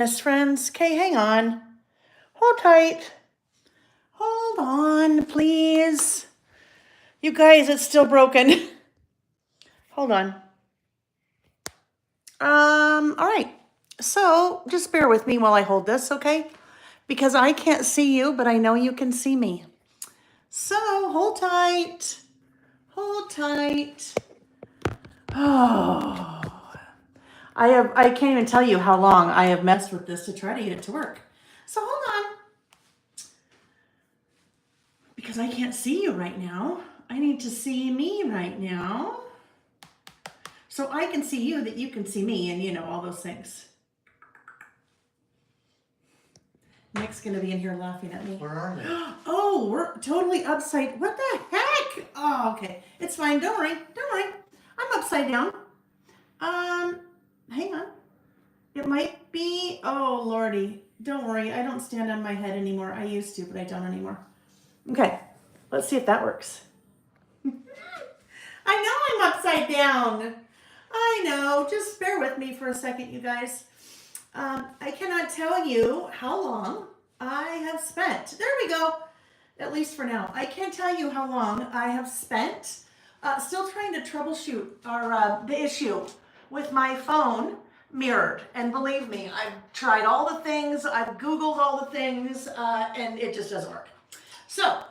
Yes, friends. Okay, hang on. Hold tight. Hold on, please. You guys, it's still broken. Hold on. All right. So just bear with me while I hold this, okay? Because I can't see you, but I know you can see me. So hold tight. Hold tight. Oh. I can't even tell you how long I have messed with this to try to get it to work. So hold on. Because I can't see you right now. I need to see me right now. So I can see you, that you can see me, and all those things. Nick's gonna be in here laughing at me. Where are we? Oh, we're totally upside. What the heck? Oh, okay. It's fine. Don't worry. Don't worry. I'm upside down. Hang on. It might be. Oh, Lordy. Don't worry. I don't stand on my head anymore. I used to, but I don't anymore. Okay. Let's see if that works. I know I'm upside down. I know. Just bear with me for a second, you guys. I cannot tell you how long I have spent. There we go. At least for now. I can't tell you how long I have spent still trying to troubleshoot the issue with my phone mirrored. And believe me, I've tried all the things. I've Googled all the things, and it just doesn't work. So,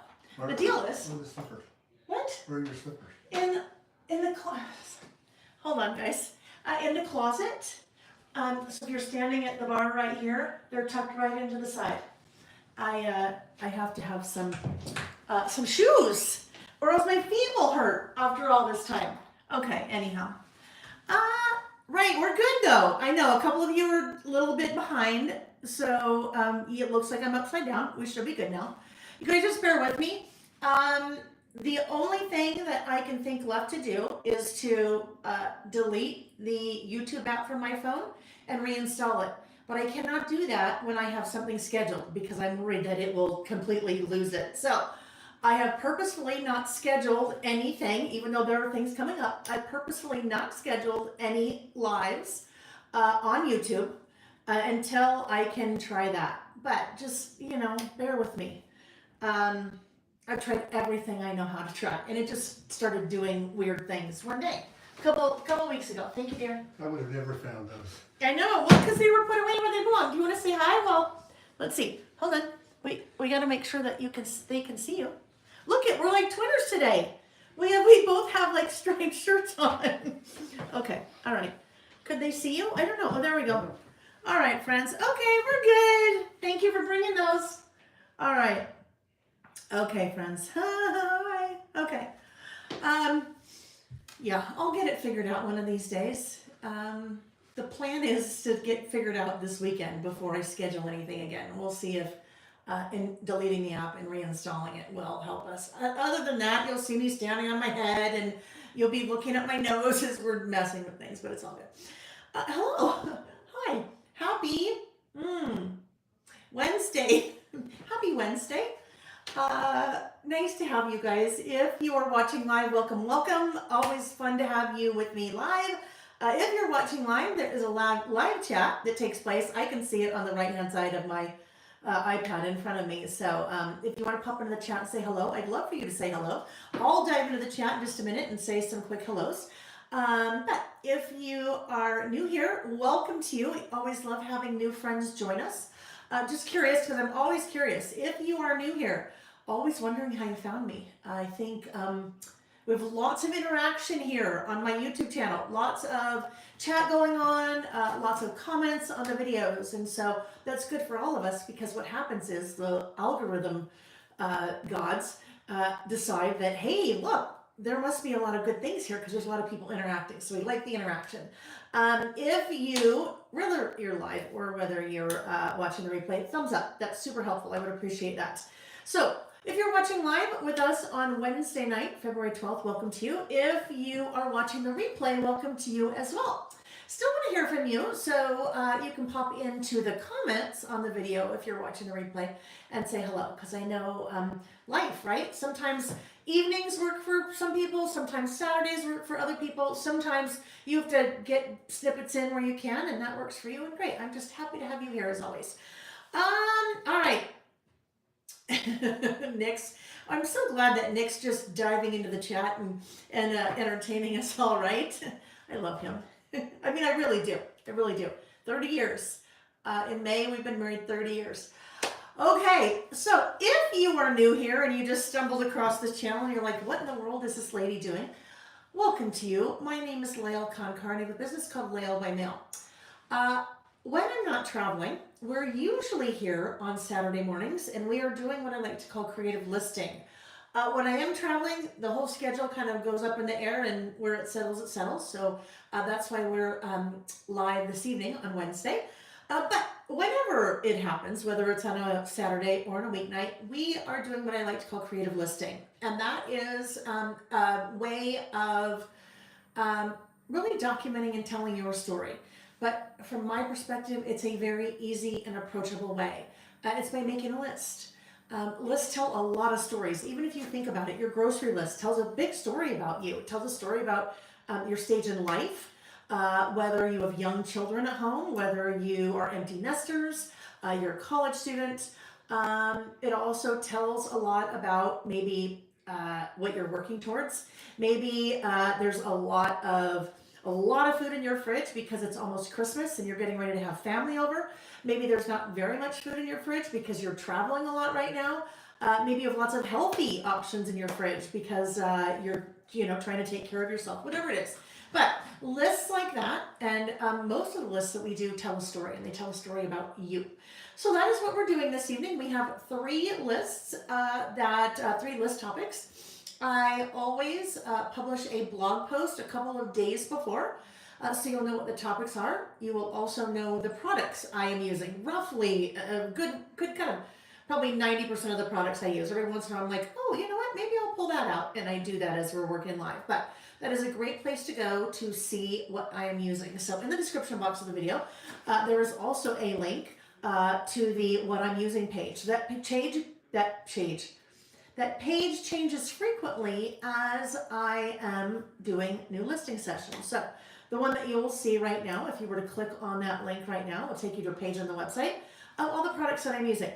the deal is... Where are the slippers? What? Where are your slippers? In the closet. Hold on, guys. In the closet. So if you're standing at the bar right here, they're tucked right into the side. I have to have some shoes, or else my feet will hurt after all this time. Okay. Anyhow. Right. We're good though. I know a couple of you are a little bit behind, so it looks like I'm upside down. We should be good now. You guys just bear with me. The only thing that I can think left to do is to delete the YouTube app from my phone and reinstall it. But I cannot do that when I have something scheduled because I'm worried that it will completely lose it. So I have purposefully not scheduled anything, even though there are things coming up. I've purposefully not scheduled any lives on YouTube until I can try that. But just, bear with me. I've tried everything I know how to try, and it just started doing weird things one day, a couple weeks ago. Thank you, dear. I would have never found those. I know, well, because they were put away where they belong. Do you want to say hi? Well, let's see. Hold on. We got to make sure that they can see you. Look we're like twinners today. We both have like striped shirts on. Okay, all right. Could they see you? I don't know. Oh, there we go. All right, friends. Okay, we're good. Thank you for bringing those. All right. Okay, friends. Hi. Okay. Yeah, I'll get it figured out one of these days. The plan is to get figured out this weekend before I schedule anything again. We'll see if in deleting the app and reinstalling it will help us. Other than that, you'll see me standing on my head and you'll be looking at my nose as we're messing with things, but it's all good. Hello. Hi. Happy Wednesday. Happy Wednesday. Nice to have you guys. If you are watching live, welcome. Always fun to have you with me live. If you're watching live, there is a live chat that takes place. I can see it on the right-hand side of my iPad in front of me. So if you want to pop into the chat and say hello, I'd love for you to say hello. I'll dive into the chat in just a minute and say some quick hellos. But if you are new here, welcome to you. We always love having new friends join us. Just curious, because I'm always curious. If you are new here, always wondering how you found me. I think we have lots of interaction here on my YouTube channel. Lots of chat going on, lots of comments on the videos. And so that's good for all of us because what happens is the algorithm gods decide that, hey, look, there must be a lot of good things here because there's a lot of people interacting. So we like the interaction. If you, whether you're live or whether you're watching the replay, thumbs up. That's super helpful. I would appreciate that. So if you're watching live with us on Wednesday night, February 12th, welcome to you. If you are watching the replay, welcome to you as well. Still want to hear from you, so you can pop into the comments on the video if you're watching the replay and say hello, because I know life, right? Sometimes evenings work for some people, sometimes Saturdays work for other people, sometimes you have to get snippets in where you can, and that works for you, and great. I'm just happy to have you here as always. All right. Nick's, I'm so glad that Nick's just diving into the chat and entertaining us all, right? I love him. I mean, I really do. I really do. 30 years. In May, we've been married 30 years. Okay, so if you are new here and you just stumbled across this channel and you're like, what in the world is this lady doing? Welcome to you. My name is Lael Kankar, and I have a business called Lael by Mail. When I'm not traveling, we're usually here on Saturday mornings, and we are doing what I like to call creative listing. When I am traveling, the whole schedule kind of goes up in the air, and where it settles, it settles. So that's why we're live this evening on Wednesday. But whenever it happens, whether it's on a Saturday or on a weeknight, we are doing what I like to call creative listing. And that is a way of really documenting and telling your story. But from my perspective, it's a very easy and approachable way. It's by making a list. Lists tell a lot of stories. Even if you think about it, your grocery list tells a big story about you. It tells a story about your stage in life. Whether you have young children at home, whether you are empty nesters, you're a college student. It also tells a lot about maybe what you're working towards. Maybe there's a lot of food in your fridge because it's almost Christmas and you're getting ready to have family over. Maybe there's not very much food in your fridge because you're traveling a lot right now. Maybe you have lots of healthy options in your fridge because you're trying to take care of yourself, whatever it is. But lists like that, and most of the lists that we do tell a story, and they tell a story about you. So that is what we're doing this evening. We have three lists, three list topics. I always publish a blog post a couple of days before, so you'll know what the topics are. You will also know the products I am using, roughly a good kind of probably 90% of the products I use. Every once in a while I'm like, oh, you know what, maybe I'll pull that out, and I do that as we're working live. But that is a great place to go to see what I am using. So in the description box of the video, there is also a link to the what I'm using page. That page changes frequently as I am doing new listing sessions. So the one that you will see right now, if you were to click on that link right now, will take you to a page on the website of all the products that I'm using.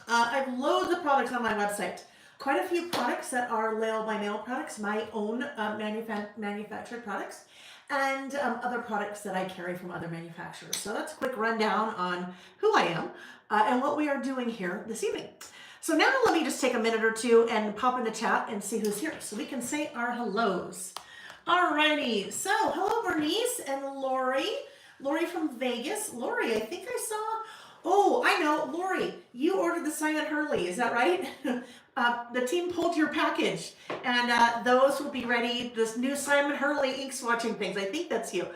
I've loads of products on my website. Quite a few products that are Lael by Mail products, my own manufactured products, and other products that I carry from other manufacturers. So that's a quick rundown on who I am and what we are doing here this evening. So now let me just take a minute or two and pop in the chat and see who's here so we can say our hellos. Alrighty, so hello Bernice and Lori. Lori from Vegas. Lori, I think I saw, oh, I know, Lori, you ordered the Simon Hurley, is that right? The team pulled your package, and those will be ready. This new Simon Hurley ink swatching things, I think that's you.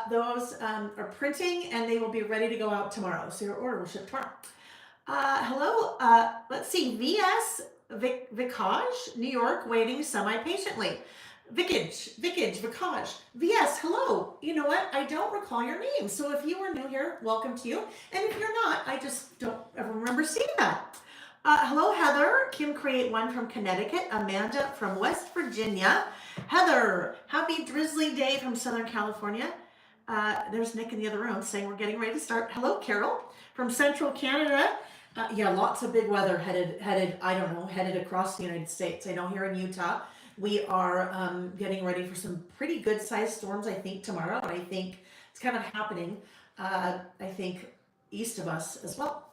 Those are printing, and they will be ready to go out tomorrow. So your order will ship tomorrow. Hello, let's see, VS Vicage, New York, waiting semi-patiently. Vicage, VS, hello. You know what? I don't recall your name. So if you are new here, welcome to you. And if you're not, I just don't ever remember seeing that. Hello, Heather. Kim Create One from Connecticut. Amanda from West Virginia. Heather, happy drizzly day from Southern California. There's Nick in the other room saying we're getting ready to start. Hello, Carol from Central Canada. Yeah, lots of big weather headed across the United States. I know here in Utah, we are getting ready for some pretty good sized storms, I think, tomorrow. And I think it's kind of happening, I think, east of us as well.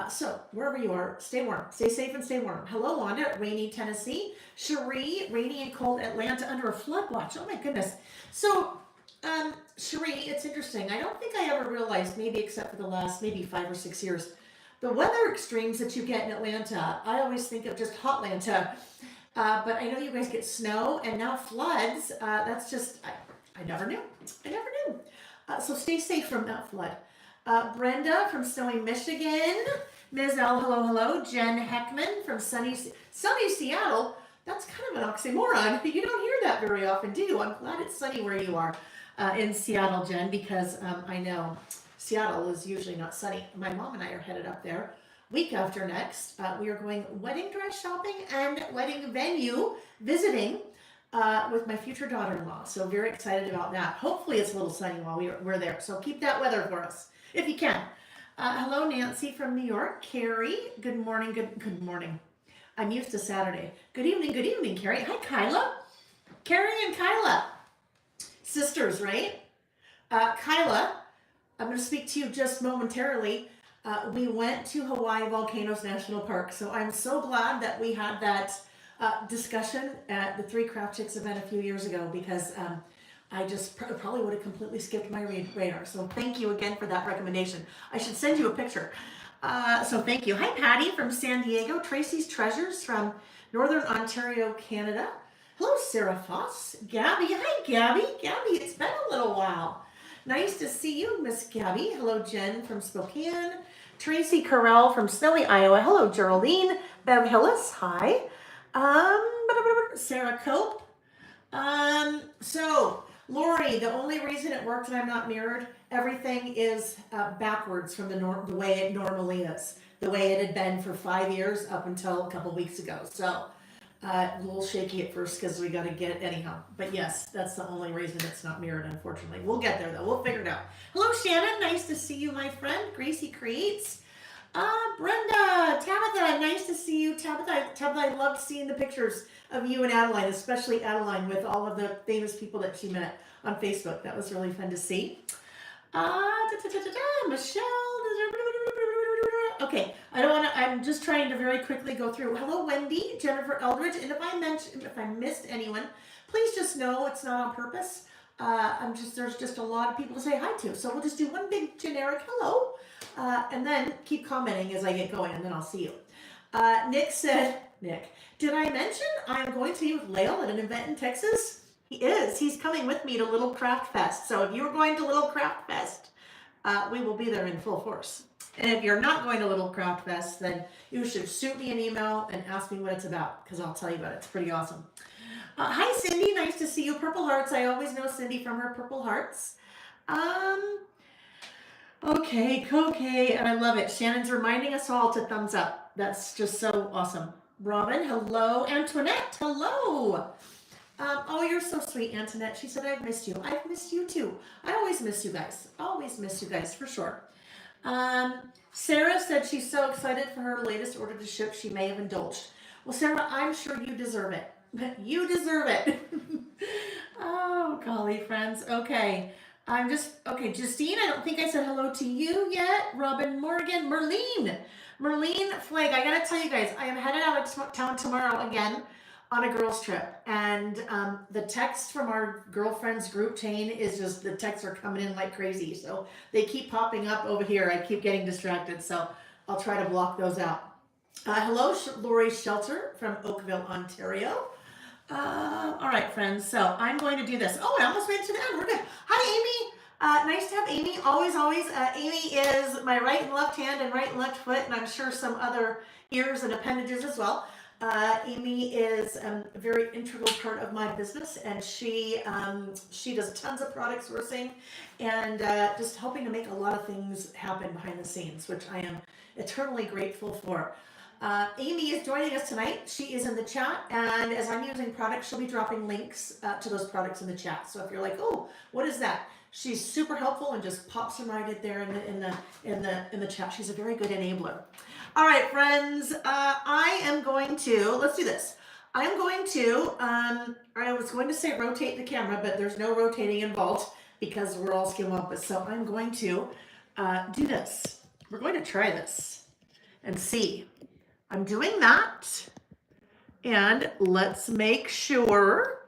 So wherever you are, stay warm, stay safe and stay warm. Hello, Wanda, rainy Tennessee. Cherie, rainy and cold Atlanta under a flood watch. Oh my goodness. So, Cherie, it's interesting. I don't think I ever realized, maybe except for the last maybe 5 or 6 years, the weather extremes that you get in Atlanta. I always think of just hot Atlanta. But I know you guys get snow and now floods. That's just, I never knew. So stay safe from that flood. Brenda from snowy Michigan. Ms. L, hello. Jen Heckman from sunny Seattle. That's kind of an oxymoron. You don't hear that very often, do you? I'm glad it's sunny where you are in Seattle, Jen, because I know Seattle is usually not sunny. My mom and I are headed up there week after next, we are going wedding dress shopping and wedding venue visiting with my future daughter-in-law. So very excited about that. Hopefully it's a little sunny while we're there. So keep that weather for us if you can. Hello, Nancy from New York. Carrie, good morning. Good morning. I'm used to Saturday. Good evening, Carrie. Hi, Kyla. Carrie and Kyla, sisters, right? Kyla, I'm going to speak to you just momentarily. We went to Hawaii Volcanoes National Park, so I'm so glad that we had that discussion at the Three Craft Chicks event a few years ago, because I just probably would have completely skipped my radar. So thank you again for that recommendation. I should send you a picture. So thank you. Hi, Patty from San Diego. Tracy's Treasures from Northern Ontario, Canada. Hello, Sarah Foss. Gabby. Hi, Gabby. Gabby, it's been a little while. Nice to see you, Miss Gabby. Hello, Jen from Spokane. Tracy Carell from Snowy, Iowa. Hello, Geraldine. Bev Hillis. Hi. Sarah Cope. So, Lori, the only reason it worked and I'm not mirrored, everything is backwards from the way it normally is, the way it had been for 5 years up until a couple weeks ago. So, a little shaky at first because we got to get it anyhow. But yes, that's the only reason it's not mirrored, unfortunately. We'll get there though. We'll figure it out. Hello, Shannon. Nice to see you, my friend. Gracie Creates. Brenda, Tabitha, nice to see you. Tabitha, I loved seeing the pictures of you and Adeline, especially Adeline with all of the famous people that she met on Facebook. That was really fun to see. Michelle. Okay, I'm just trying to very quickly go through. Hello, Wendy, Jennifer Eldridge, and if I missed anyone, please just know it's not on purpose. There's just a lot of people to say hi to, so we'll just do one big generic hello, and then keep commenting as I get going, and then I'll see you. Nick said, did I mention I'm going to be with Lael at an event in Texas? He is. He's coming with me to Little Craft Fest. So if you're going to Little Craft Fest, we will be there in full force. And if you're not going to Little Craft Fest, then you should shoot me an email and ask me what it's about, because I'll tell you about it. It's pretty awesome. Hi, Cindy. Nice to see you. Purple Hearts. I always know Cindy from her Purple Hearts. Okay, and I love it. Shannon's reminding us all to thumbs up. That's just so awesome. Robin, hello. Antoinette, hello. Oh, you're so sweet, Antoinette. She said, I've missed you. I've missed you too. I always miss you guys. Always miss you guys, for sure. Sarah said she's so excited for her latest order to ship, she may have indulged. Well, Sarah, I'm sure you deserve it. You deserve it. Oh, golly, friends. Okay. Justine, I don't think I said hello to you yet. Robin Morgan, Merlene Flagg. I gotta tell you guys, I am headed out of town tomorrow again on a girls trip, and the text from our girlfriends group chain is just, the texts are coming in like crazy, so they keep popping up over here. I keep getting distracted, so I'll try to block those out. Hello, Lori Shelter from Oakville, Ontario. All right, friends, so I'm going to do this. Oh, I almost made it to the end. We're good. Hi, Amy. Nice to have Amy. Always. Amy is my right and left hand and right and left foot, and I'm sure some other ears and appendages as well. Amy is a very integral part of my business, and she does tons of product sourcing and just helping to make a lot of things happen behind the scenes, which I am eternally grateful for. Amy is joining us tonight. She is in the chat, and as I'm using products, she'll be dropping links to those products in the chat. So if you're like, oh, what is that? She's super helpful and just pops them right in there in the chat. She's a very good enabler. All right, friends, I am going to, let's do this. I am going to, I was going to say rotate the camera, but there's no rotating involved because we're all skim up. So I'm going to do this. We're going to try this and see. I'm doing that. And let's make sure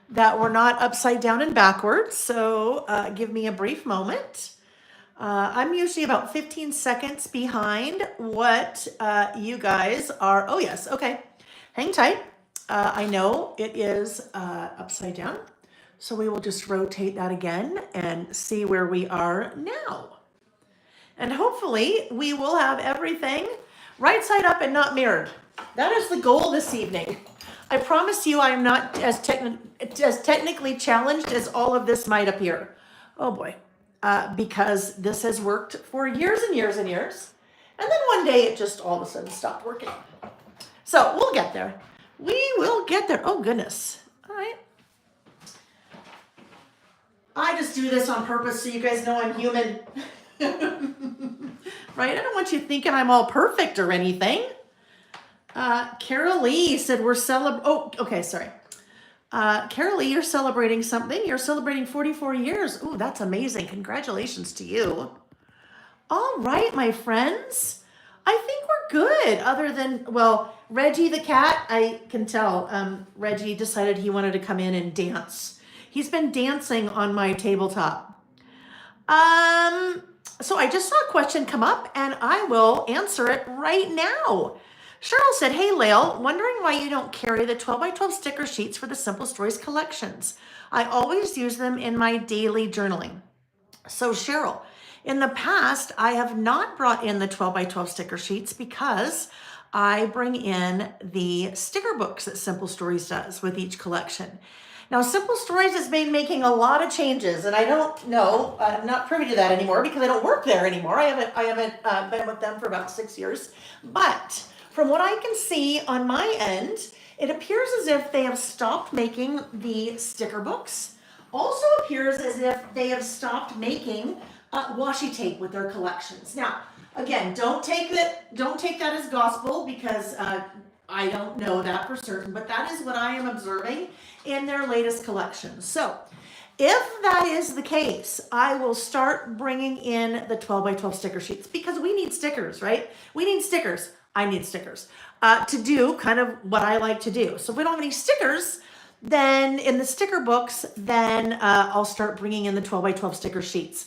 that we're not upside down and backwards. So give me a brief moment. I'm usually about 15 seconds behind what you guys are. Oh, yes. Okay. Hang tight. I know it is upside down. So we will just rotate that again and see where we are now. And hopefully we will have everything right side up and not mirrored. That is the goal this evening. I promise you I'm not as technically challenged as all of this might appear. Oh boy. Because this has worked for years and years and years. And then one day it just all of a sudden stopped working. So we'll get there. We will get there. Oh, goodness. All right. I just do this on purpose so you guys know I'm human. Right? I don't want you thinking I'm all perfect or anything. Carol Lee said we're sorry. Carol Lee, you're celebrating something. You're celebrating 44 years. Ooh, that's amazing. Congratulations to you. All right, my friends. I think we're good. Other than, well, Reggie the cat, I can tell. Reggie decided he wanted to come in and dance. He's been dancing on my tabletop. So I just saw a question come up and I will answer it right now. Cheryl said, hey, Lael, wondering why you don't carry the 12 by 12 sticker sheets for the Simple Stories collections. I always use them in my daily journaling. So Cheryl, in the past, I have not brought in the 12 by 12 sticker sheets because I bring in the sticker books that Simple Stories does with each collection. Now, Simple Stories has been making a lot of changes, and I don't know, I'm not privy to that anymore because I don't work there anymore. I haven't been with them for about 6 years. But from what I can see on my end, it appears as if they have stopped making the sticker books. Also appears as if they have stopped making washi tape with their collections. Now, again, don't take that as gospel because I don't know that for certain, but that is what I am observing in their latest collections. So if that is the case, I will start bringing in the 12 by 12 sticker sheets because we need stickers, right? We need stickers. I need stickers to do kind of what I like to do. So if we don't have any stickers, then in the sticker books, then I'll start bringing in the 12 by 12 sticker sheets.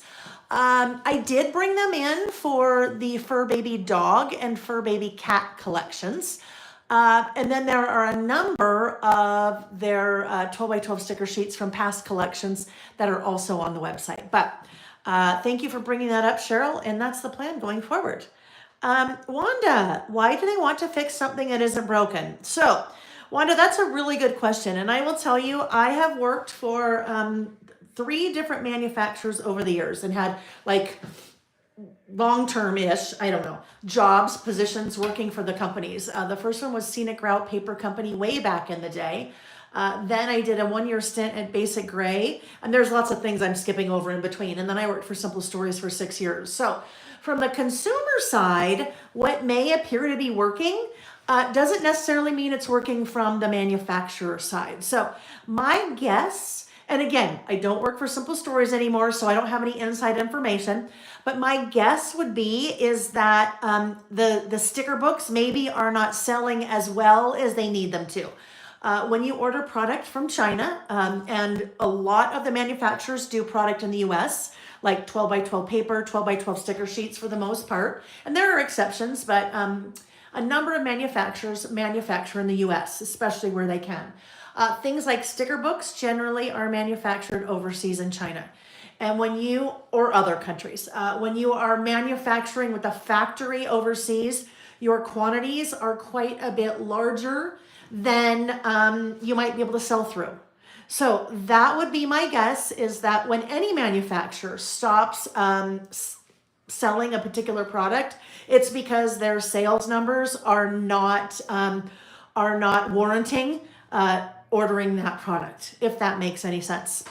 I did bring them in for the Fur Baby Dog and Fur Baby Cat collections. And then there are a number of their 12 by 12 sticker sheets from past collections that are also on the website. But thank you for bringing that up, Cheryl, and that's the plan going forward. Wanda, why do they want to fix something that isn't broken? So, Wanda, that's a really good question. And I will tell you, I have worked for 3 different manufacturers over the years and had like long-term-ish, I don't know, jobs, positions working for the companies. The first one was Scenic Route Paper Company way back in the day. Then I did a 1-year stint at Basic Gray, and there's lots of things I'm skipping over in between. And then I worked for Simple Stories for 6 years. So from the consumer side, what may appear to be working doesn't necessarily mean it's working from the manufacturer side. So my guess, and again, I don't work for Simple Stories anymore, so I don't have any inside information, but my guess would be is that the sticker books maybe are not selling as well as they need them to. When you order product from China, and a lot of the manufacturers do product in the US, like 12 by 12 paper, 12 by 12 sticker sheets for the most part, and there are exceptions, but a number of manufacturers manufacture in the US, especially where they can. Things like sticker books generally are manufactured overseas in China. And or other countries, when you are manufacturing with a factory overseas, your quantities are quite a bit larger than you might be able to sell through. So that would be my guess, is that when any manufacturer stops selling a particular product, it's because their sales numbers are not warranting ordering that product, if that makes any sense.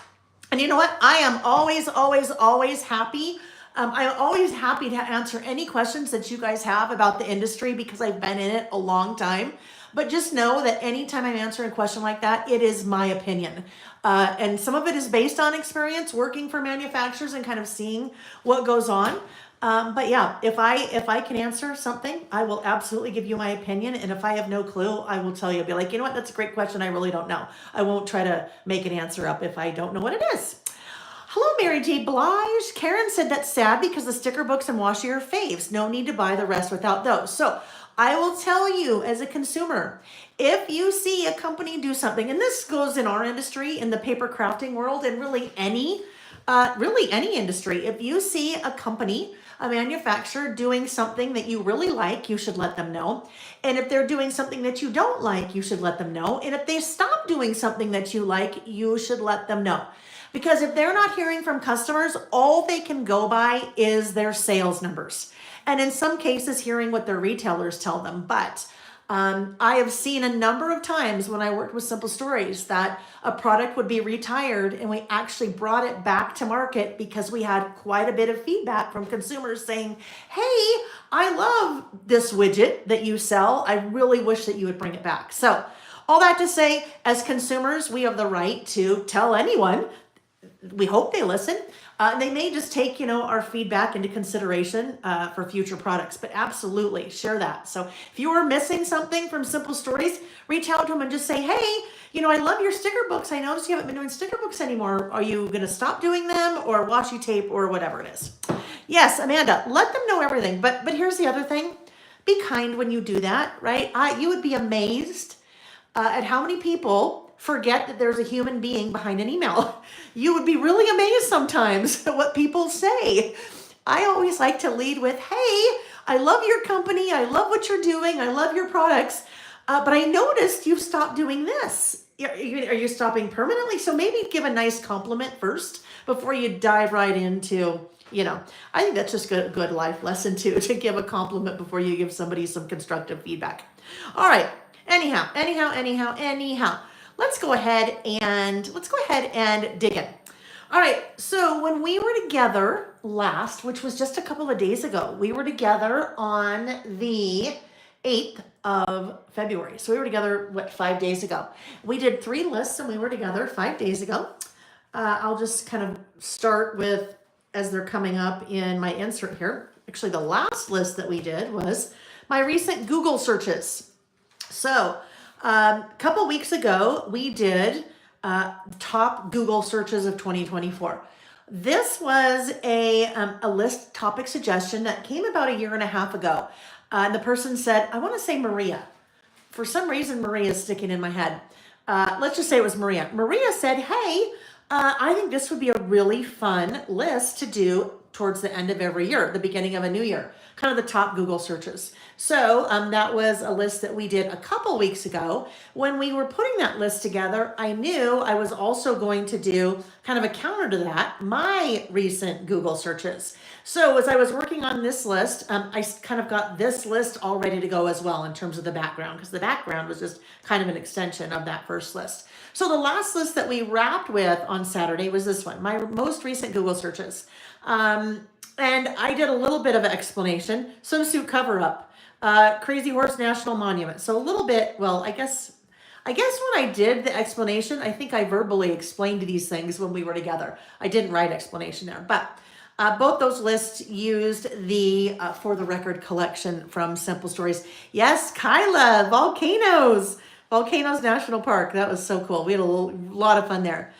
And you know what? I am always, always, always happy. I'm always happy to answer any questions that you guys have about the industry because I've been in it a long time. But just know that anytime I'm answering a question like that, it is my opinion. And some of it is based on experience working for manufacturers and kind of seeing what goes on. But yeah, if I can answer something, I will absolutely give you my opinion. And if I have no clue, I will tell you. I'll be like, you know what? That's a great question. I really don't know. I won't try to make an answer up if I don't know what it is. Hello, Mary J. Blige. Karen said that's sad because the sticker books and washi are faves. No need to buy the rest without those. So I will tell you as a consumer, if you see a company do something, and this goes in our industry, in the paper crafting world, and really any industry, if you see a company, a manufacturer doing something that you really like, you should let them know. And if they're doing something that you don't like, you should let them know. And if they stop doing something that you like, you should let them know. Because if they're not hearing from customers, all they can go by is their sales numbers. and in some cases hearing what their retailers tell them. But I have seen a number of times when I worked with Simple Stories that a product would be retired and we actually brought it back to market because we had quite a bit of feedback from consumers saying, hey, I love this widget that you sell. I really wish that you would bring it back. So all that to say, as consumers, we have the right to tell anyone. We hope they listen. They may just take, our feedback into consideration for future products, but absolutely share that. So if you are missing something from Simple Stories, reach out to them and just say, hey, I love your sticker books. I noticed you haven't been doing sticker books anymore. Are you going to stop doing them or washi tape or whatever it is? Yes, Amanda, let them know everything. But here's the other thing. Be kind when you do that, right? You would be amazed at how many people forget that there's a human being behind an email. You would be really amazed sometimes at what people say. I always like to lead with, hey, I love your company. I love what you're doing. I love your products. But I noticed you've stopped doing this. Are you stopping permanently? So maybe give a nice compliment first before you dive right into, I think that's just a good life lesson too, to give a compliment before you give somebody some constructive feedback. All right. Anyhow. Let's go ahead and dig in. All right, so when we were together last, which was just a couple of days ago, we were together on the 8th of February. So we were together, 5 days ago? We did 3 lists and we were together 5 days ago. I'll just kind of start with, as they're coming up in my insert here. Actually, the last list that we did was my recent Google searches. So a couple weeks ago, we did top Google searches of 2024. This was a list topic suggestion that came about a year and a half ago. And the person said, I want to say Maria. For some reason, Maria is sticking in my head. Let's just say it was Maria. Maria said, hey, I think this would be a really fun list to do towards the end of every year, the beginning of a new year, kind of the top Google searches. So that was a list that we did a couple weeks ago. When we were putting that list together, I knew I was also going to do kind of a counter to that, my recent Google searches. So as I was working on this list, I kind of got this list all ready to go as well in terms of the background, because the background was just kind of an extension of that first list. So the last list that we wrapped with on Saturday was this one, my most recent Google searches. And I did a little bit of an explanation, swimsuit cover up, Crazy Horse National Monument. So a little bit, well, I guess when I did the explanation, I think I verbally explained these things when we were together. I didn't write explanation there, but both those lists used the For the Record collection from Simple Stories. Yes, Kyla, Volcanoes National Park. That was so cool. We had a lot of fun there.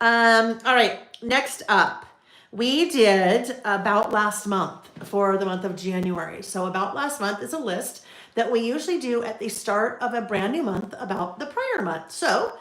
All right, next up. We did About Last Month for the month of January. So About Last Month is a list that we usually do at the start of a brand new month about the prior month. So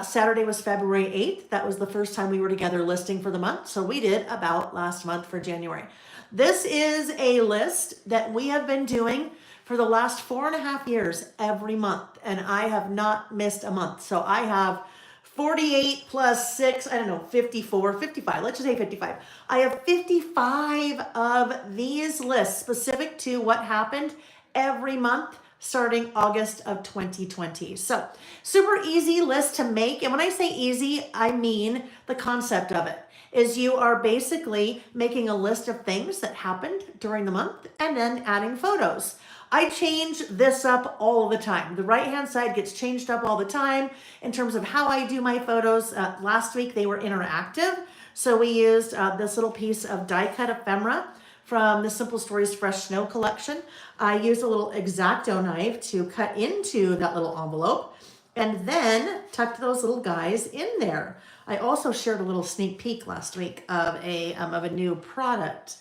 Saturday was February 8th. That was the first time we were together listing for the month. So we did About Last Month for January. This is a list that we have been doing for the last 4.5 years every month. And I have not missed a month. So I have 48 plus 6, 54, 55. Let's just say 55. I have 55 of these lists specific to what happened every month starting August of 2020. So super easy list to make. And when I say easy, I mean the concept of it is you are basically making a list of things that happened during the month and then adding photos. I change this up all the time. The right-hand side gets changed up all the time in terms of how I do my photos. Last week, they were interactive. So we used this little piece of die-cut ephemera from the Simple Stories Fresh Snow collection. I used a little X-Acto knife to cut into that little envelope and then tucked those little guys in there. I also shared a little sneak peek last week of a new product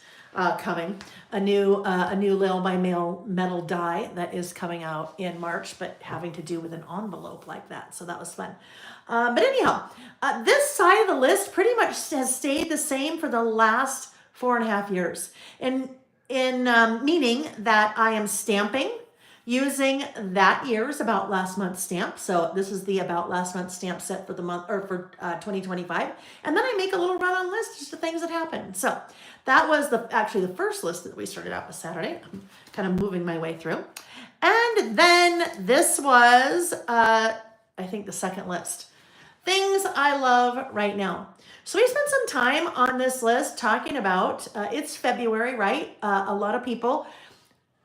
coming, a new Little by Mail metal die that is coming out in March, but having to do with an envelope like that. So that was fun. But anyhow, this side of the list pretty much has stayed the same for the last 4.5 years. In meaning that I am stamping using that year's About Last Month stamp. So this is the About Last Month stamp set for the month, or for 2025. And then I make a little run-on list just of things that happened. So that was actually the first list that we started out with Saturday. I'm kind of moving my way through. And then this was, I think, the second list. Things I love right now. So we spent some time on this list talking about, it's February, right? A lot of people,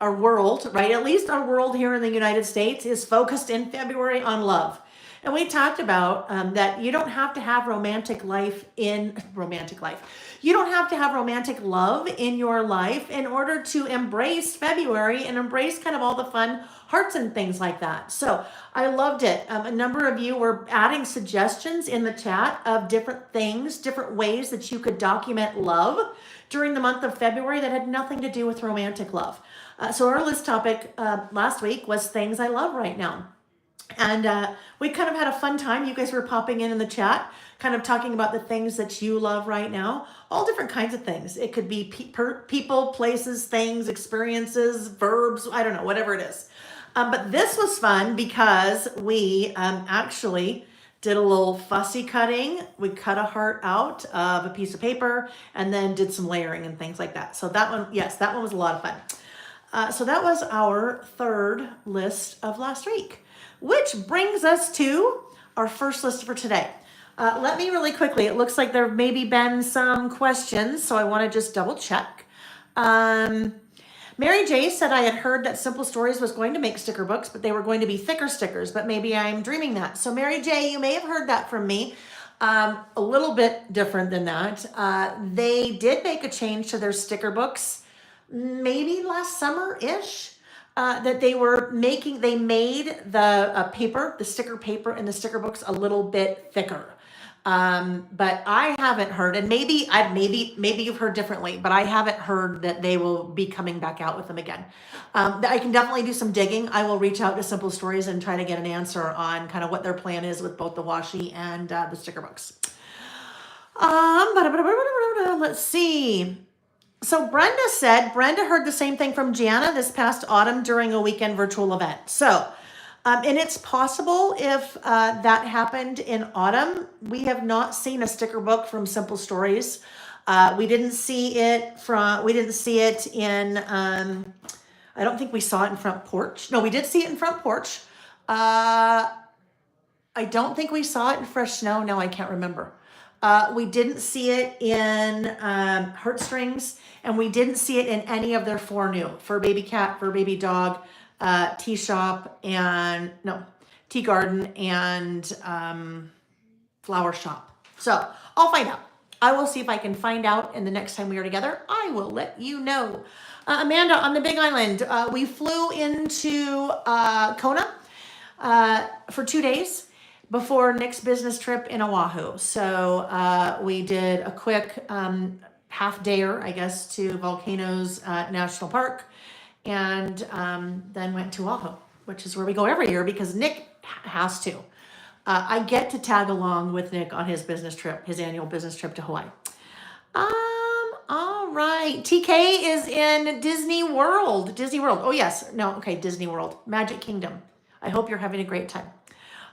our world, right? At least our world here in the United States is focused in February on love. And we talked about that you don't have to have romantic life. You don't have to have romantic love in your life in order to embrace February and embrace kind of all the fun hearts and things like that. So I loved it. A number of you were adding suggestions in the chat of different things, different ways that you could document love during the month of February that had nothing to do with romantic love. So our list topic last week was things I love right now. And we kind of had a fun time. You guys were popping in the chat, kind of talking about the things that you love right now. All different kinds of things. It could be people, places, things, experiences, verbs, I don't know, whatever it is. But this was fun because we actually did a little fussy cutting. We cut a heart out of a piece of paper and then did some layering and things like that. So that one, yes, that one was a lot of fun. So that was our third list of last week. Which brings us to our first list for today. Let me really quickly, it looks like there have maybe been some questions, so I want to just double check. Mary J said I had heard that Simple Stories was going to make sticker books, but they were going to be thicker stickers, but maybe I'm dreaming that. So Mary J, you may have heard that from me. A little bit different than that. They did make a change to their sticker books, maybe last summer-ish. That they made the paper, the sticker paper and the sticker books a little bit thicker. But I haven't heard, and maybe you've heard differently, but I haven't heard that they will be coming back out with them again. I can definitely do some digging. I will reach out to Simple Stories and try to get an answer on kind of what their plan is with both the washi and the sticker books. Let's see. So Brenda heard the same thing from Jana this past autumn during a weekend virtual event. So, and it's possible if that happened in autumn. We have not seen a sticker book from Simple Stories. We didn't see it in, I don't think we saw it in Front Porch. No, we did see it in Front Porch. I don't think we saw it in Fresh Snow. No, I can't remember. We didn't see it in Heartstrings, and we didn't see it in any of their four new, Fur Baby Cat, Fur Baby Dog, Tea Garden, and Flower Shop. So I'll find out. I will see if I can find out, and the next time we are together, I will let you know. Amanda, on the Big Island, we flew into Kona for 2 days before Nick's business trip in Oahu. So we did a quick half dayer, I guess, to Volcanoes National Park, and then went to Oahu, which is where we go every year because Nick has to. I get to tag along with Nick on his business trip, his annual business trip to Hawaii. All right. TK is in Disney World. Oh, yes. No, okay, Disney World. Magic Kingdom. I hope you're having a great time.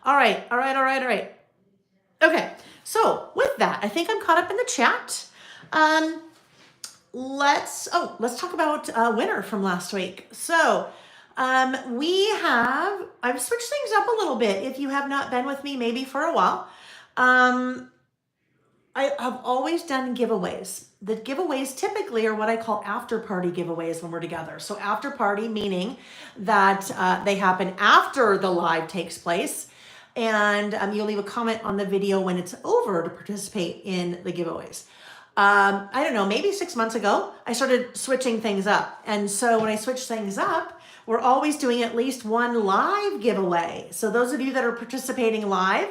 All right. Okay, so with that, I think I'm caught up in the chat. Let's talk about winner from last week. So I've switched things up a little bit. If you have not been with me maybe for a while, I have always done giveaways. The giveaways typically are what I call after party giveaways when we're together. So after party meaning that they happen after the live takes place, and you'll leave a comment on the video when it's over to participate in the giveaways. I don't know, maybe 6 months ago, I started switching things up. And so when I switch things up, we're always doing at least one live giveaway. So those of you that are participating live,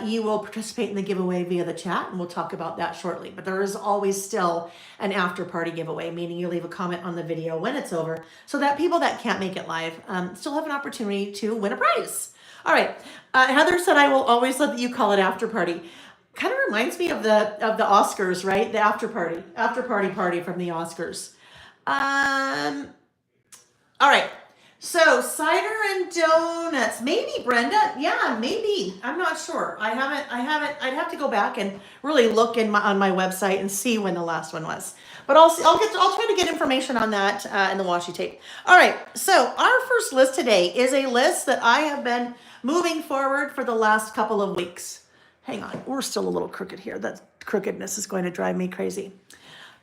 you will participate in the giveaway via the chat, and we'll talk about that shortly. But there is always still an after party giveaway, meaning you leave a comment on the video when it's over so that people that can't make it live still have an opportunity to win a prize. All right. Heather said, I will always let you call it after party. Kind of reminds me of the Oscars, right? The after party from the Oscars. All right. So So cider and donuts, maybe Brenda. Yeah, maybe. I'm not sure. I haven't. I'd have to go back and really look on my website and see when the last one was. But I'll try to get information on that in the washi tape. All right. So our first list today is a list that I have been moving forward for the last couple of weeks. Hang on, we're still a little crooked here. That crookedness is going to drive me crazy.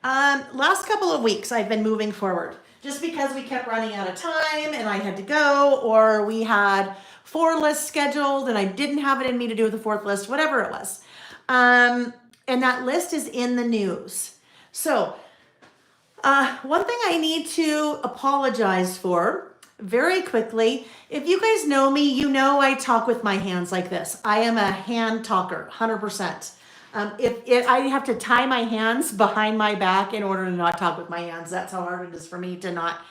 Last couple of weeks I've been moving forward just because we kept running out of time and I had to go, or we had 4 lists scheduled and I didn't have it in me to do the 4th list, whatever it was. And that list is in the news. So one thing I need to apologize for very quickly, if you guys know me, you know I talk with my hands like this. I am a hand talker, 100%. If I have to tie my hands behind my back in order to not talk with my hands. That's how hard it is for me to not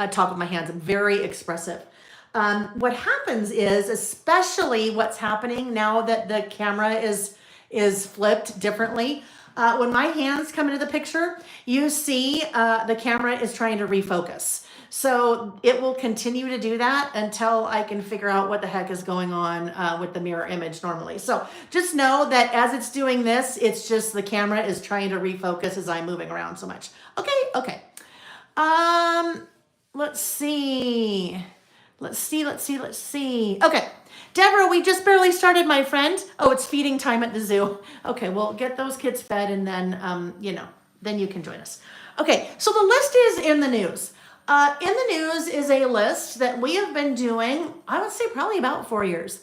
talk with my hands. I'm very expressive. What happens is, especially what's happening now that the camera is flipped differently, when my hands come into the picture, you see the camera is trying to refocus. So it will continue to do that until I can figure out what the heck is going on with the mirror image normally. So just know that as it's doing this, it's just the camera is trying to refocus as I'm moving around so much. Okay. Let's see. Okay. Deborah, we just barely started, my friend. Oh, it's feeding time at the zoo. Okay, well, get those kids fed and then, then you can join us. Okay, so the list is in the news. In the news is a list that we have been doing, I would say probably about 4 years.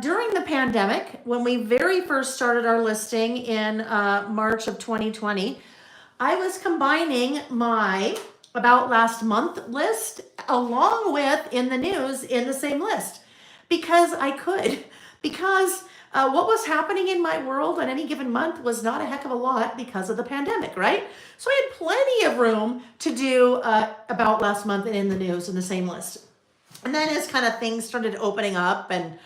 During the pandemic, when we very first started our listing in March of 2020, I was combining my About Last Month list along with in the news in the same list because I could. Because what was happening in my world on any given month was not a heck of a lot because of the pandemic, right? So I had plenty of room to do About Last Month and in the news in the same list. And then as kind of things started opening up and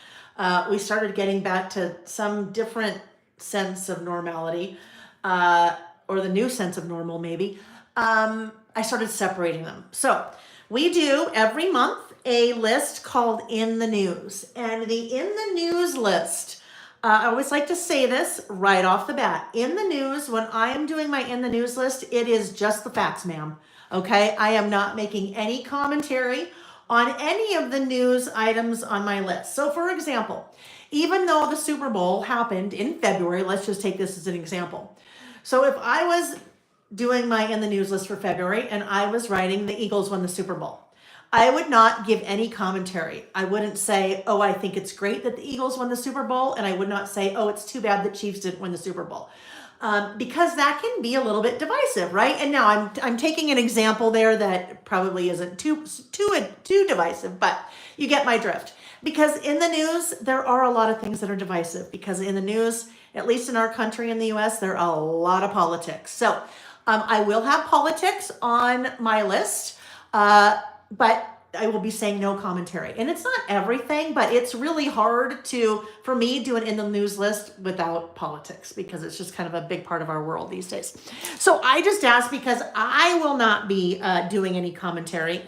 we started getting back to some different sense of normality, or the new sense of normal maybe, I started separating them. So we do every month a list called In the News. And the In the News list, I always like to say this right off the bat. In the news, when I am doing my In the News list, it is just the facts, ma'am. Okay? I am not making any commentary on any of the news items on my list. So for example, even though the Super Bowl happened in February, let's just take this as an example. So if I was doing my In the News list for February and I was writing the Eagles won the Super Bowl, I would not give any commentary. I wouldn't say, oh, I think it's great that the Eagles won the Super Bowl. And I would not say, oh, it's too bad that Chiefs didn't win the Super Bowl. Because that can be a little bit divisive, right? And now I'm taking an example there that probably isn't too divisive, but you get my drift. Because in the news, there are a lot of things that are divisive. Because in the news, at least in our country in the US, there are a lot of politics. So I will have politics on my list. But I will be saying no commentary. And it's not everything, but it's really hard for me, do an In the News list without politics because it's just kind of a big part of our world these days. So I just asked because I will not be doing any commentary,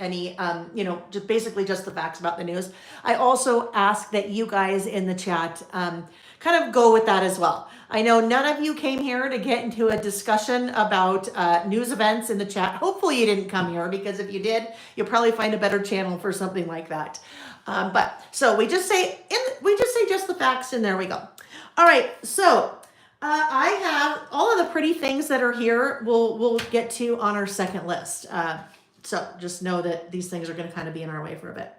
just basically just the facts about the news. I also ask that you guys in the chat kind of go with that as well. I know none of you came here to get into a discussion about news events in the chat. Hopefully you didn't come here because if you did, you'll probably find a better channel for something like that. So we just say just the facts and there we go. All right, so I have all of the pretty things that are here we'll get to on our second list. So just know that these things are going to kind of be in our way for a bit.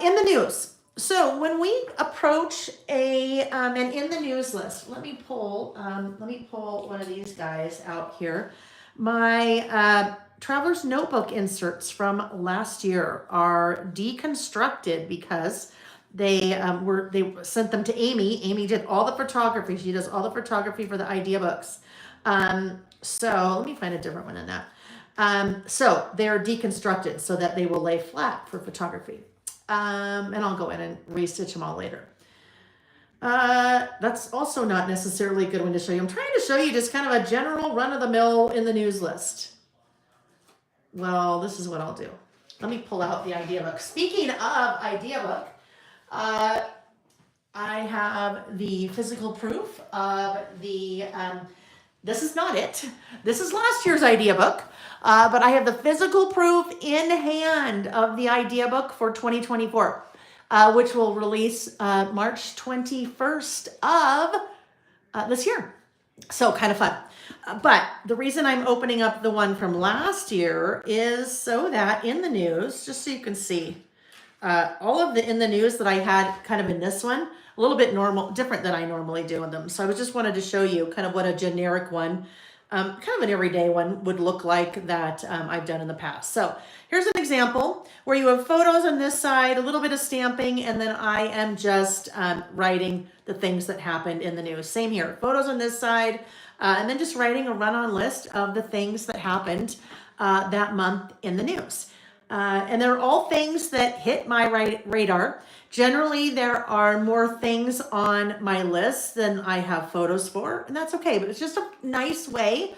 In the news. So when we approach an In the News list, let me pull one of these guys out here. My Traveler's Notebook inserts from last year are deconstructed because they sent them to Amy. Amy did all the photography. She does all the photography for the idea books. So let me find a different one than that. So they're deconstructed so that they will lay flat for photography. And I'll go in and restitch them all later. That's also not necessarily a good one to show you. I'm trying to show you just kind of a general run-of-the-mill In the News list. Well, this is what I'll do. let me pull out the idea book. Speaking of idea book, I have the physical proof of the, this is not it. This is last year's idea book, but I have the physical proof in hand of the idea book for 2024, which will release March 21st of this year. So kind of fun. But the reason I'm opening up the one from last year is so that in the news, just so you can see, all of the in the news that I had kind of in this one, a little bit different than I normally do in them. So I just wanted to show you kind of what a generic one, kind of an everyday one would look like that I've done in the past. So here's an example where you have photos on this side, a little bit of stamping, and then I am just writing the things that happened in the news. Same here, photos on this side, and then just writing a run-on list of the things that happened that month in the news. And they're all things that hit my radar. Generally, there are more things on my list than I have photos for, and that's okay. But it's just a nice way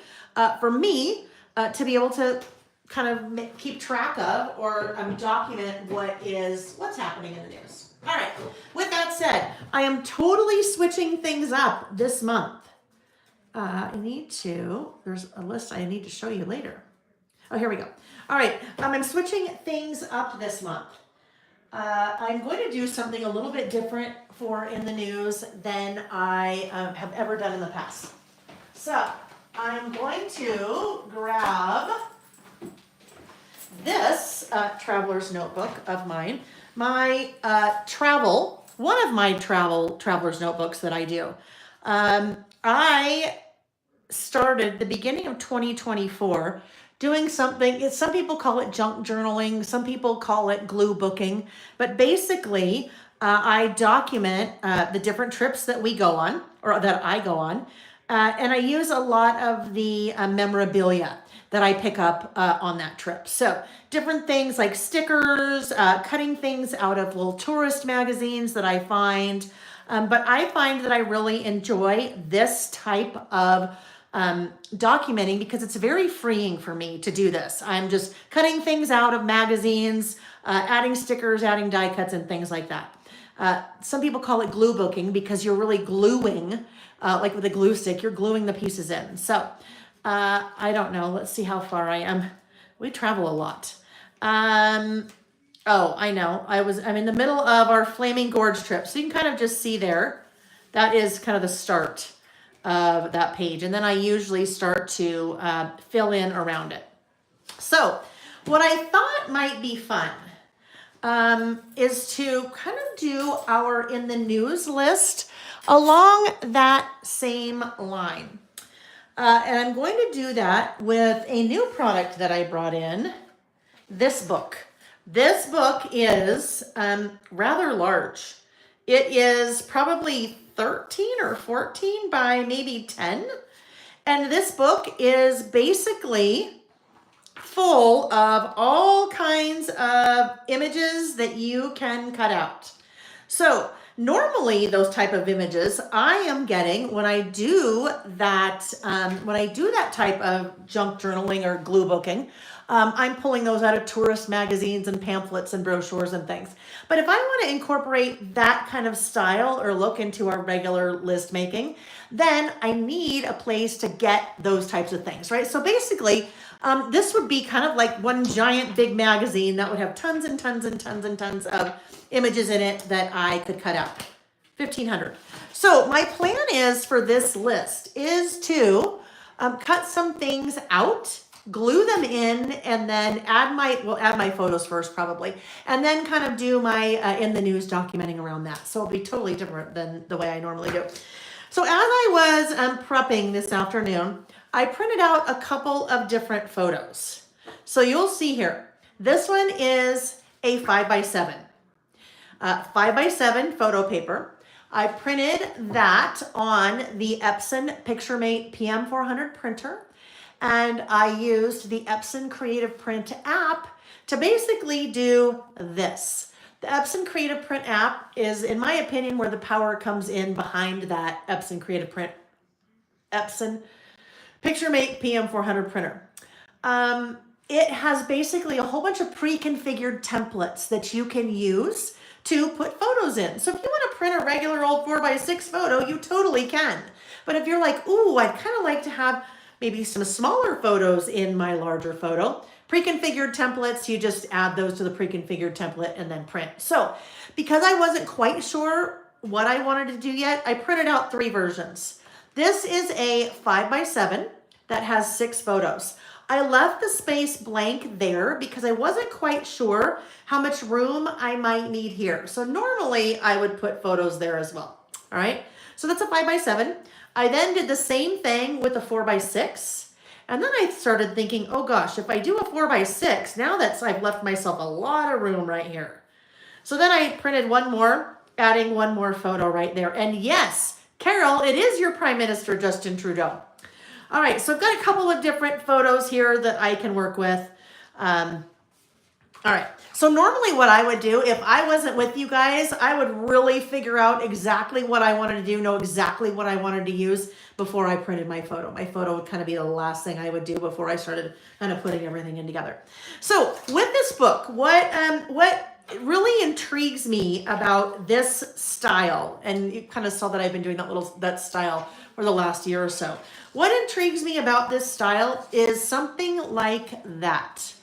for me to be able to kind of keep track of or document what's happening in the news. All right. With that said, I am totally switching things up this month. There's a list I need to show you later. Oh, here we go. All right. I'm switching things up this month. I'm going to do something a little bit different for in the news than I have ever done in the past. So I'm going to grab this traveler's notebook of mine, one of my traveler's notebooks that I do. I started the beginning of 2024 doing something. Some people call it junk journaling, some people call it glue booking, but basically I document the different trips that we go on, or that I go on, and I use a lot of the memorabilia that I pick up on that trip. So different things like stickers, cutting things out of little tourist magazines that I find, but I find that I really enjoy this type of documenting because it's very freeing for me to do this. I'm just cutting things out of magazines, adding stickers, adding die cuts and things like that. Some people call it glue booking because you're really gluing, like with a glue stick, you're gluing the pieces in. So I don't know. Let's see how far I am. We travel a lot. Oh, I know. I'm in the middle of our Flaming Gorge trip. So you can kind of just see there. That is kind of the start of that page. And then I usually start to fill in around it. So what I thought might be fun is to kind of do our in the news list along that same line. And I'm going to do that with a new product that I brought in, this book. This book is rather large. It is probably 13 or 14 by maybe 10. And this book is basically full of all kinds of images that you can cut out. So normally those type of images I am getting when I do that type of junk journaling or glue booking. I'm pulling those out of tourist magazines and pamphlets and brochures and things. But if I want to incorporate that kind of style or look into our regular list making, then I need a place to get those types of things, right? So basically, this would be kind of like one giant big magazine that would have tons and tons and tons and tons of images in it that I could cut out. 1,500. So my plan is for this list is to cut some things out, glue them in, and then add my photos first probably, and then kind of do my in the news documenting around that. So it'll be totally different than the way I normally do. So as I was prepping this afternoon, I printed out a couple of different photos. So you'll see here, this one is a 5x7. 5x7 photo paper. I printed that on the Epson PictureMate PM400 printer, and I used the Epson Creative Print app to basically do this. The Epson Creative Print app is, in my opinion, where the power comes in behind that Epson PictureMate PM400 printer. it has basically a whole bunch of pre-configured templates that you can use to put photos in. So if you want to print a regular old 4x6 photo, you totally can. But if you're like, ooh, I'd kind of like to have maybe some smaller photos in my larger photo, pre-configured templates, you just add those to the pre-configured template and then print. So because I wasn't quite sure what I wanted to do yet, I printed out 3 versions. This is a 5x7 that has 6 photos. I left the space blank there because I wasn't quite sure how much room I might need here. So normally I would put photos there as well. All right, so that's a 5x7. I then did the same thing with a 4x6. And then I started thinking, oh gosh, if I do a 4x6, now I've left myself a lot of room right here. So then I printed one more, adding one more photo right there. And yes, Carol, it is your Prime Minister, Justin Trudeau. All right, so I've got a couple of different photos here that I can work with. All right, so normally what I would do if I wasn't with you guys, I would really figure out exactly what I wanted to do, know exactly what I wanted to use before I printed my photo. My photo would kind of be the last thing I would do before I started kind of putting everything in together. So with this book, what really intrigues me about this style, and you kind of saw that I've been doing that style for the last year or so. What intrigues me about this style is something like that.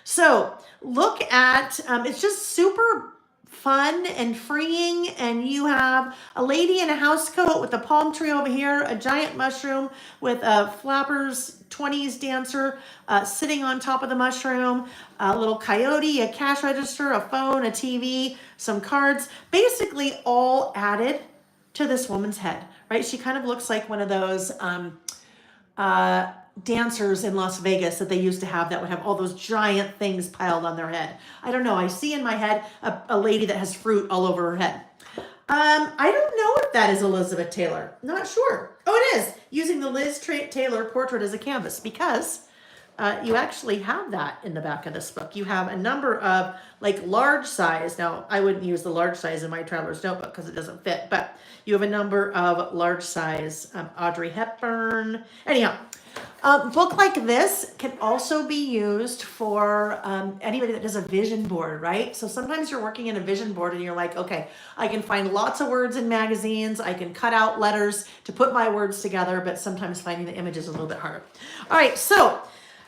So look at, it's just super fun and freeing, and you have a lady in a house coat with a palm tree over here, a giant mushroom with a flappers 20s dancer sitting on top of the mushroom, a little coyote, a cash register, a phone, a TV, some cards, basically all added to this woman's head, right? She kind of looks like one of those dancers in Las Vegas that they used to have that would have all those giant things piled on their head. I don't know. I see in my head a lady that has fruit all over her head. I don't know if that is Elizabeth Taylor. Not sure. Oh, it is. Using the Liz Taylor portrait as a canvas, because you actually have that in the back of this book. You have a number of like large size. Now, I wouldn't use the large size in my traveler's notebook because it doesn't fit, but you have a number of large size Audrey Hepburn. Anyhow, a book like this can also be used for anybody that does a vision board, right? So sometimes you're working in a vision board and you're like, okay, I can find lots of words in magazines. I can cut out letters to put my words together, but sometimes finding the image is a little bit harder. All right, so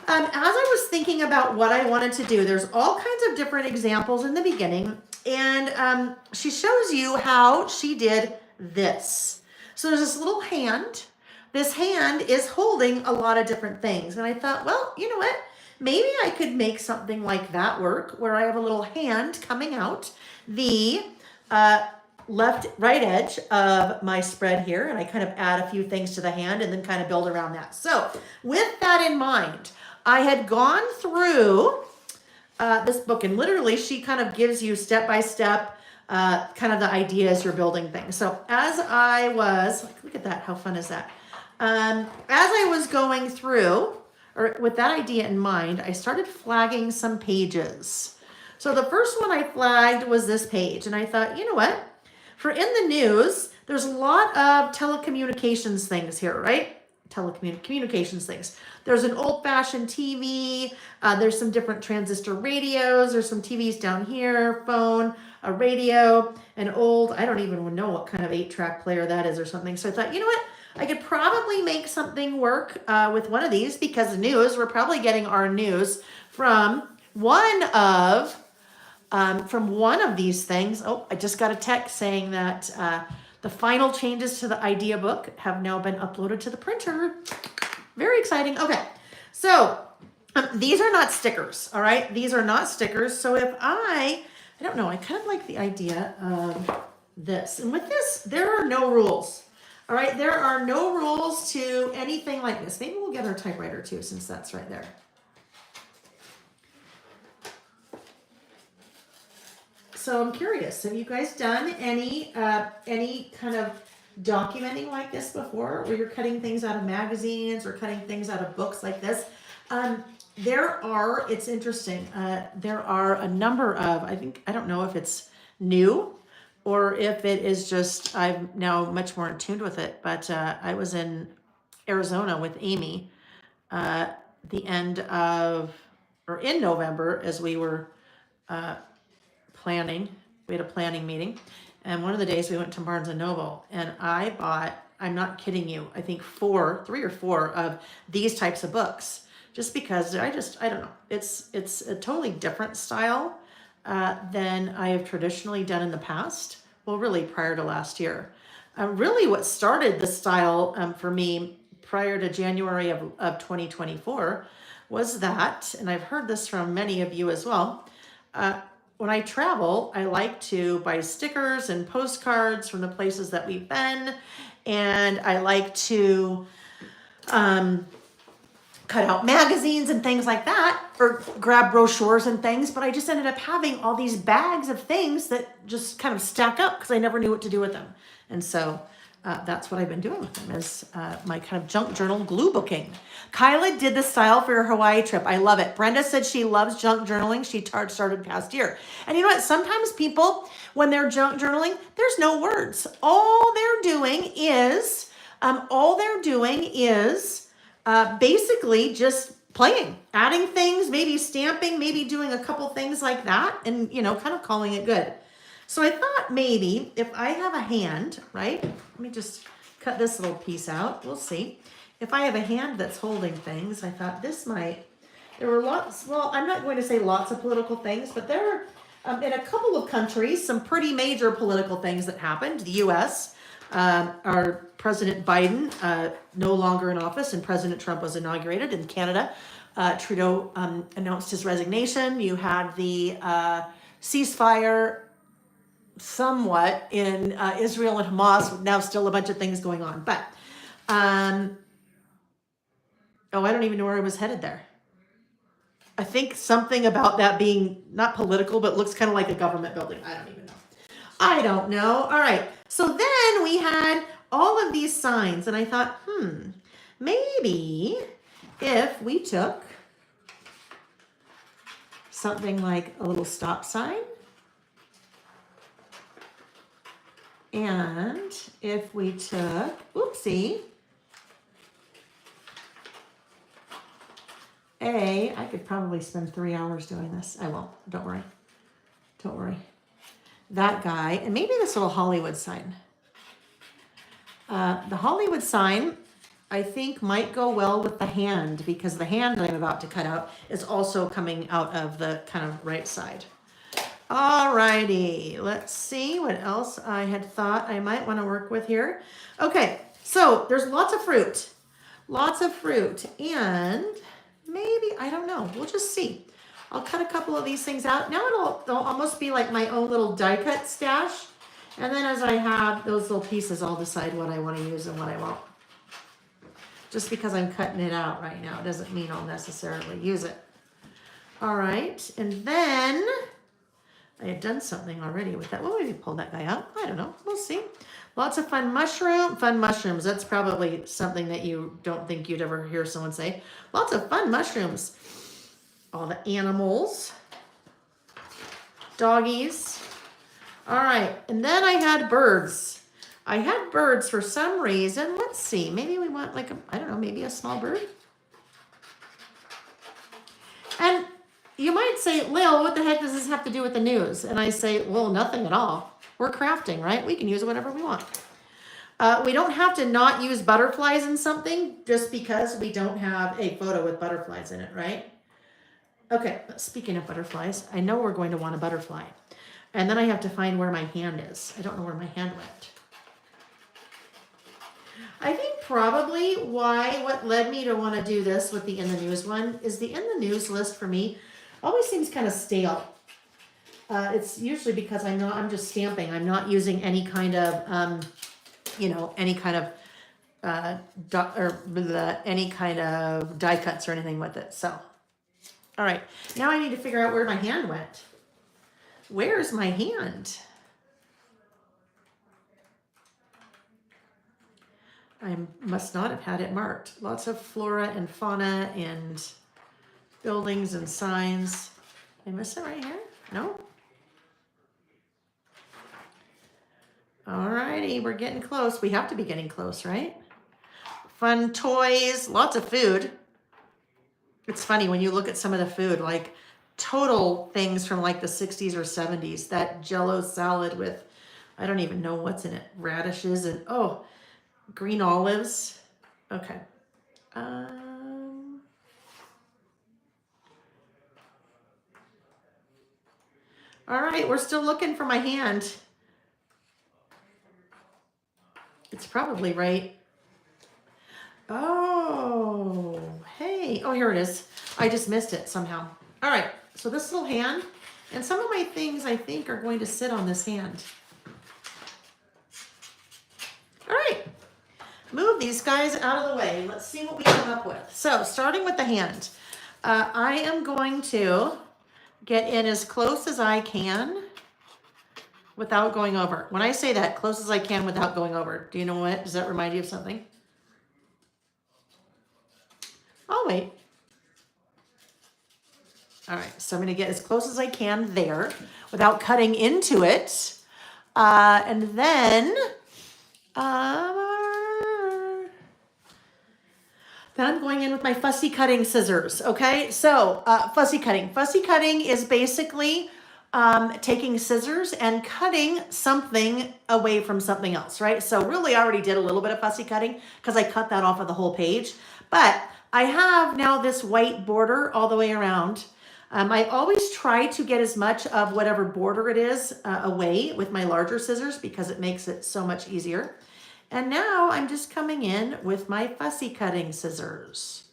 as I was thinking about what I wanted to do, there's all kinds of different examples in the beginning, and she shows you how she did this. So there's this little hand. This hand is holding a lot of different things. And I thought, well, you know what? Maybe I could make something like that work, where I have a little hand coming out the right edge of my spread here, and I kind of add a few things to the hand and then kind of build around that. So with that in mind, I had gone through this book, and literally she kind of gives you step by step kind of the ideas you're building things. So as I was, look at that, how fun is that? As I was going through, or with that idea in mind, I started flagging some pages. So the first one I flagged was this page, and I thought, you know what? For in the news, there's a lot of telecommunications things here, right? Telecommunications things. There's an old-fashioned TV. There's some different transistor radios. There's some TVs down here, phone, a radio, an old, I don't even know what kind of 8-track player that is or something. So I thought, you know what? I could probably make something work with one of these, because news, we're probably getting our news from one of these things. Oh, I just got a text saying that the final changes to the idea book have now been uploaded to the printer. Very exciting. Okay, so these are not stickers, all right? These are not stickers. So if I don't know, I kind of like the idea of this. And with this, there are no rules. All right, there are no rules to anything like this. Maybe we'll get our typewriter too, since that's right there. So I'm curious, have you guys done any kind of documenting like this before, where you're cutting things out of magazines or cutting things out of books like this? It's interesting, there are a number of, I don't know if it's new or if it is just, I'm now much more in tune with it, but I was in Arizona with Amy the end of or in November, as we were planning. We had a planning meeting, and one of the days we went to Barnes and Noble, and I bought, I'm not kidding you, I think 3 or 4 of these types of books, just because I don't know, it's a totally different style than I have traditionally done in the past. Well, really prior to last year. Really what started the style for me prior to January of 2024 was that, and I've heard this from many of you as well, when I travel, I like to buy stickers and postcards from the places that we've been, and I like to cut out magazines and things like that, or grab brochures and things, but I just ended up having all these bags of things that just kind of stack up because I never knew what to do with them. And so that's what I've been doing with them, is my kind of junk journal glue booking. Kyla did the style for her Hawaii trip. I love it. Brenda said she loves junk journaling. She started past year. And you know what? Sometimes people, when they're junk journaling, there's no words. All they're doing is basically just playing, adding things, maybe stamping, maybe doing a couple things like that, and kind of calling it good. So I thought maybe if I have a hand, right? Let me just cut this little piece out. We'll see. If I have a hand that's holding things, I thought this might, there were lots, well, I'm not going to say lots of political things, but there are in a couple of countries, some pretty major political things that happened. The US, our President Biden no longer in office, and President Trump was inaugurated. In Canada, Trudeau announced his resignation. You had the ceasefire somewhat in Israel and Hamas. Now still a bunch of things going on. But, I don't even know where I was headed there. I think something about that being not political, but looks kind of like a government building. I don't even know. I don't know. All right. So then we had all of these signs, and I thought, maybe if we took something like a little stop sign, and if we took, oopsie, I could probably spend 3 hours doing this. I won't. Don't worry. Don't worry. That guy, and maybe this little Hollywood sign. The Hollywood sign, I think, might go well with the hand, because the hand that I'm about to cut out is also coming out of the kind of right side. All righty, let's see what else I had thought I might want to work with here. Okay, so there's lots of fruit, and maybe, I don't know, we'll just see. I'll cut a couple of these things out. Now it'll almost be like my own little die cut stash. And then as I have those little pieces, I'll decide what I want to use and what I won't. Just because I'm cutting it out right now doesn't mean I'll necessarily use it. All right, and then I had done something already with that. Well, maybe pull that guy out. I don't know. We'll see. Lots of fun mushrooms. That's probably something that you don't think you'd ever hear someone say. Lots of fun mushrooms. All the animals. Doggies. All right. And then I had birds. I had birds for some reason. Let's see. Maybe we want like, maybe a small bird. And you might say, Lil, what the heck does this have to do with the news? And I say, well, nothing at all. We're crafting, right? We can use whatever we want. We don't have to not use butterflies in something just because we don't have a photo with butterflies in it, right? Okay, speaking of butterflies, I know we're going to want a butterfly. And then I have to find where my hand is. I don't know where my hand went. I think probably what led me to want to do this with the in the news one is the in the news list for me always seems kind of stale. It's usually because I'm just stamping. I'm not using any kind of, any kind of die cuts or anything with it. So, all right. Now I need to figure out where my hand went. Where's my hand? I must not have had it marked. Lots of flora and fauna and buildings and signs. Did I miss it right here? No? All righty, we're getting close. We have to be getting close, right? Fun toys, lots of food. It's funny when you look at some of the food, like total things from like the 60s or 70s, that Jello salad with, I don't even know what's in it, radishes and, oh, green olives. Okay. All right, we're still looking for my hand. It's probably right. Oh, hey. Oh, here it is. I just missed it somehow. All right, so this little hand, and some of my things I think are going to sit on this hand. All right, move these guys out of the way. Let's see what we come up with. So starting with the hand, I am going to get in as close as I can without going over. When I say that, close as I can without going over, do you know what? Does that remind you of something? I'll wait. All right, so I'm gonna get as close as I can there without cutting into it. And then I'm going in with my fussy cutting scissors, okay? So fussy cutting. Fussy cutting is basically taking scissors and cutting something away from something else, right? So really I already did a little bit of fussy cutting because I cut that off of the whole page. But I have now this white border all the way around. I always try to get as much of whatever border it is away with my larger scissors because it makes it so much easier. And now I'm just coming in with my fussy cutting scissors.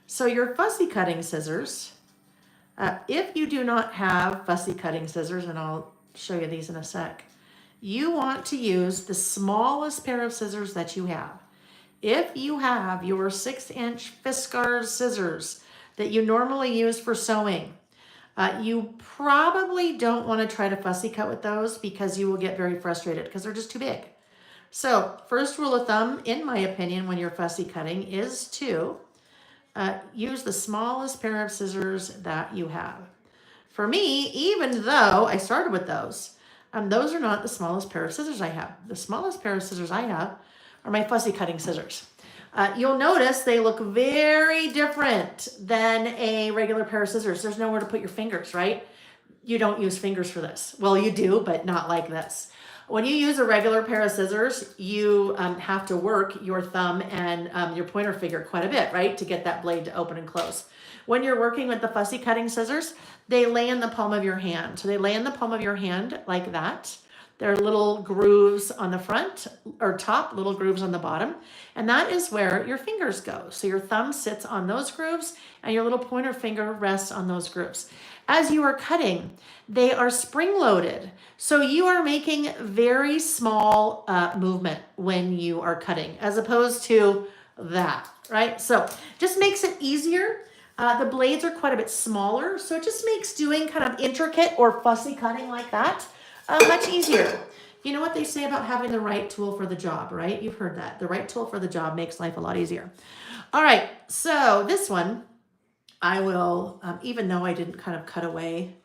So your fussy cutting scissors, if you do not have fussy cutting scissors, and I'll show you these in a sec, you want to use the smallest pair of scissors that you have. If you have your 6-inch Fiskars scissors that you normally use for sewing, you probably don't want to try to fussy cut with those because you will get very frustrated because they're just too big. So first rule of thumb, in my opinion, when you're fussy cutting is to use the smallest pair of scissors that you have. For me, even though I started with those are not the smallest pair of scissors I have. The smallest pair of scissors I have are my fussy cutting scissors. You'll notice they look very different than a regular pair of scissors. There's nowhere to put your fingers, right? You don't use fingers for this. Well, you do, but not like this. When you use a regular pair of scissors, you have to work your thumb and your pointer finger quite a bit, right? To get that blade to open and close. When you're working with the fussy cutting scissors, they lay in the palm of your hand. So they lay in the palm of your hand like that. There are little grooves on the front or top, little grooves on the bottom. And that is where your fingers go. So your thumb sits on those grooves and your little pointer finger rests on those grooves. As you are cutting, they are spring-loaded. So you are making very small movement when you are cutting, as opposed to that, right? So just makes it easier. The blades are quite a bit smaller, so it just makes doing kind of intricate or fussy cutting like that much easier. You know what they say about having the right tool for the job, right? You've heard that. The right tool for the job makes life a lot easier. All right, so this one, I will, even though I didn't kind of cut away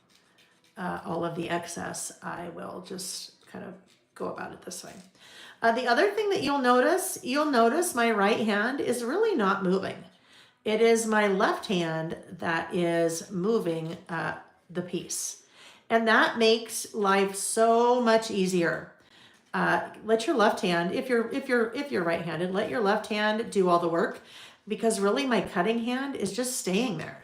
all of the excess, I will just kind of go about it this way. The other thing that you'll notice my right hand is really not moving. It is my left hand that is moving the piece. And that makes life so much easier. Let your left hand, if you're right-handed, let your left hand do all the work, because really my cutting hand is just staying there.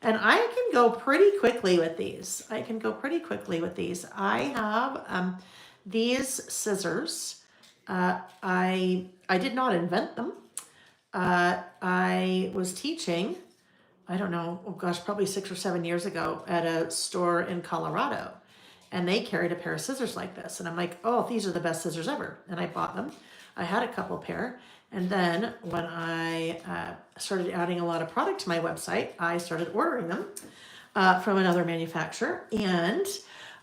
And I can go pretty quickly with these. I have these scissors. I did not invent them. I was teaching, I don't know, oh gosh, probably 6 or 7 years ago at a store in Colorado. And they carried a pair of scissors like this. And I'm like, oh, these are the best scissors ever. And I bought them. I had a couple pair. And then when I started adding a lot of product to my website, I started ordering them from another manufacturer. And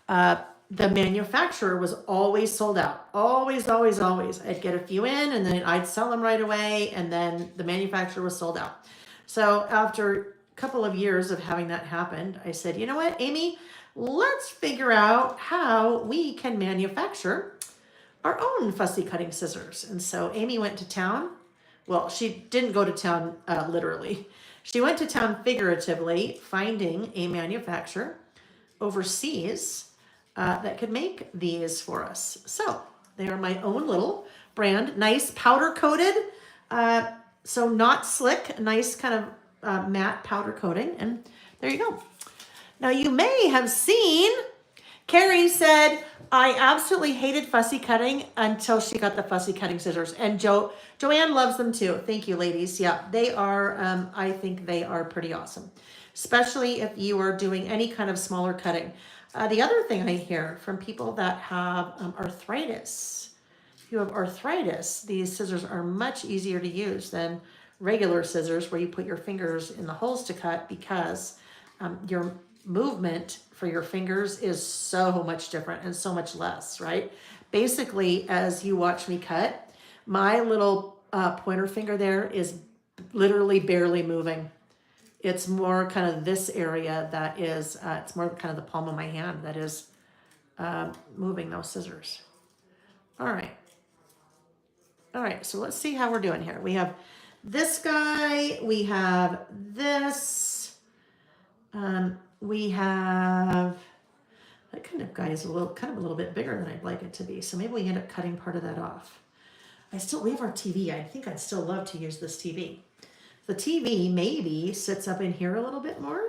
the manufacturer was always sold out. Always, always, always. I'd get a few in and then I'd sell them right away. And then the manufacturer was sold out. So after a couple of years of having that happen, I said, you know what, Amy, let's figure out how we can manufacture our own fussy cutting scissors. And so Amy went to town. Well, she didn't go to town literally. She went to town figuratively, finding a manufacturer overseas that could make these for us. So they are my own little brand, nice powder coated, so not slick, nice kind of matte powder coating. And there you go. Now you may have seen, Carrie said, I absolutely hated fussy cutting until she got the fussy cutting scissors. And Joanne loves them too. Thank you, ladies. Yeah, they are, I think they are pretty awesome, especially if you are doing any kind of smaller cutting. The other thing I hear from people that have arthritis, if you have arthritis, these scissors are much easier to use than regular scissors where you put your fingers in the holes to cut, because your movement for your fingers is so much different and so much less, right? Basically, as you watch me cut, my little pointer finger there is literally barely moving. It's more kind of this area that is, it's more kind of the palm of my hand that is moving those scissors. All right. All right, so let's see how we're doing here. We have this guy, we have this, we have, that kind of guy is a little bit bigger than I'd like it to be. So maybe we end up cutting part of that off. We have our TV. I think I'd still love to use this TV. The TV maybe sits up in here a little bit more.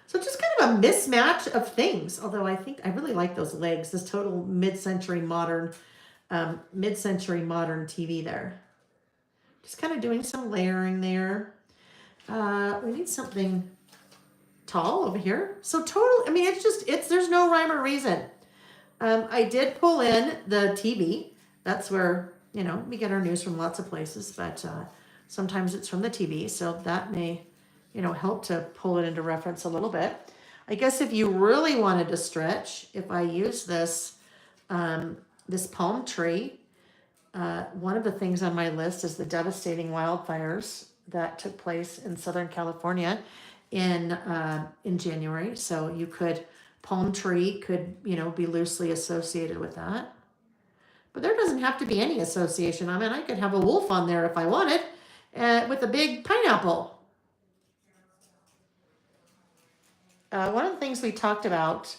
So just kind of a mismatch of things. Although I think I really like those legs, this total mid-century modern TV there. Just kind of doing some layering there. We need something tall over here. So total, I mean, there's no rhyme or reason. I did pull in the TV. That's where, we get our news from lots of places, but sometimes it's from the TV. So that may, help to pull it into reference a little bit. I guess if you really wanted to stretch, if I use this, this palm tree, one of the things on my list is the devastating wildfires that took place in Southern California in January. So you could, palm tree could, be loosely associated with that. But there doesn't have to be any association. I mean, I could have a wolf on there if I wanted, with a big pineapple. One of the things we talked about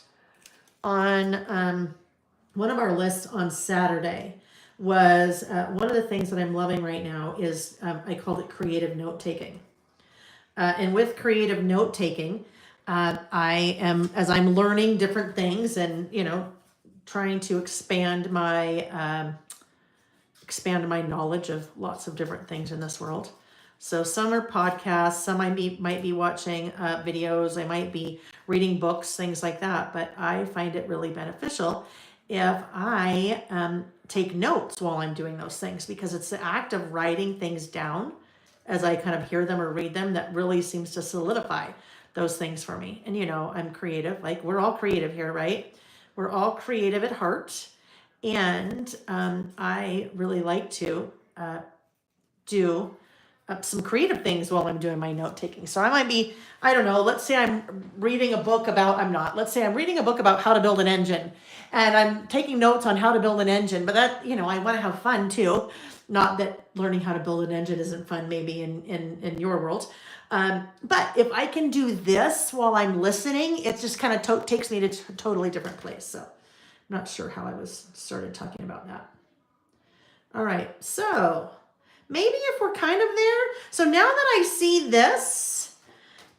on one of our lists on Saturday was one of the things that I'm loving right now is I called it creative note taking. And with creative note taking, I am, as I'm learning different things and, trying to expand my knowledge of lots of different things in this world. So some are podcasts, some I might be watching videos, I might be reading books, things like that. But I find it really beneficial if I take notes while I'm doing those things, because it's the act of writing things down as I kind of hear them or read them that really seems to solidify those things for me. And I'm creative, like we're all creative here, right? We're all creative at heart. And I really like to do some creative things while I'm doing my note taking. So I might be, I don't know, let's say I'm reading a book about, let's say I'm reading a book about how to build an engine, and I'm taking notes on how to build an engine, but that, I want to have fun too. Not that learning how to build an engine isn't fun, maybe in your world. But if I can do this while I'm listening, it just kind of takes me to a totally different place. So I'm not sure how I started talking about that. All right, so maybe if we're kind of there. So now that I see this,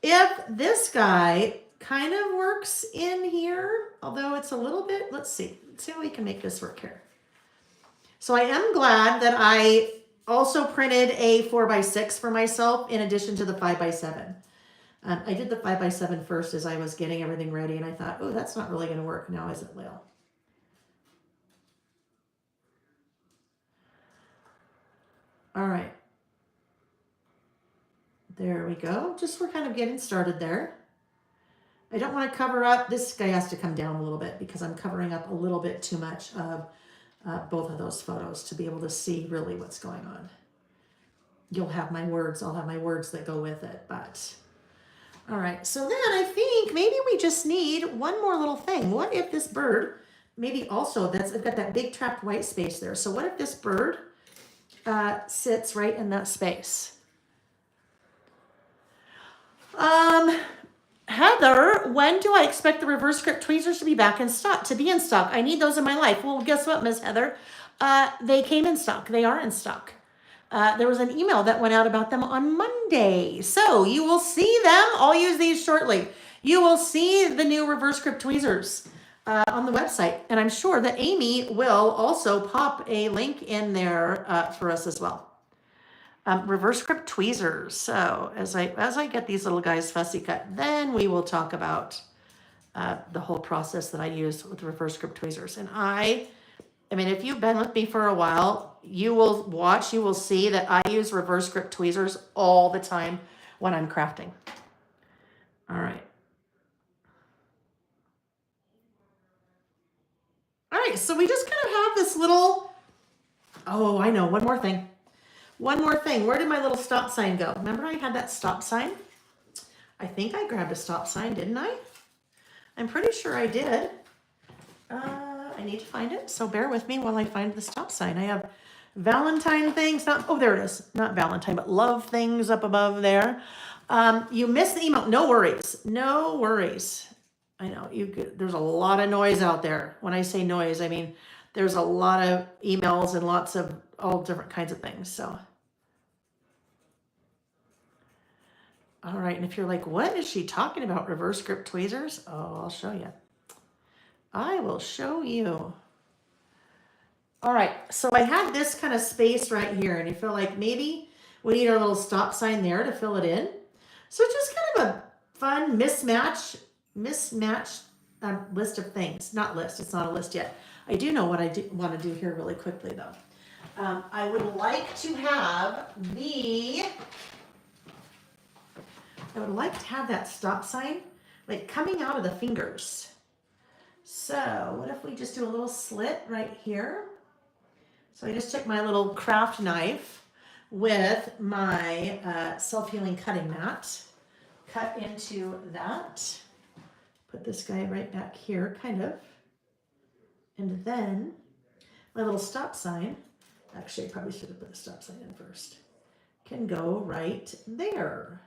if this guy kind of works in here, although it's a little bit, let's see how we can make this work here. So I am glad that I also printed a 4x6 for myself in addition to the 5x7. I did the 5x7 first as I was getting everything ready, and I thought, oh, that's not really going to work now, is it, Lil? All right. There we go. Just we're kind of getting started there. I don't want to cover up. This guy has to come down a little bit because I'm covering up a little bit too much of both of those photos to be able to see really what's going on. You'll have my words. I'll have my words that go with it. But all right. So then I think maybe we just need one more little thing. What if this bird, maybe also I've got that big trapped white space there. So what if this bird sits right in that space? Um, Heather, when do I expect the reverse script tweezers to be back in stock? I need those in my life. Well, guess what, Miss Heather? They came in stock. They are in stock. There was an email that went out about them on Monday. So you will see them. I'll use these shortly. You will see the new reverse grip tweezers on the website. And I'm sure that Amy will also pop a link in there for us as well. Reverse grip tweezers. So as I get these little guys fussy cut, then we will talk about the whole process that I use with reverse grip tweezers. And I mean, if you've been with me for a while, you will see that I use reverse grip tweezers all the time when I'm crafting. All right. All right, so we just kind of have this little, oh, I know, one more thing. Where did my little stop sign go? Remember I had that stop sign? I think I grabbed a stop sign, didn't I? I'm pretty sure I did. I need to find it, so bear with me while I find the stop sign. I have Valentine things, oh, there it is. Not Valentine, but love things up above there. You missed the email. No worries. No worries. I know there's a lot of noise out there. When I say noise, I mean there's a lot of emails and lots of all different kinds of things. So, all right. And if you're like, what is she talking about? Reverse grip tweezers? Oh, I'll show you. I will show you. All right. So I had this kind of space right here, and you feel like maybe we need our little stop sign there to fill it in. So just kind of a fun mismatched list of things. Not list. It's not a list yet. I do know what I want to do here really quickly though. I would like to have that stop sign like coming out of the fingers. So what if we just do a little slit right here? So I just took my little craft knife with my self-healing cutting mat, cut into that, put this guy right back here, kind of, and then my little stop sign, actually I probably should have put the stop sign in first, can go right there.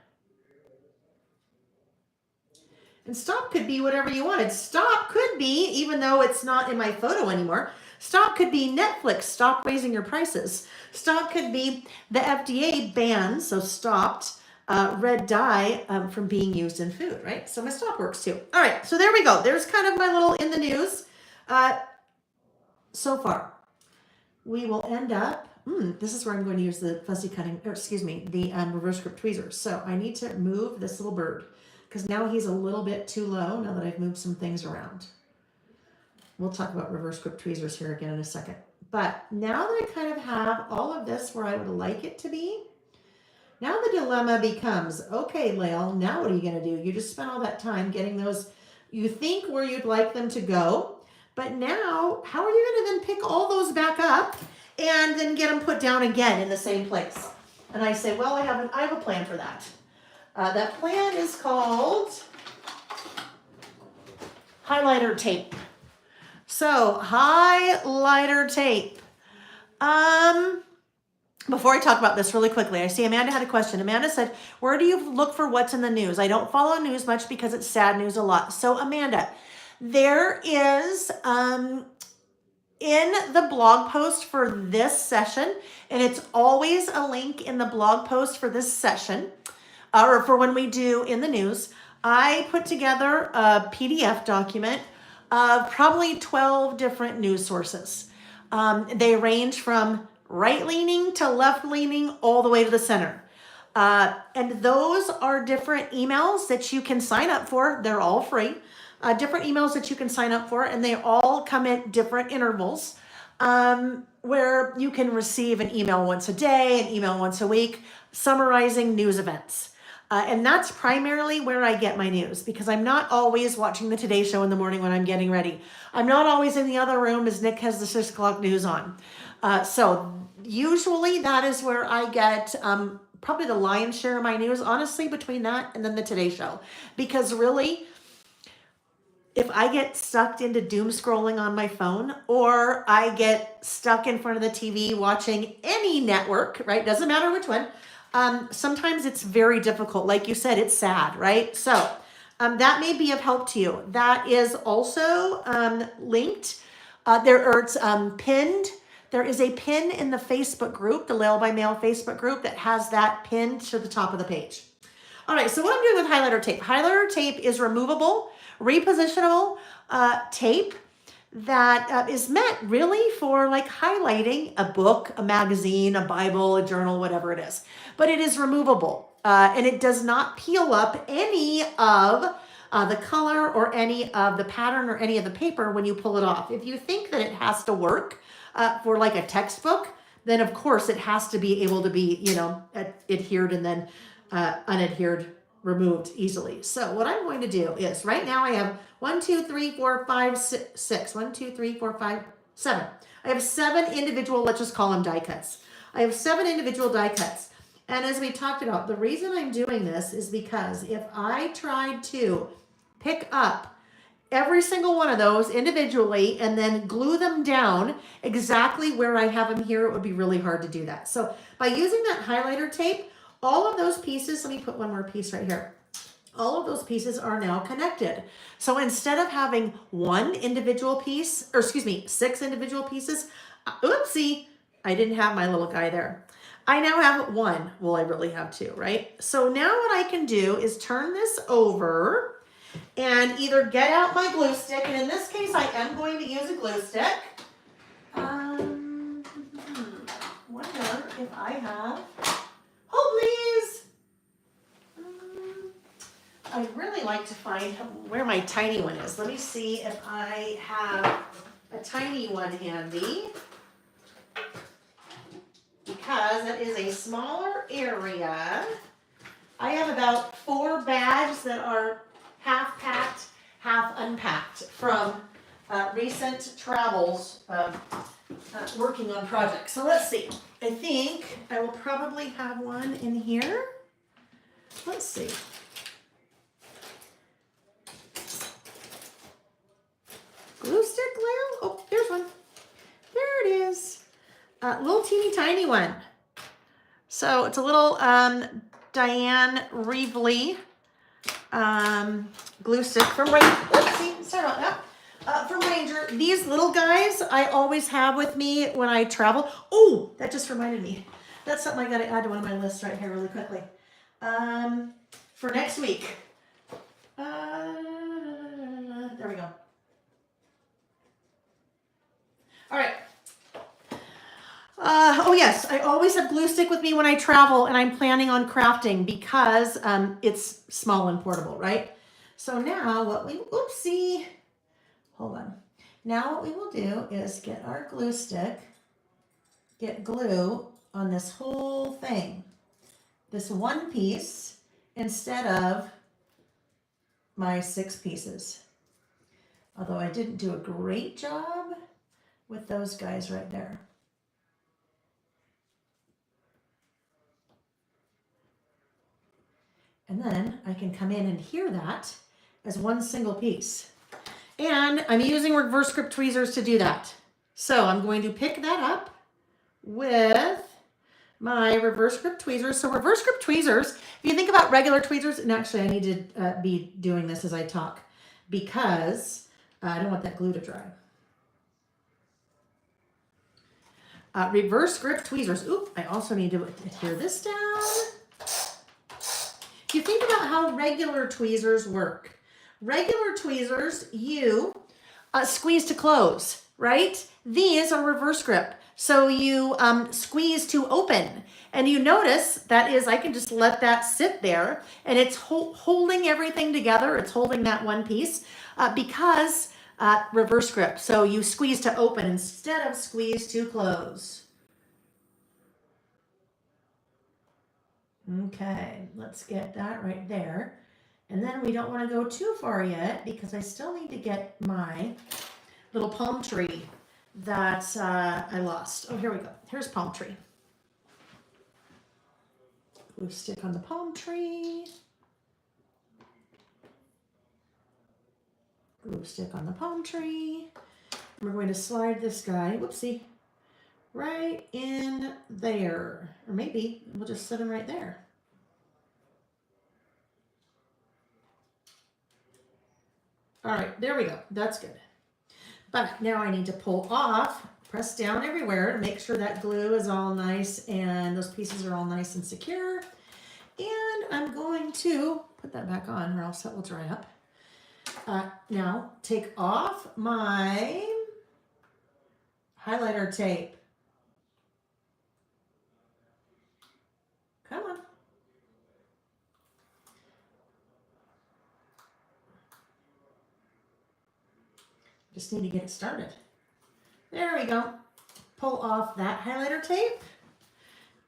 And stop could be whatever you wanted. Stop could be, even though it's not in my photo anymore, stop could be Netflix, stop raising your prices. Stop could be the FDA ban, so stopped red dye from being used in food, right? So my stop works too. All right, so there we go. There's kind of my little in the news. So far, we will end up, this is where I'm going to use the fussy cutting, or excuse me, the reverse grip tweezers. So I need to move this little bird because now he's a little bit too low now that I've moved some things around. We'll talk about reverse grip tweezers here again in a second. But now that I kind of have all of this where I would like it to be, now the dilemma becomes, okay, Lael, now what are you going to do? You just spent all that time getting those, you think where you'd like them to go, but now how are you going to then pick all those back up and then get them put down again in the same place? And I say, well, I have a plan for that. That plan is called highlighter tape. So highlighter tape. Before I talk about this really quickly, I see Amanda had a question. Amanda said, where do you look for what's in the news? I don't follow news much because it's sad news a lot. So Amanda, there is in the blog post for this session, and it's always a link in the blog post for this session, or for when we do in the news, I put together a PDF document of probably 12 different news sources. They range from right-leaning to left-leaning all the way to the center. And those are different emails that you can sign up for. They're all free. Different emails that you can sign up for, and they all come at different intervals where you can receive an email once a day, an email once a week, summarizing news events. And that's primarily where I get my news because I'm not always watching the Today Show in the morning when I'm getting ready. I'm not always in the other room as Nick has the 6 o'clock news on. So usually that is where I get probably the lion's share of my news, honestly, between that and then the Today Show. Because really, if I get sucked into doom scrolling on my phone or I get stuck in front of the TV watching any network, right? Doesn't matter which one. sometimes it's very difficult. Like you said, it's sad, right? So that may be of help to you. That is also linked or it's pinned. There is a pin in the Facebook group, the Lail by Mail Facebook group, that has that pinned to the top of the page. All right, so what I'm doing with highlighter tape. Highlighter tape is removable, repositionable tape that is meant really for like highlighting a book, a magazine, a Bible, a journal, whatever it is. But it is removable and it does not peel up any of the color or any of the pattern or any of the paper when you pull it off. If you think that it has to work for like a textbook, then of course it has to be able to be, you know, adhered and then unadhered, removed easily. So what I'm going to do is right now I have 1, 2, 3, 4, 5, 6. 1, 2, 3, 4, 5, 7. I have 7 individual, let's just call them die cuts. I have 7 individual die cuts. And as we talked about, the reason I'm doing this is because if I tried to pick up every single one of those individually and then glue them down exactly where I have them here, it would be really hard to do that. So by using that highlighter tape, all of those pieces, let me put one more piece right here. All of those pieces are now connected. So instead of having one individual piece, or excuse me, 6 individual pieces, oopsie, I didn't have my little guy there. I now have 1. Well, I really have 2, right? So now what I can do is turn this over and either get out my glue stick, and in this case, I am going to use a glue stick. Wonder if I have, oh please. I'd really like to find where my tiny one is. Let me see if I have a tiny one handy, because that is a smaller area. I have about 4 bags that are half packed, half unpacked from recent travels working on projects. So let's see. I think I will probably have one in here. Let's see. Glue stick glue? Oh, there's one. There it is. Little teeny tiny one. So it's a little Diane Reevely glue stick from Ranger. Let's see, sorry about that. From Ranger. These little guys I always have with me when I travel. Oh, that just reminded me. That's something I got to add to one of my lists right here really quickly. For next week. There we go. All right. Oh yes, I always have glue stick with me when I travel and I'm planning on crafting because it's small and portable, right? So now what we, oopsie, hold on. Now what we will do is get our glue stick, get glue on this whole thing, this one piece instead of my 6 pieces. Although I didn't do a great job with those guys right there. And then I can come in and hear that as one single piece. And I'm using reverse grip tweezers to do that. So I'm going to pick that up with my reverse grip tweezers. So reverse grip tweezers, if you think about regular tweezers, and actually I need to be doing this as I talk because I don't want that glue to dry. Reverse grip tweezers. Oop, I also need to adhere this down. If you think about how regular tweezers work, regular tweezers, you squeeze to close, right? These are reverse grip. So you squeeze to open. And you notice that is, I can just let that sit there and it's holding everything together. It's holding that one piece because reverse grip. So you squeeze to open instead of squeeze to close. Okay, let's get that right there. And then we don't want to go too far yet because I still need to get my little palm tree that I lost. Oh, here we go. Here's palm tree. Glue stick on the palm tree. Glue stick on the palm tree. We're going to slide this guy, whoopsie. right in there. Or maybe we'll just set them right there. All right, there we go. That's good. But now I need to pull off, press down everywhere to make sure that glue is all nice and those pieces are all nice and secure. And I'm going to put that back on or else that will dry up. Now take off my highlighter tape. Come on. Just need to get it started. There we go. Pull off that highlighter tape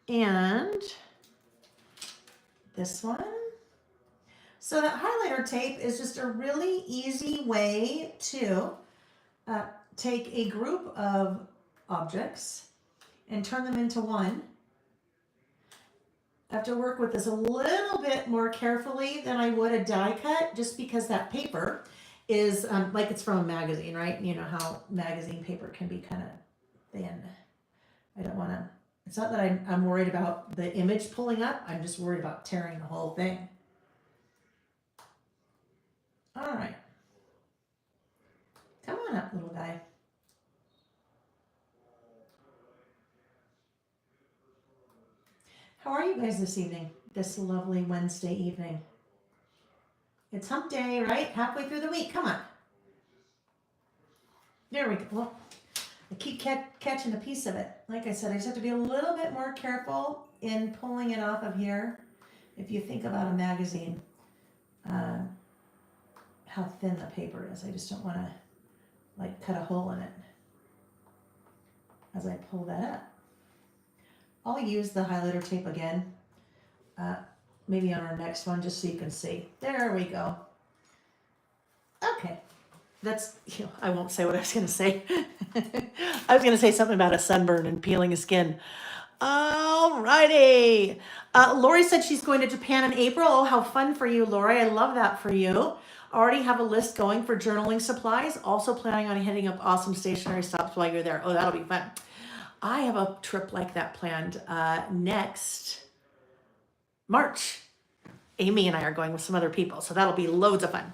and this one. So that highlighter tape is just a really easy way to take a group of objects and turn them into one. I have to work with this a little bit more carefully than I would a die cut, just because that paper is like it's from a magazine, right? You know how magazine paper can be kind of thin. I don't want to, it's not that I'm worried about the image pulling up, I'm just worried about tearing the whole thing. All right. Come on up, little guy. How are you guys this evening? This lovely Wednesday evening. It's hump day, right? Halfway through the week. Come on. There we go. Well, I keep catching a piece of it. Like I said, I just have to be a little bit more careful in pulling it off of here. If you think about a magazine, how thin the paper is. I just don't want to like cut a hole in it as I pull that up. I'll use the highlighter tape again. Maybe on our next one, just so you can see. There we go. Okay, that's, you know, I won't say what I was gonna say. I was gonna say something about a sunburn and peeling a skin. Alrighty. Lori said she's going to Japan in April. Oh, how fun for you, Lori. I love that for you. Already have a list going for journaling supplies. Also planning on hitting up awesome stationery stops while you're there. Oh, that'll be fun. I have a trip like that planned next March. Amy and I are going with some other people, so that'll be loads of fun.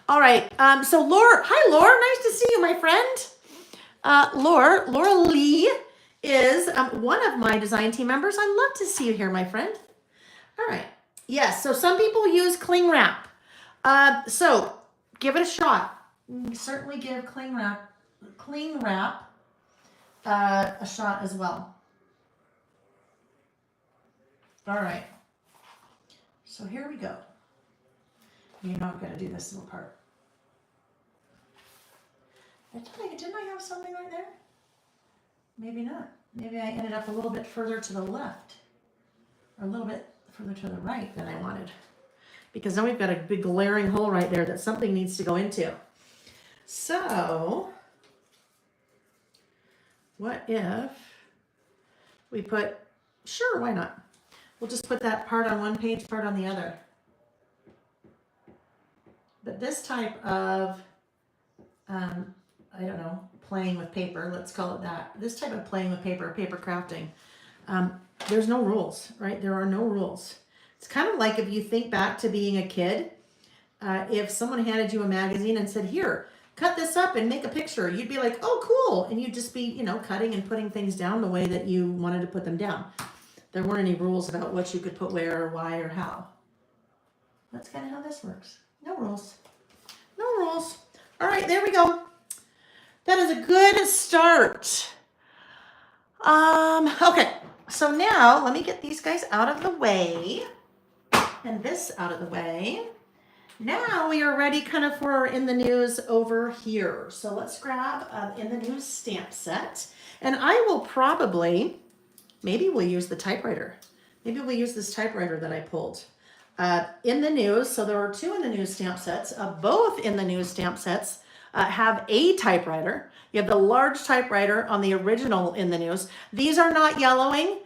All right, so Laura, hi Laura, nice to see you, my friend. Laura Lee is one of my design team members. I'd love to see you here, my friend. All right, yes, so some people use cling wrap. So give it a shot. Certainly give cling wrap a shot as well. All right. So here we go. You know I'm going to do this little part. Didn't I have something right there? Maybe not. Maybe I ended up a little bit further to the left. Or a little bit further to the right than I wanted. Because then we've got a big glaring hole right there that something needs to go into. So, what if we put, sure, why not? We'll just put that part on one page, part on the other. But this type of, I don't know, playing with paper, let's call it that. This type of playing with paper crafting, there's no rules, right? There are no rules. It's kind of like if you think back to being a kid, if someone handed you a magazine and said, here, cut this up and make a picture, you'd be like, oh, cool. And you'd just be, you know, cutting and putting things down the way that you wanted to put them down. There weren't any rules about what you could put where or why or how. That's kind of how this works. No rules. No rules. All right, there we go. That is a good start. Okay, so now let me get these guys out of the way and this out of the way. Now we are ready kind of for our In the News over here. So let's grab In the News stamp set. And I will probably, maybe we'll use the typewriter. Maybe we'll use this typewriter that I pulled. In the News, so there are two In the News stamp sets. Both In the News stamp sets have a typewriter. You have the large typewriter on the original In the News. These are not yellowing.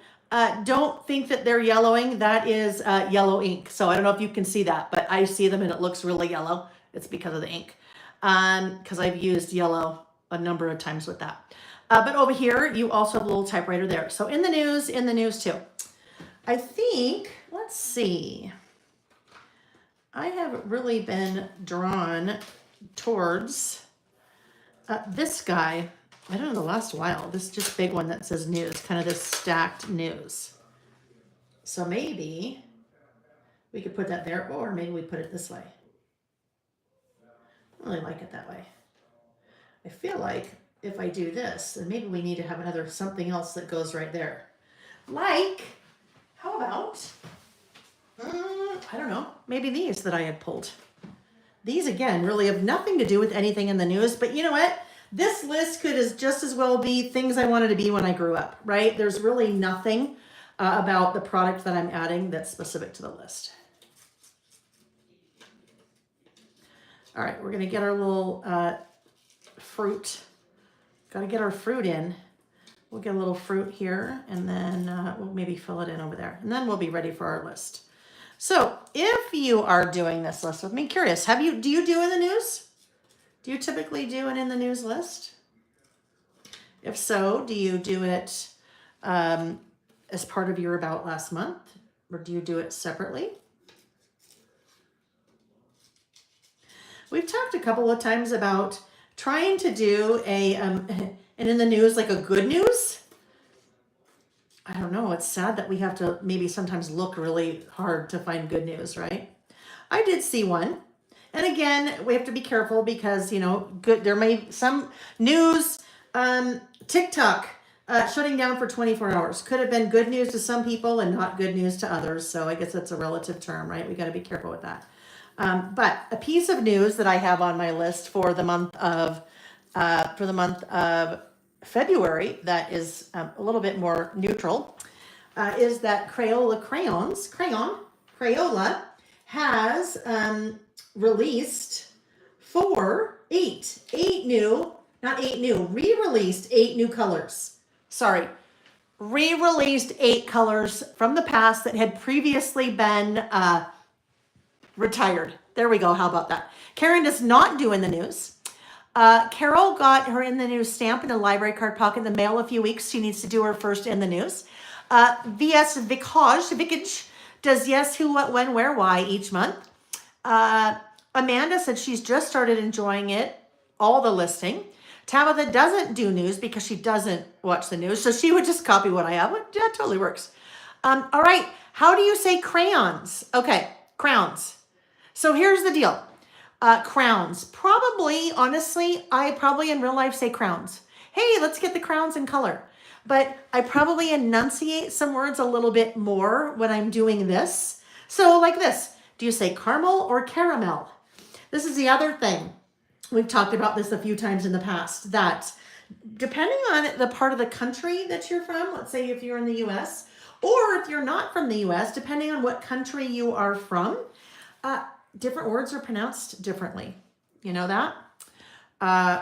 Don't think that they're yellowing. That is yellow ink. So I don't know if you can see that, but I see them and it looks really yellow. It's because of the ink. Because I've used yellow a number of times with that. But over here, you also have a little typewriter there. So in the news too. I think, let's see. I have really been drawn towards this guy. I don't know, the last while. This just big one that says news, kind of this stacked news. So maybe we could put that there, or maybe we put it this way. I really like it that way. I feel like if I do this, then maybe we need to have another something else that goes right there. Like, how about, I don't know, maybe these that I had pulled. These, again, really have nothing to do with anything in the news, but you know what? This list could just as well be things I wanted to be when I grew up, right? There's really nothing about the product that I'm adding that's specific to the list. All right, we're gonna get our little fruit. Gotta get our fruit in. We'll get a little fruit here, and then we'll maybe fill it in over there, and then we'll be ready for our list. So if you are doing this list with me, curious, do you do in the news? Do you typically do an in the news list? If so, do you do it as part of your about last month, or do you do it separately? We've talked a couple of times about trying to do an in the news, like a good news. I don't know. It's sad that we have to maybe sometimes look really hard to find good news, right? I did see one. And again, we have to be careful because, you know, there may some news, TikTok shutting down for 24 hours could have been good news to some people and not good news to others. So I guess that's a relative term, right? We got to be careful with that. But a piece of news that I have on my list for the month of February that is a little bit more neutral is that Crayola has re-released 8 new colors. Sorry, re-released 8 colors from the past that had previously been retired. There we go. How about that? Karen does not do in the news. Carol got her in the news stamp in a library card pocket in the mail a few weeks. She needs to do her first in the news. VS Vikage does yes, who, what, when, where, why each month. Amanda said she's just started enjoying it, all the listing. Tabitha doesn't do news because she doesn't watch the news, so she would just copy what I have. Yeah, it totally works. All right, how do you say crayons? Okay, crowns. So here's the deal. Crowns. Probably, honestly, I probably in real life say crowns. Hey, let's get the crowns in color. But I probably enunciate some words a little bit more when I'm doing this. So like this, do you say caramel or caramel? This is the other thing. We've talked about this a few times in the past, that depending on the part of the country that you're from, let's say if you're in the US, or if you're not from the US, depending on what country you are from, different words are pronounced differently. You know that?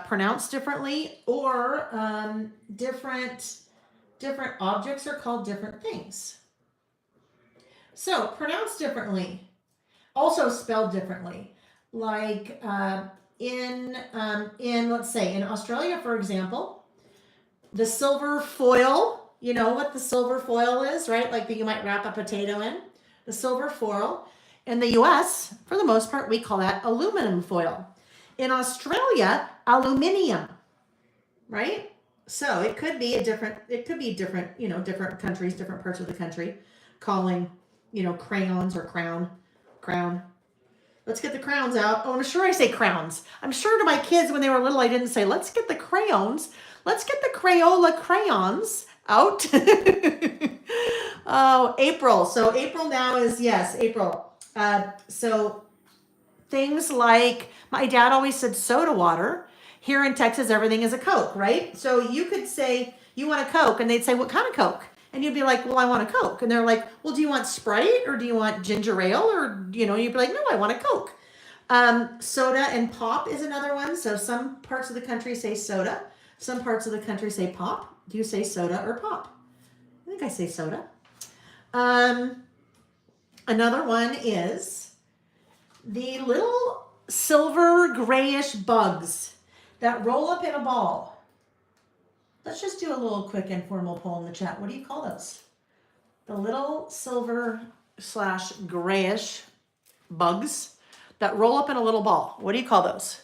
Pronounced differently, or different objects are called different things. So pronounced differently, also spelled differently. Like in let's say in Australia, for example, the silver foil, you know what the silver foil is, right? Like that you might wrap a potato in. The silver foil. In the US, for the most part, we call that aluminum foil. In Australia, aluminium, right? So it could be different, you know, different countries, different parts of the country calling, you know, crayons or crown. Let's get the crowns out. Oh, I'm sure I say crowns. I'm sure to my kids when they were little, I didn't say, let's get the crayons. Let's get the Crayola crayons out. Oh, April. So April now is, yes, April. So things like, my dad always said soda water. Here in Texas, everything is a Coke, right? So you could say, you want a Coke, and they'd say, what kind of Coke? And you'd be like, well, I want a Coke. And they're like, well, do you want Sprite, or do you want ginger ale? Or, you know, you'd be like, no, I want a Coke. Soda and pop is another one. So some parts of the country say soda. Some parts of the country say pop. Do you say soda or pop? I think I say soda. Another one is the little silver grayish bugs that roll up in a ball. Let's just do a little quick informal poll in the chat. What do you call those? The little silver / grayish bugs that roll up in a little ball. What do you call those?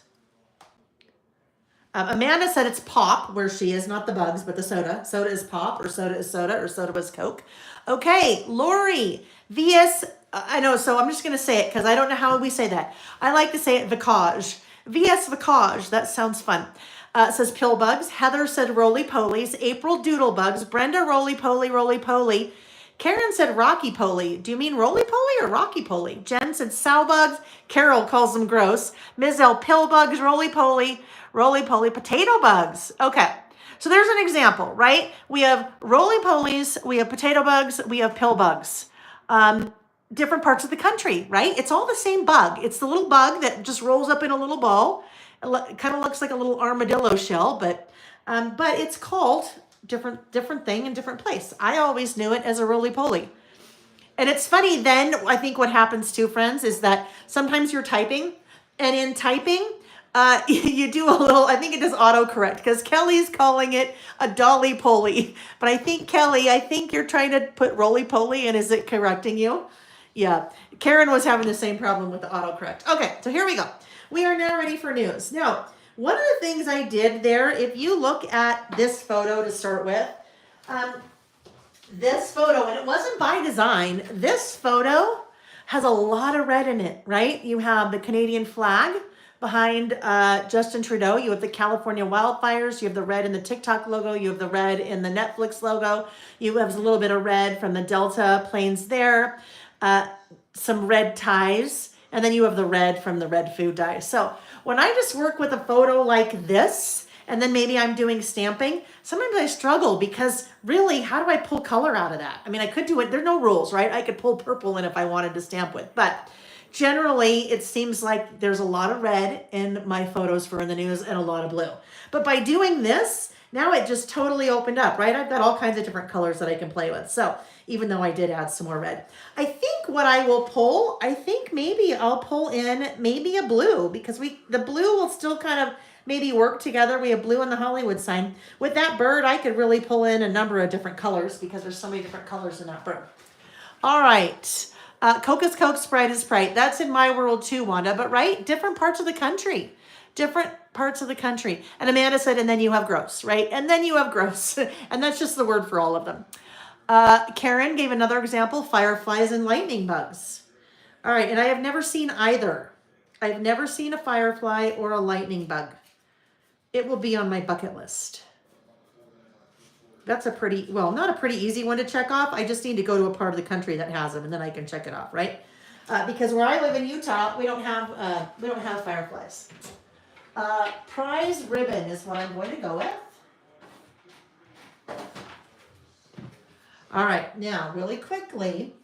Amanda said it's pop, where she is, not the bugs, but the soda. Soda is pop, or soda is soda, or soda was Coke. Okay, Lori, VS, I know, so I'm just going to say it because I don't know how we say that. I like to say it Vicage. VS Vicage, that sounds fun. Says pill bugs. Heather said roly-polies. April doodle bugs. Brenda roly-poly, roly-poly. Karen said rocky poly. Do you mean roly-poly or rocky poly? Jen said sow bugs. Carol calls them gross. Ms. L, pill bugs, roly-poly. Roly-poly potato bugs. Okay, so there's an example, right? We have roly-polies, we have potato bugs, we have pill bugs. Different parts of the country, right? It's all the same bug. It's the little bug that just rolls up in a little ball. It kind of looks like a little armadillo shell, but it's called different thing in different place. I always knew it as a roly-poly. And it's funny then, I think what happens too, friends, is that sometimes you're typing, and in typing, you do a little, I think it does autocorrect because Kelly's calling it a dolly poly. But I think, Kelly, I think you're trying to put roly poly and is it correcting you? Yeah. Karen was having the same problem with the autocorrect. Okay, so here we go. We are now ready for news. Now, one of the things I did there, if you look at this photo to start with, this photo, and it wasn't by design, this photo has a lot of red in it, right? You have the Canadian flag behind Justin Trudeau. You have the California wildfires. You have the red in the TikTok logo. You have the red in the Netflix logo. You have a little bit of red from the Delta planes there. Some red ties. And then you have the red from the red food dye. So when I just work with a photo like this, and then maybe I'm doing stamping, sometimes I struggle because really, how do I pull color out of that? I mean, I could do it. There's no rules, right? I could pull purple in if I wanted to stamp with, but generally, it seems like there's a lot of red in my photos for in the news and a lot of blue. But by doing this, now it just totally opened up, right? I've got all kinds of different colors that I can play with. So even though I did add some more red, I think what I will pull, I think maybe I'll pull in maybe a blue because the blue will still kind of maybe work together. We have blue in the Hollywood sign. With that bird, I could really pull in a number of different colors because there's so many different colors in that bird. All right. Coke is Coke, Sprite is Sprite. That's in my world too, Wanda. But right, different parts of the country. Different parts of the country. And Amanda said, and then you have gross, right? And then you have gross. And that's just the word for all of them. Karen gave another example, fireflies and lightning bugs. All right, and I have never seen either. I've never seen a firefly or a lightning bug. It will be on my bucket list. That's a pretty, well, not a pretty easy one to check off. I just need to go to a part of the country that has them, and then I can check it off, right? Because where I live in Utah, we don't have fireflies. Prize ribbon is what I'm going to go with. All right, now really quickly,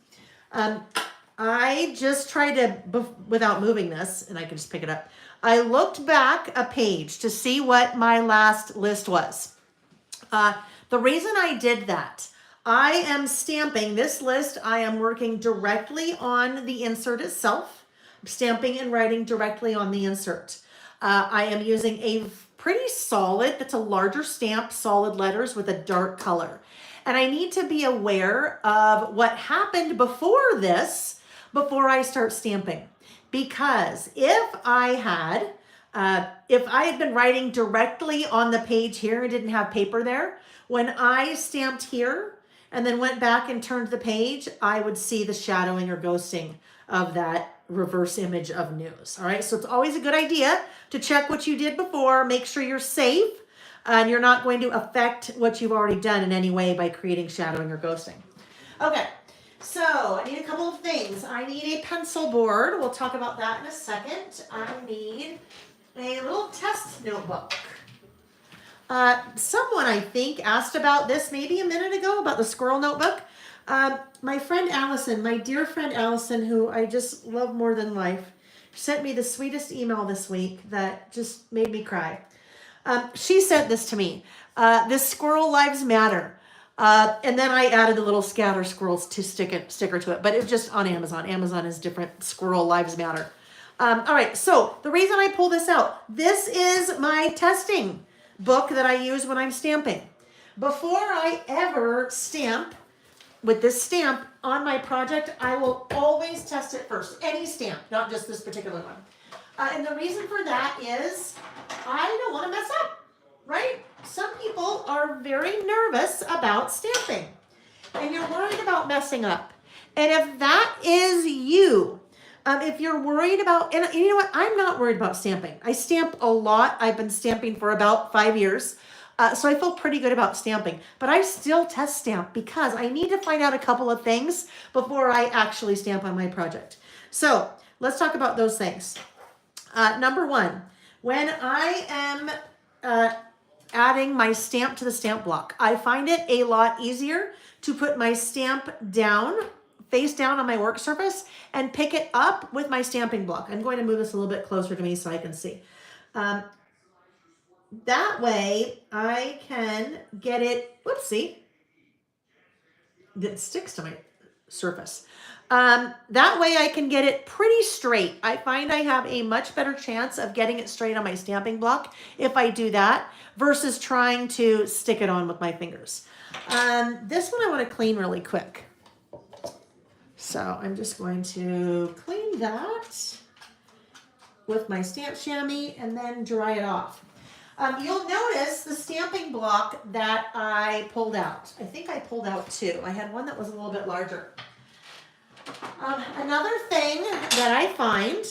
I just tried to, without moving this, and I can just pick it up. I looked back a page to see what my last list was. The reason I did that, I am stamping this list. I am working directly on the insert itself. I'm stamping and writing directly on the insert. I am using a pretty solid, that's a larger stamp, solid letters with a dark color. And I need to be aware of what happened before this, before I start stamping. Because if I had been writing directly on the page here and didn't have paper there, when I stamped here and then went back and turned the page, I would see the shadowing or ghosting of that reverse image of news. All right, so it's always a good idea to check what you did before, make sure you're safe, and you're not going to affect what you've already done in any way by creating shadowing or ghosting. Okay, so I need a couple of things. I need a pencil board. We'll talk about that in a second. I need a little test notebook. Someone, I think, asked about this maybe a minute ago, about the squirrel notebook. My friend Allison, my dear friend Allison, who I just love more than life, sent me the sweetest email this week that just made me cry. She sent this to me. This Squirrel Lives Matter. And then I added a little scatter squirrels to sticker to it, but it's just on Amazon. Amazon is different. Squirrel Lives Matter. All right, so the reason I pull this out, this is my testing book that I use when I'm stamping. Before I ever stamp with this stamp on my project, I will always test it first. Any stamp, not just this particular one. And the reason for that is I don't want to mess up, right? Some people are very nervous about stamping and you're worried about messing up. And if that is you, if you're worried about, and you know what, I'm not worried about stamping. I stamp a lot. I've been stamping for about 5 years. So I feel pretty good about stamping, but I still test stamp because I need to find out a couple of things before I actually stamp on my project. So let's talk about those things. Number one, when I am adding my stamp to the stamp block, I find it a lot easier to put my stamp down, face down on my work surface and pick it up with my stamping block. I'm going to move this a little bit closer to me so I can see. That way I can get it, whoopsie, that sticks to my surface. That way I can get it pretty straight. I find I have a much better chance of getting it straight on my stamping block if I do that versus trying to stick it on with my fingers. This one I want to clean really quick. So I'm just going to clean that with my stamp chamois and then dry it off. You'll notice the stamping block that I pulled out. I think I pulled out two. I had one that was a little bit larger. Another thing that I find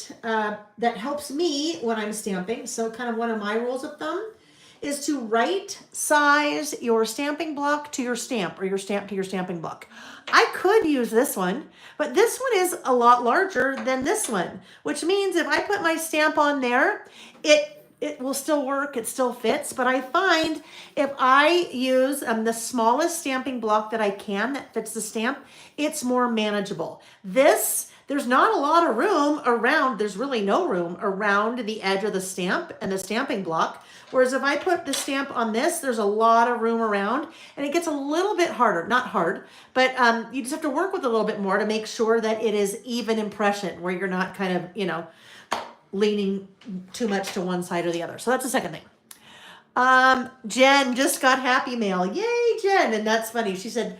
that helps me when I'm stamping, so kind of one of my rules of thumb, is to right size your stamping block to your stamp or your stamp to your stamping block. I could use this one, but this one is a lot larger than this one, which means if I put my stamp on there, it will still work, it still fits, but I find if I use the smallest stamping block that I can that fits the stamp, it's more manageable. This, there's not a lot of room around, there's really no room around the edge of the stamp and the stamping block, whereas if I put the stamp on this, there's a lot of room around and it gets a little bit harder, not hard, but you just have to work with it a little bit more to make sure that it is even impression where you're not kind of, you know, leaning too much to one side or the other. So that's the second thing. Jen just got happy mail. Yay, Jen. And that's funny. She said,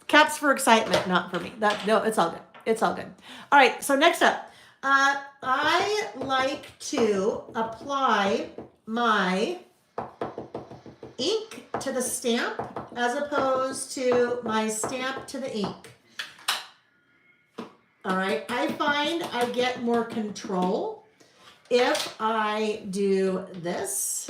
caps for excitement, not for me. No, it's all good. It's all good. All right. So next up, I like to apply my ink to the stamp as opposed to my stamp to the ink. All right. I find I get more control if I do this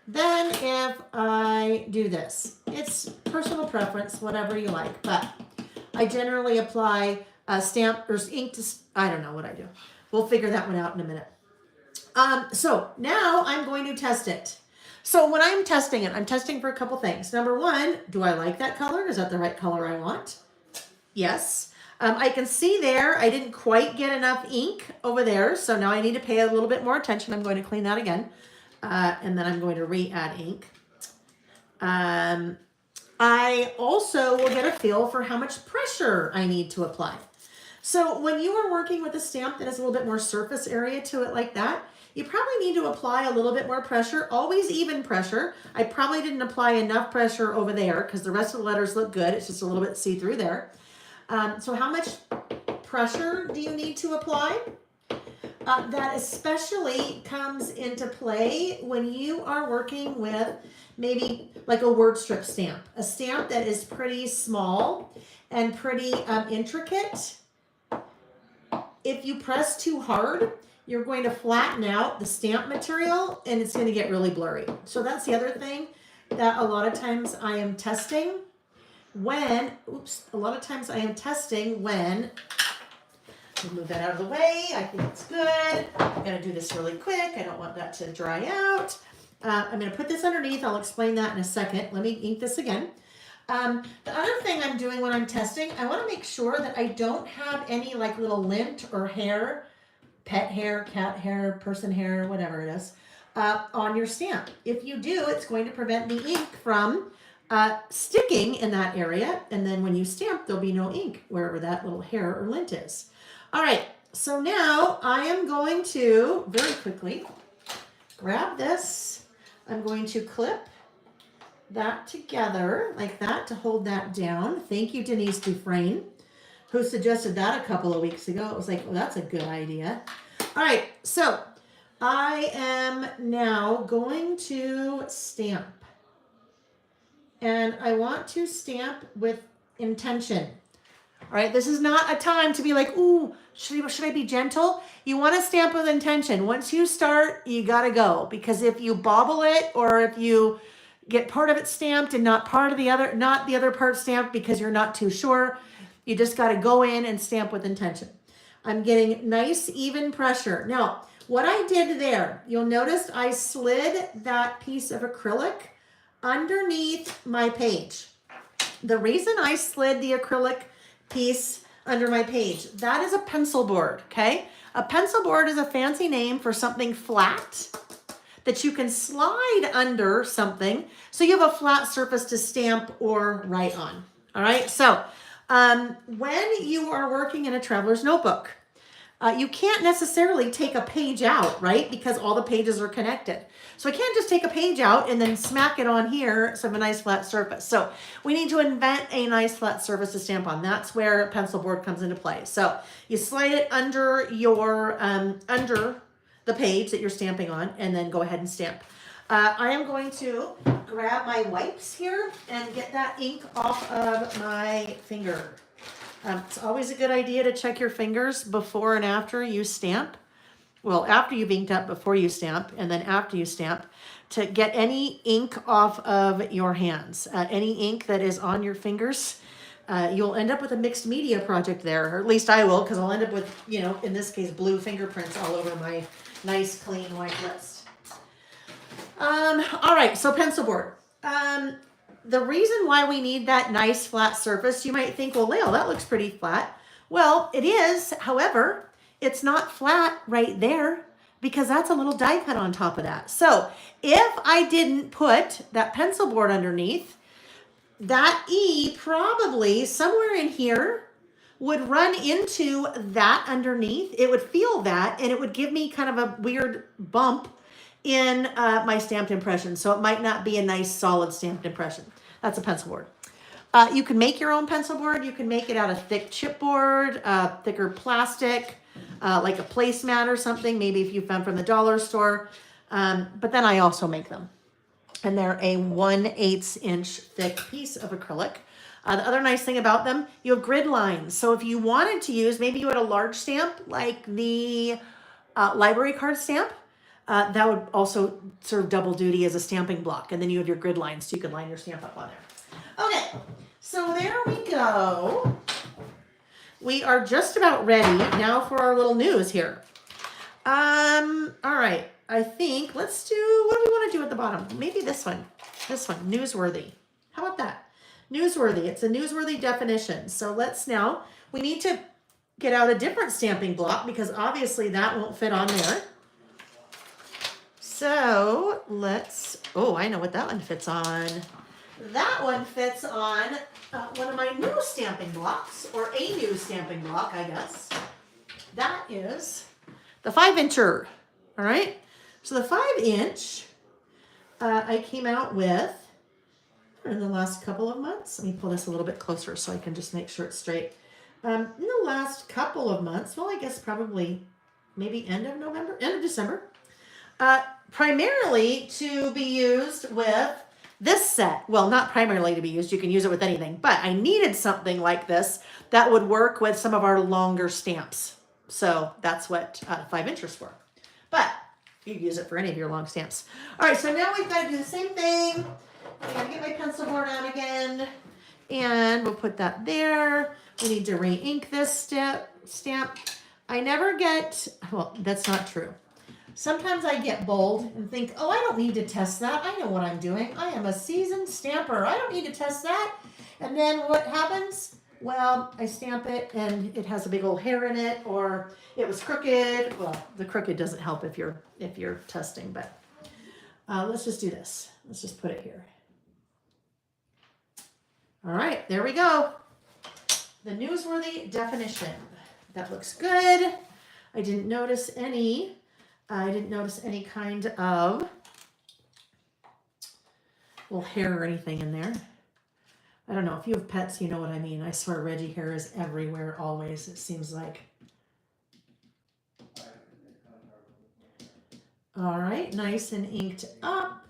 than if I do this. It's personal preference, whatever you like, but I generally apply a stamp or ink to, I don't know what I do. We'll figure that one out in a minute. So now I'm going to test it. So when I'm testing it, I'm testing for a couple things. Number one, do I like that color? Is that the right color I want? Yes. I can see there, I didn't quite get enough ink over there, so now I need to pay a little bit more attention. I'm going to clean that again, and then I'm going to re-add ink. I also will get a feel for how much pressure I need to apply. So when you are working with a stamp that has a little bit more surface area to it like that, you probably need to apply a little bit more pressure, always even pressure. I probably didn't apply enough pressure over there because the rest of the letters look good. It's just a little bit see-through there. So how much pressure do you need to apply? That especially comes into play when you are working with maybe like a word strip stamp, a stamp that is pretty small and pretty intricate. If you press too hard, you're going to flatten out the stamp material and it's going to get really blurry. So that's the other thing that a lot of times I am testing when, we'll move that out of the way. I think it's good. I'm going to do this really quick. I don't want that to dry out. I'm going to put this underneath. I'll explain that in a second. Let me ink this again. The other thing I'm doing when I'm testing, I want to make sure that I don't have any like little lint or hair, pet hair, cat hair, person hair, whatever it is, on your stamp. If you do, it's going to prevent the ink from sticking in that area, and then when you stamp, there'll be no ink wherever that little hair or lint is. All right, so now I am going to very quickly grab this. I'm going to clip that together like that to hold that down. Thank you, Denise Dufresne, who suggested that a couple of weeks ago. It was like, well, that's a good idea. All right, so I am now going to stamp. And I want to stamp with intention. All right, this is not a time to be like, ooh, should I be gentle? You want to stamp with intention. Once you start, you got to go. Because if you bobble it, or if you get part of it stamped and not part of the other, not the other part stamped because you're not too sure, you just got to go in and stamp with intention. I'm getting nice, even pressure. Now, what I did there, you'll notice I slid that piece of acrylic underneath my page. The reason I slid the acrylic piece under my page, that is a pencil board, okay? A pencil board is a fancy name for something flat that you can slide under something so you have a flat surface to stamp or write on. All right, so when you are working in a traveler's notebook, you can't necessarily take a page out, right? Because all the pages are connected. So I can't just take a page out and then smack it on here so I have a nice flat surface. So we need to invent a nice flat surface to stamp on. That's where a pencil board comes into play. So you slide it under your under the page that you're stamping on, and then go ahead and stamp. I am going to grab my wipes here and get that ink off of my finger. It's always a good idea to check your fingers before and after you stamp. Well, after you've inked up, before you stamp, and then after you stamp, to get any ink off of your hands. Any ink that is on your fingers, you'll end up with a mixed media project there, or at least I will, because I'll end up with, you know, in this case, blue fingerprints all over my nice, clean white list. All right, so pencil board. The reason why we need that nice flat surface, you might think, well, Lael, that looks pretty flat. Well, it is. However, it's not flat right there because that's a little die cut on top of that. So if I didn't put that pencil board underneath, that E probably somewhere in here would run into that underneath. It would feel that, and it would give me kind of a weird bump in my stamped impression. So it might not be a nice solid stamped impression. That's a pencil board. You can make your own pencil board. You can make it out of thick chipboard, thicker plastic, like a placemat or something, maybe if you found from the dollar store. But then I also make them. And they're a 1/8 inch thick piece of acrylic. The other nice thing about them, you have grid lines. So if you wanted to use, maybe you had a large stamp like the library card stamp, that would also serve double duty as a stamping block. And then you have your grid lines so you can line your stamp up on there. Okay, so there we go. We are just about ready now for our little news here. All right, I think let's do, what do we want to do at the bottom? Maybe this one, newsworthy. How about that? Newsworthy, it's a newsworthy definition. So let's now, we need to get out a different stamping block because obviously that won't fit on there. So let's, oh, I know what that one fits on. That one fits on one of my new stamping blocks, or a new stamping block, I guess. That is the 5-incher, all right? So the 5-inch I came out with in the last couple of months. Let me pull this a little bit closer so I can just make sure it's straight. In the last couple of months, well, I guess probably maybe end of December, primarily to be used with this set. Well, not primarily to be used, you can use it with anything, but I needed something like this that would work with some of our longer stamps. So that's what 5-inchers for. But you can use it for any of your long stamps. All right, so now we've got to do the same thing. I'm going to get my pencil board out again, and we'll put that there. We need to re-ink this stamp. I never get, well, that's not true. Sometimes I get bold and think, oh, I don't need to test that. I know what I'm doing. I am a seasoned stamper. I don't need to test that. And then what happens? Well, I stamp it and it has a big old hair in it, or it was crooked. Well, the crooked doesn't help if you're testing, but let's just do this. Let's just put it here. All right, there we go. The newsworthy definition. That looks good. I didn't notice any kind of little hair or anything in there. I don't know. If you have pets, you know what I mean. I swear Reggie hair is everywhere always, it seems like. All right, nice and inked up.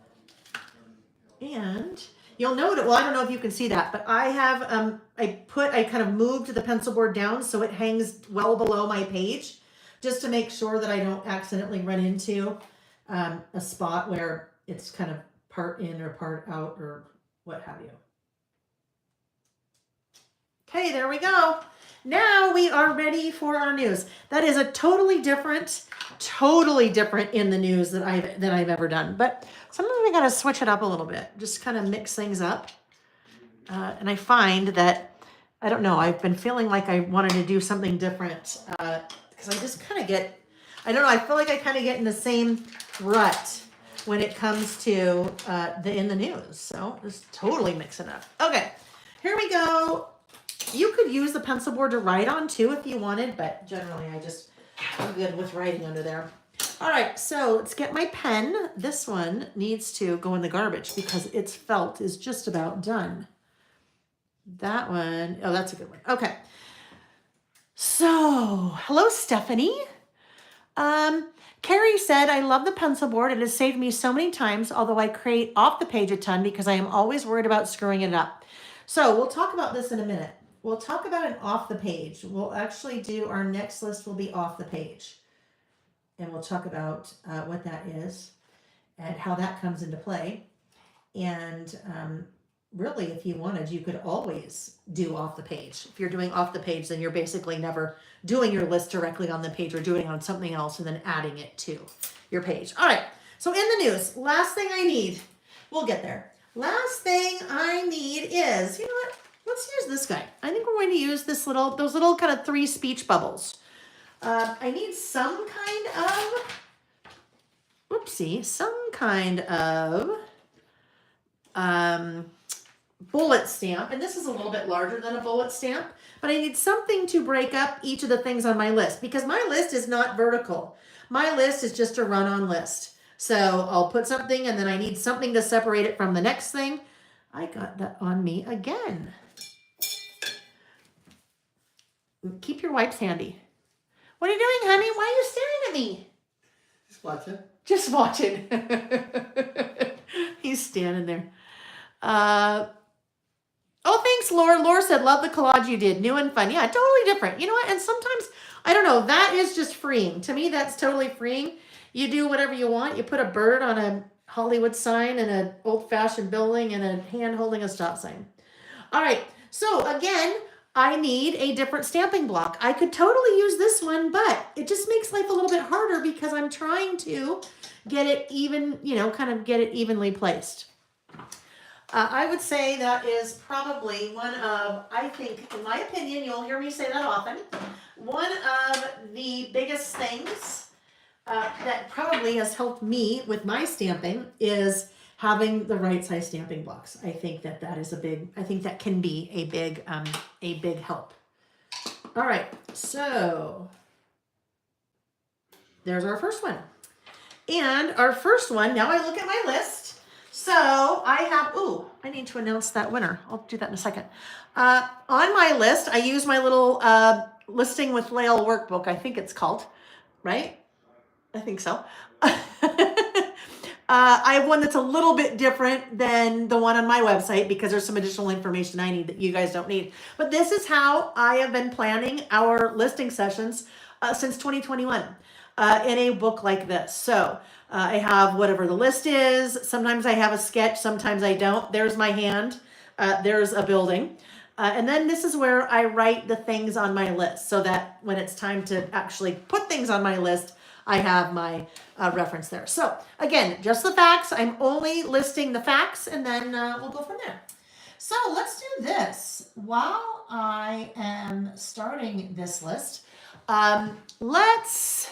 And you'll note it, well, I don't know if you can see that, but I have, I kind of moved the pencil board down so it hangs well below my page, just to make sure that I don't accidentally run into a spot where it's kind of part in or part out or what have you. Okay, there we go. Now we are ready for our news. That is a totally different in the news that I've ever done. But sometimes we gotta switch it up a little bit, just kind of mix things up. And I find that, I don't know, I've been feeling like I wanted to do something different because I just kind of get, I don't know, I feel like I kind of get in the same rut when it comes to in the news. So just totally mix it up. Okay, here we go. You could use the pencil board to write on too if you wanted, but generally I'm good with writing under there. All right, so let's get my pen. This one needs to go in the garbage because its felt is just about done. That one, oh, that's a good one. Okay. So, hello, Stephanie. Carrie said, I love the pencil board. It has saved me so many times, although I create off the page a ton because I am always worried about screwing it up. So we'll talk about this in a minute. We'll talk about an off the page. We'll actually do, our next list will be off the page. And we'll talk about what that is and how that comes into play. And really, if you wanted, you could always do off the page. If you're doing off the page, then you're basically never doing your list directly on the page or doing it on something else and then adding it to your page. All right, so in the news, last thing I need, we'll get there. Last thing I need is, you know what? Let's use this guy. I think we're going to use those little kind of 3 speech bubbles. I need some kind of, bullet stamp. And this is a little bit larger than a bullet stamp, but I need something to break up each of the things on my list because my list is not vertical. My list is just a run-on list. So I'll put something and then I need something to separate it from the next thing. I got that on me again. Keep your wipes handy. What are you doing, honey? Why are you staring at me? Just watching. Just watching. He's standing there. Oh, thanks, Laura. Laura said, love the collage you did. New and fun. Yeah, totally different. You know what? And sometimes, I don't know, that is just freeing. To me, that's totally freeing. You do whatever you want. You put a bird on a Hollywood sign and an old-fashioned building and a hand holding a stop sign. All right. So again, I need a different stamping block. I could totally use this one, but it just makes life a little bit harder because I'm trying to get it even, you know, kind of get it evenly placed. I would say that is probably one of, I think, in my opinion, you'll hear me say that often, one of the biggest things that probably has helped me with my stamping is having the right size stamping blocks. I think that is I think that can be a big help. All right, so there's our first one. And our first one, now I look at my list. So I have, I need to announce that winner. I'll do that in a second. On my list, I use my little listing with Lael workbook, I think it's called, right? I think so. I have one that's a little bit different than the one on my website because there's some additional information I need that you guys don't need. But this is how I have been planning our listing sessions since 2021 in a book like this. So I have whatever the list is. Sometimes I have a sketch, sometimes I don't. There's my hand. There's a building. And then this is where I write the things on my list so that when it's time to actually put things on my list, I have my reference there. So again, just the facts. I'm only listing the facts and then we'll go from there. So let's do this. While I am starting this list, let's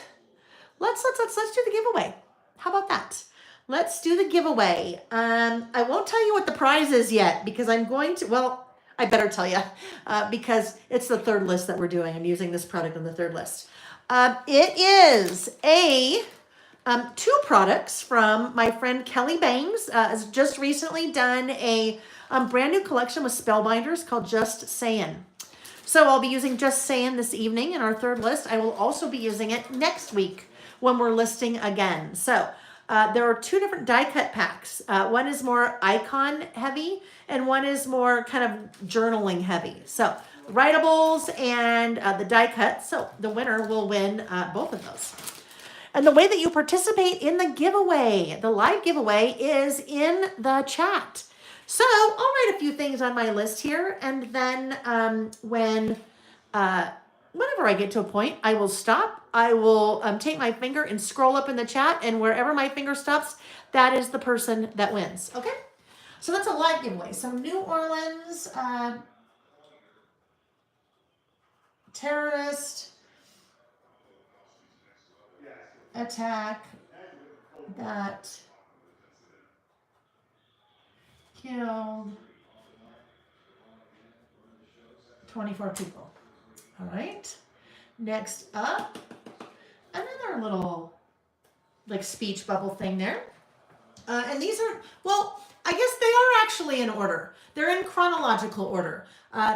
do the giveaway. How about that? Let's do the giveaway. I won't tell you what the prize is yet because I'm going to, well, I better tell you because it's the third list that we're doing. I'm using this product on the third list. It is a two products from my friend Kelly Bangs. Has just recently done a brand new collection with spellbinders called Just Sayin'. So I'll be using Just Sayin' this evening in our third list. I will also be using it next week when we're listing again. So there are two different die cut packs. One is more icon heavy and one is more kind of journaling heavy. So writables and the die cut. So the winner will win both of those. And the way that you participate in the giveaway, the live giveaway, is in the chat. So I'll write a few things on my list here, and then whenever I get to a point, I will stop. I will take my finger and scroll up in the chat, and wherever my finger stops, that is the person that wins. Okay? So that's a live giveaway. So New Orleans terrorist attack that killed 24 people. All right. Next up, another little like speech bubble thing there. And these are, well, I guess they are actually in order. They're in chronological order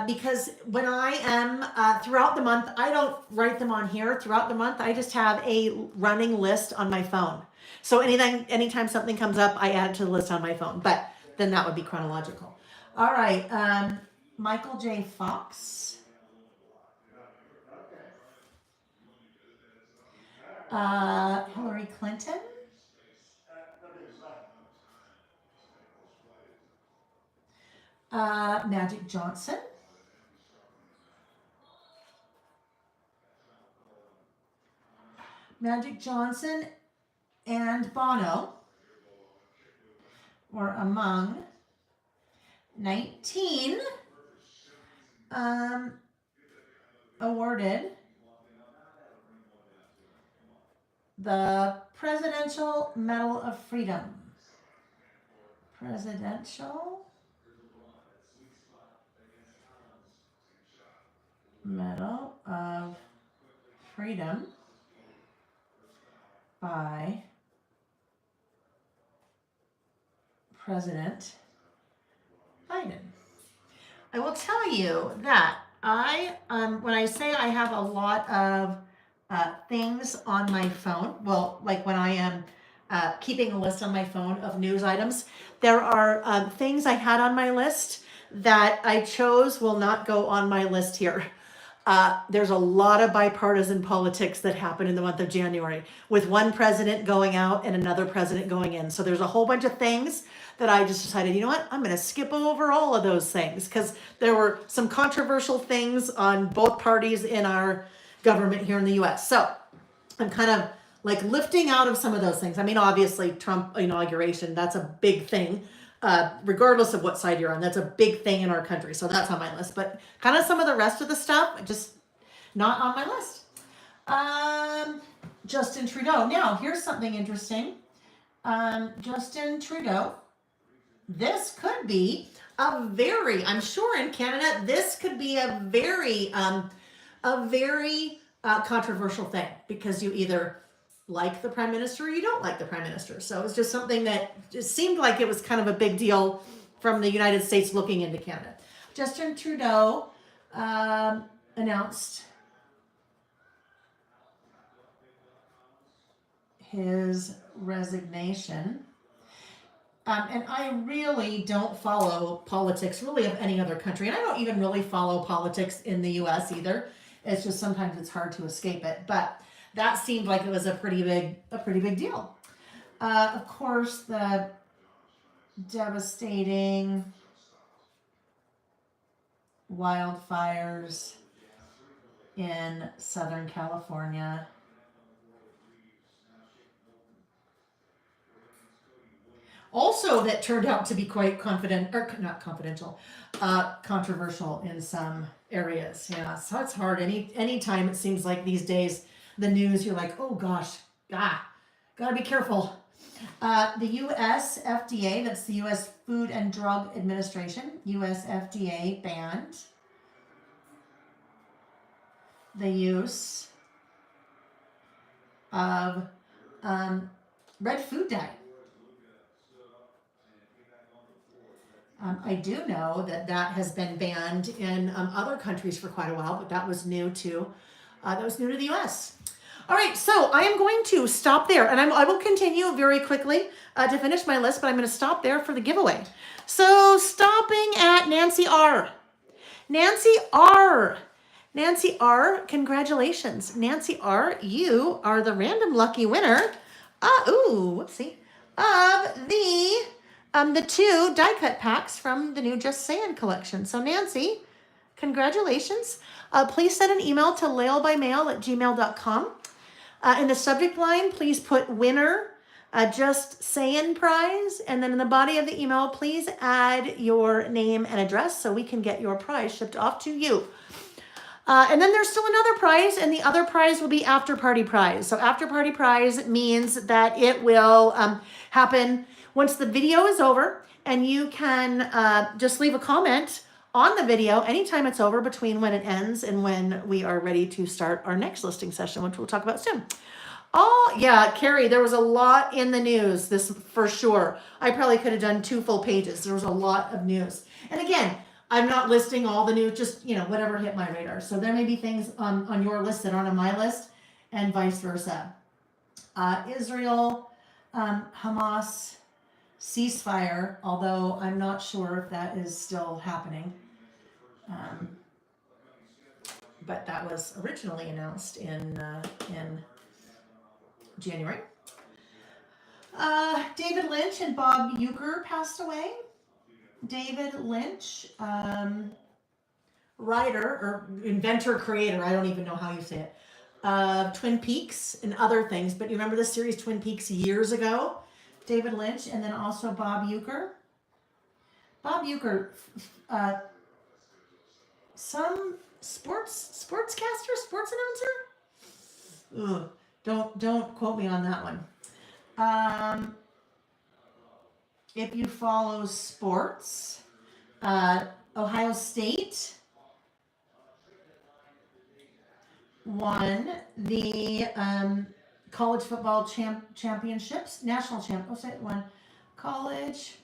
because when I am throughout the month, I don't write them on here. Throughout the month, I just have a running list on my phone. So anytime something comes up, I add it to the list on my phone. But then that would be chronological. All right. Michael J. Fox. Hillary Clinton. Magic Johnson. Magic Johnson and Bono were among 19 awarded the Presidential Medal of Freedom. Presidential Medal of Freedom by President Biden. I will tell you that when I say I have a lot of things on my phone, well, like when I am keeping a list on my phone of news items, there are things I had on my list that I chose will not go on my list here. There's a lot of bipartisan politics that happen in the month of January with one president going out and another president going in. So there's a whole bunch of things that I just decided, you know what, I'm going to skip over all of those things because there were some controversial things on both parties in our government here in the US. So I'm kind of like lifting out of some of those things. I mean, obviously Trump inauguration, that's a big thing. Regardless of what side you're on, that's a big thing in our country. So that's on my list. But kind of some of the rest of the stuff, just not on my list. Justin Trudeau. Now, here's something interesting. Justin Trudeau. This could be I'm sure in Canada, this could be a very controversial thing because you either like the prime minister or you don't like the prime minister. So it's just something that just seemed like it was kind of a big deal from the United States looking into Canada. Justin Trudeau announced his resignation. And I really don't follow politics really of any other country. And I don't even really follow politics in the US either. It's just sometimes it's hard to escape it. But that seemed like it was a pretty big deal. Of course, the devastating wildfires in Southern California. Also, that turned out to be quite controversial in some areas. Yeah, so it's hard. Anytime it seems like these days, the news, you're like, oh gosh, gotta be careful. The US FDA, that's the US Food and Drug Administration, US FDA banned the use of red food dye. I do know that that has been banned in other countries for quite a while, but that was new to the U.S. All right, so I am going to stop there, and I will continue very quickly to finish my list, but I'm going to stop there for the giveaway. So stopping at Nancy R. Nancy R. Nancy R, congratulations. Nancy R, you are the random lucky winner. Whoopsie. Of the 2 die cut packs from the new Just Saying collection. So Nancy, congratulations. Please send an email to lailbymail@gmail.com. In the subject line, please put winner, Just Saying prize. And then in the body of the email, please add your name and address so we can get your prize shipped off to you. And then there's still another prize, and the other prize will be Afterparty prize. So Afterparty prize means that it will happen once the video is over, and you can just leave a comment on the video anytime it's over between when it ends and when we are ready to start our next listing session, which we'll talk about soon. Oh, yeah, Carrie, there was a lot in the news, this for sure. I probably could have done 2 full pages. There was a lot of news. And again, I'm not listing all the news, just, whatever hit my radar. So there may be things on your list that aren't on my list, and vice versa. Israel, Hamas ceasefire, although I'm not sure if that is still happening. But that was originally announced in January. David Lynch and Bob Uecker passed away. David Lynch, writer or inventor, creator, I don't even know how you say it, of Twin Peaks and other things. But you remember the series Twin Peaks years ago? David Lynch, and then also Bob Uecker. Bob Uecker, some sportscaster, sports announcer? Ugh, don't quote me on that one. If you follow sports, Ohio State won the college football championships, national champ. What's it? Won college.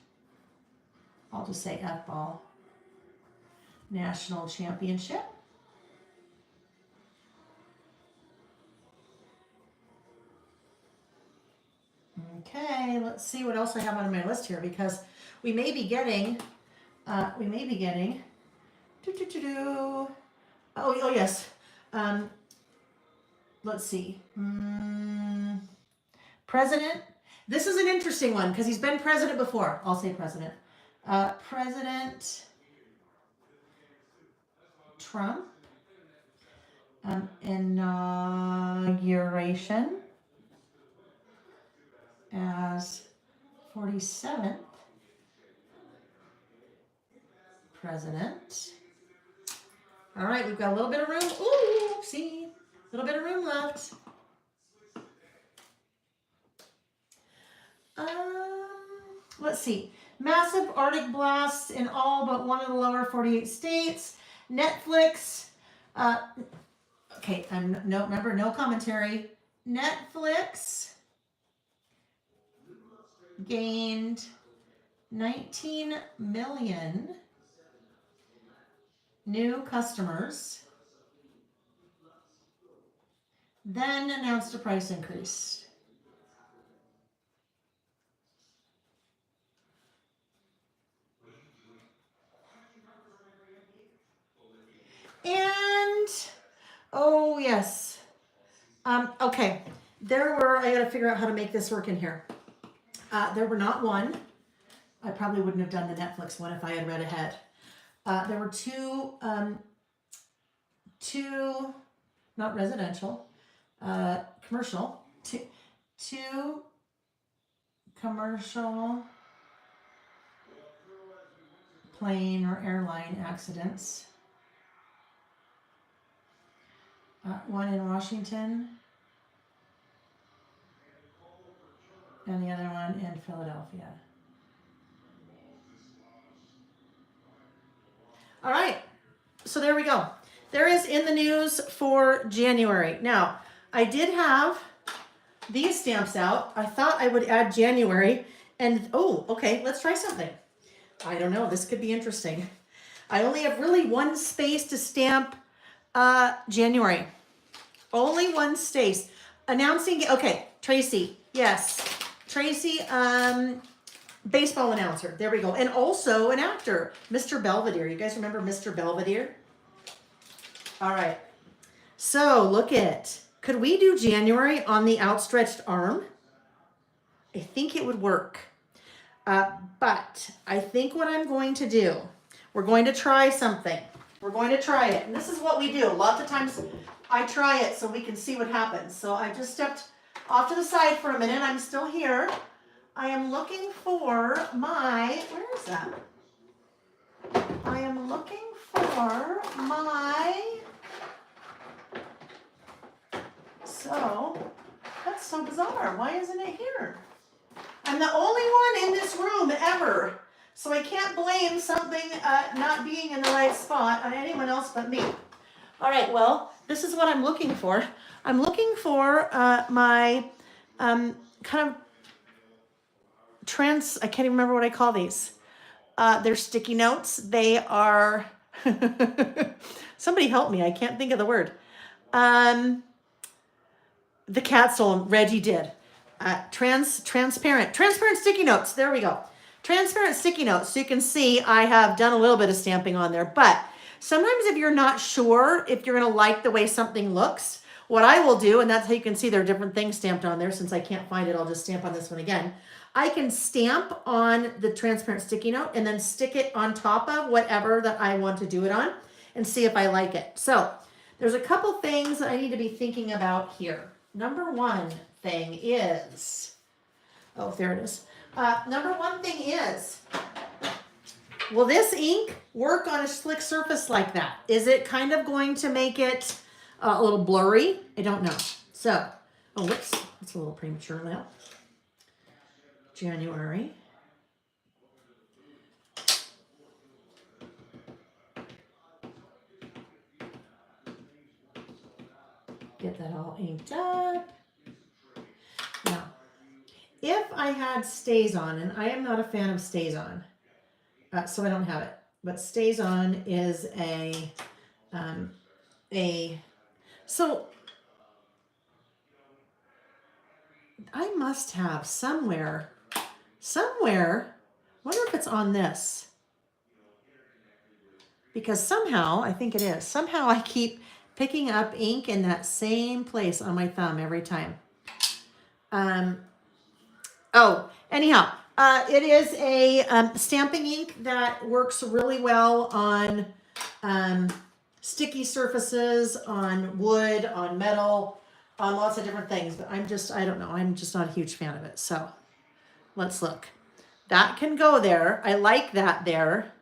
I'll just say F-ball national championship. Okay, let's see what else I have on my list here, because we may be getting, oh yes, let's see, president, this is an interesting one, because he's been president before, I'll say president, President Trump, inauguration as 47th president. All right, we've got a little bit of room. Ooh, see, a little bit of room left. Let's see. Massive Arctic blasts in all but one of the lower 48 states. Netflix. Okay, remember, no commentary. Netflix gained 19 million new customers, then announced a price increase. And, oh yes, okay, I gotta figure out how to make this work in here. There were not one. I probably wouldn't have done the Netflix one if I had read ahead. There were two, not residential, commercial, two commercial plane or airline accidents. One in Washington, and the other one in Philadelphia. All right, so there we go. There is in the news for January. Now, I did have these stamps out, I thought I would add January. And, oh, okay, let's try something. I don't know, this could be interesting. I only have really one space to stamp January. Only one space. Announcing, okay, Tracy, yes. Tracy, baseball announcer, there we go. And also an actor, Mr. Belvedere. You guys remember Mr. Belvedere? All right, so look at, could we do January on the outstretched arm? I think it would work. But I think what I'm going to do, we're going to try something. We're going to try it. And this is what we do. Lots of times I try it so we can see what happens. So I just stepped off to the side for a minute. I'm still here. I am looking for my, where is that? I am looking for my, so that's so bizarre. Why isn't it here? I'm the only one in this room ever, so I can't blame something not being in the right spot on anyone else but me. All right, well, this is what I'm looking for. I'm looking for my kind of I can't even remember what I call these. They're sticky notes. They are, somebody help me, I can't think of the word. The cat stole them, Reggie did. Transparent sticky notes. There we go. Transparent sticky notes. So you can see I have done a little bit of stamping on there, but sometimes if you're not sure if you're going to like the way something looks, what I will do, and that's how you can see there are different things stamped on there. Since I can't find it, I'll just stamp on this one again. I can stamp on the transparent sticky note and then stick it on top of whatever that I want to do it on and see if I like it. So there's a couple things that I need to be thinking about here. Number one thing is, oh, there it is. Number one thing is, will this ink work on a slick surface like that? Is it kind of going to make it a little blurry? I don't know. So, oh, whoops, it's a little premature now. January. Get that all inked up. Now, if I had stays on, and I am not a fan of stays on, so I don't have it, but stays on is so I must have somewhere, wonder if it's on this, because somehow, I think it is, somehow I keep picking up ink in that same place on my thumb every time. Oh, anyhow, it is a stamping ink that works really well on sticky surfaces, on wood, on metal, on lots of different things. But I don't know, I'm just not a huge fan of it. So let's look. That can go there. I like that there.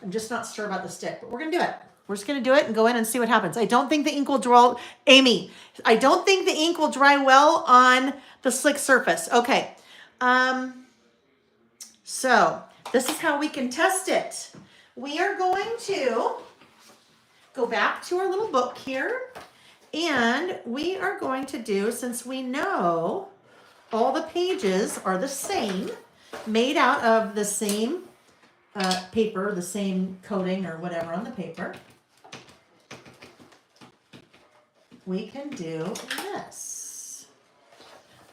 I'm just not sure about the stick, but we're going to do it. We're just going to do it and go in and see what happens. I don't think the ink will dry, Amy, I don't think the ink will dry well on the slick surface. Okay. So this is how we can test it. We are going to go back to our little book here, and we are going to do, since we know all the pages are the same, made out of the same paper, the same coating or whatever on the paper, we can do this.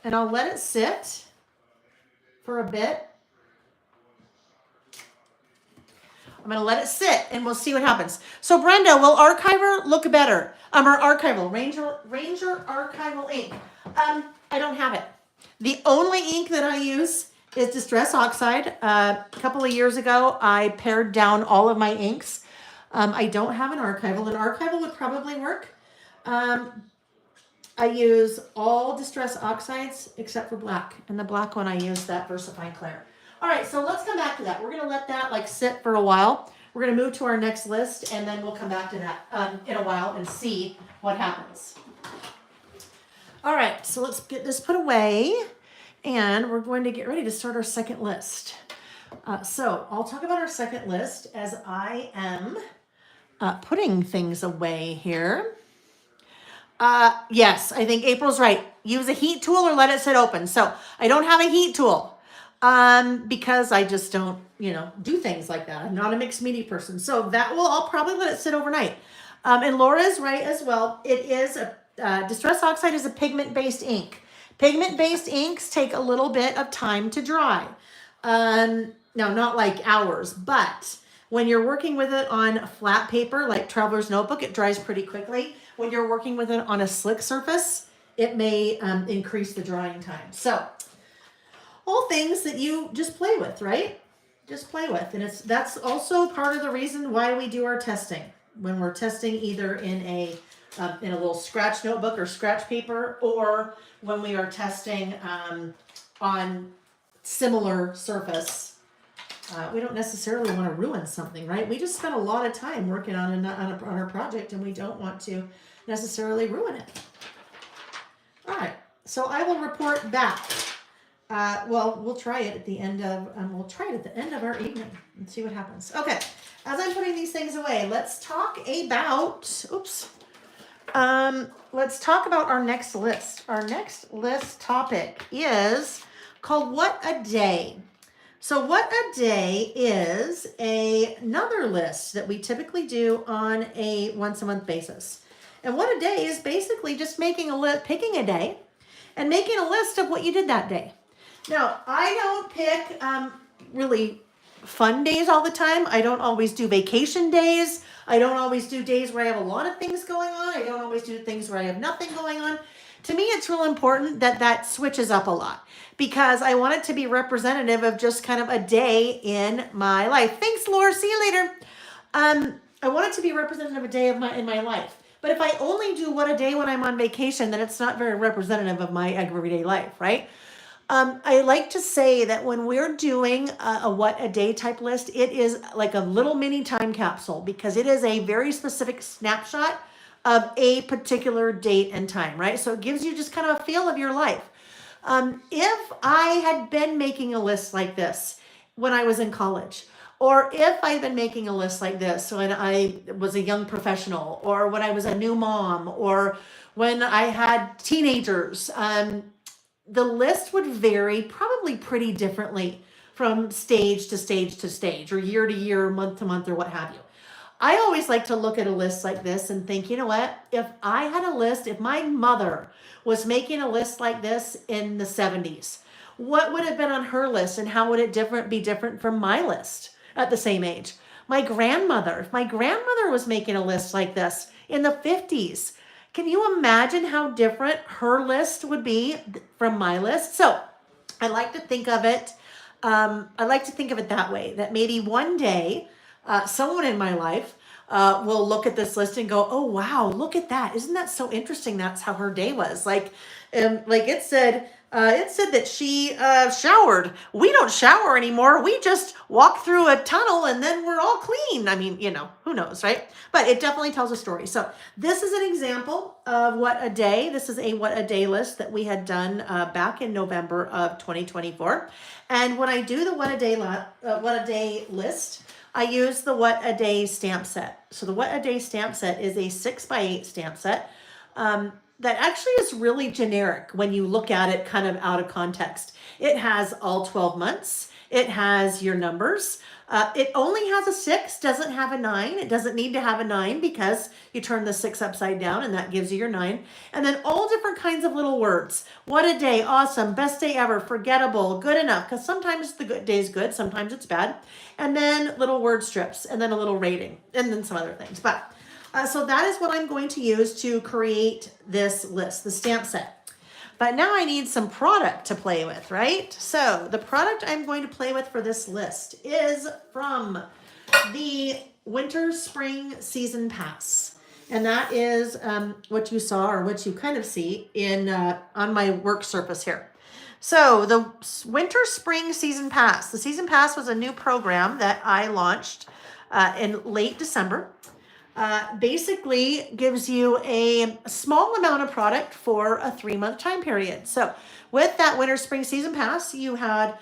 And I'll let it sit for a bit. I'm going to let it sit and we'll see what happens. So Brenda, will Archiver look better? Or Archival, Ranger Archival ink. I don't have it. The only ink that I use is Distress Oxide. A couple of years ago, I pared down all of my inks. I don't have an Archival. An Archival would probably work. I use all Distress Oxides except for black. And the black one I use that VersaFine Clair. All right, so let's come back to that. We're going to let that like sit for a while. We're going to move to our next list, and then we'll come back to that in a while and see what happens. All right, so let's get this put away, and we're going to get ready to start our second list. So I'll talk about our second list as I am putting things away here. Yes, I think April's right. Use a heat tool or let it sit open. So I don't have a heat tool because I just don't, do things like that. I'm not a mixed media person. So I'll probably let it sit overnight. And Laura's right as well. It is Distress Oxide is a pigment-based ink. Pigment-based inks take a little bit of time to dry. Now, not like hours, but when you're working with it on flat paper, like Traveler's Notebook, it dries pretty quickly. When you're working with it on a slick surface, it may increase the drying time. So, all things that you just play with, right? Just play with. And that's also part of the reason why we do our testing. When we're testing either in a little scratch notebook or scratch paper, or when we are testing on similar surface, we don't necessarily want to ruin something, right? We just spent a lot of time working on our project, and we don't want to necessarily ruin it. All right, so I will report back. Well, we'll try it at the end of our evening and see what happens. Okay, as I'm putting these things away, let's talk about. Let's talk about our next list. Our next list topic is called "What a Day." So what a day is another list that we typically do on a once a month basis. And what a day is basically just making a list, picking a day and making a list of what you did that day. Now, I don't pick really fun days all the time. I don't always do vacation days. I don't always do days where I have a lot of things going on. I don't always do things where I have nothing going on. To me, it's real important that switches up a lot because I want it to be representative of just kind of a day in my life. Thanks, Laura. See you later. I want it to be representative of a day in my life. But if I only do what a day when I'm on vacation, then it's not very representative of my everyday life, right? I like to say that when we're doing a what a day type list, it is like a little mini time capsule because it is a very specific snapshot of a particular date and time, right? So it gives you just kind of a feel of your life. If I had been making a list like this when I was in college, or if I'd been making a list like this when I was a young professional, or when I was a new mom, or when I had teenagers, the list would vary probably pretty differently from stage to stage to stage, or year to year, month to month, or what have you. I always like to look at a list like this and think, you know what? If I had a list, if my mother was making a list like this in the 70s, what would have been on her list and how would it be different from my list at the same age? My grandmother, if my grandmother was making a list like this in the 50s, can you imagine how different her list would be from my list? So I like to think of it. That way, that maybe one day someone in my life will look at this list and go, "Oh wow, look at that! Isn't that so interesting? That's how her day was." Like it said that she showered. We don't shower anymore. We just walk through a tunnel and then we're all clean. I mean, who knows, right? But it definitely tells a story. So this is an example of what a day. This is a what a day list that we had done back in November of 2024. And when I do the what a day list, I use the What a Day stamp set. So the What a Day stamp set is a 6x8 stamp set that actually is really generic when you look at it kind of out of context. It has all 12 months. It has your numbers. It only has a 6, doesn't have a 9. It doesn't need to have a 9 because you turn the 6 upside down and that gives you your 9. And then all different kinds of little words. What a day, awesome, best day ever, forgettable, good enough. Because sometimes the good day is good, sometimes it's bad. And then little word strips and then a little rating and then some other things. But so that is what I'm going to use to create this list, the stamp set. But now I need some product to play with, right? So the product I'm going to play with for this list is from the Winter Spring Season Pass. And that is what you saw, or what you kind of see in on my work surface here. So the Winter Spring Season Pass. The Season Pass was a new program that I launched in late December. Basically gives you a small amount of product for a 3-month time period. So with that Winter Spring Season Pass, you had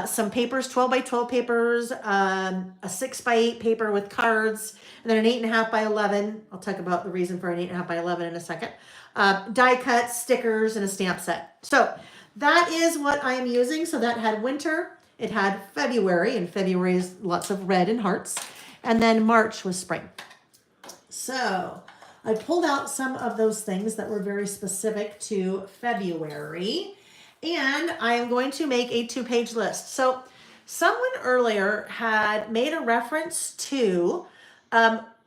some papers, 12 by 12 papers, a 6 by 8 paper with cards, and then an 8.5 by 11. I'll talk about the reason for an 8.5 by 11 in a second. die cuts, stickers, and a stamp set. So that is what I am using. So that had winter, it had February, and February is lots of red and hearts. And then March was spring. So I pulled out some of those things that were very specific to February, and I am going to make a 2-page list. So someone earlier had made a reference to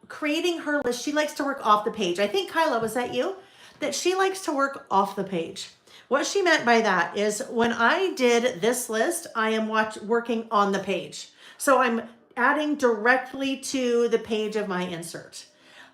creating her list. She likes to work off the page. I think, Kyla, was that you? That she likes to work off the page. What she meant by that is when I did this list, I am working on the page. So I'm adding directly to the page of my insert.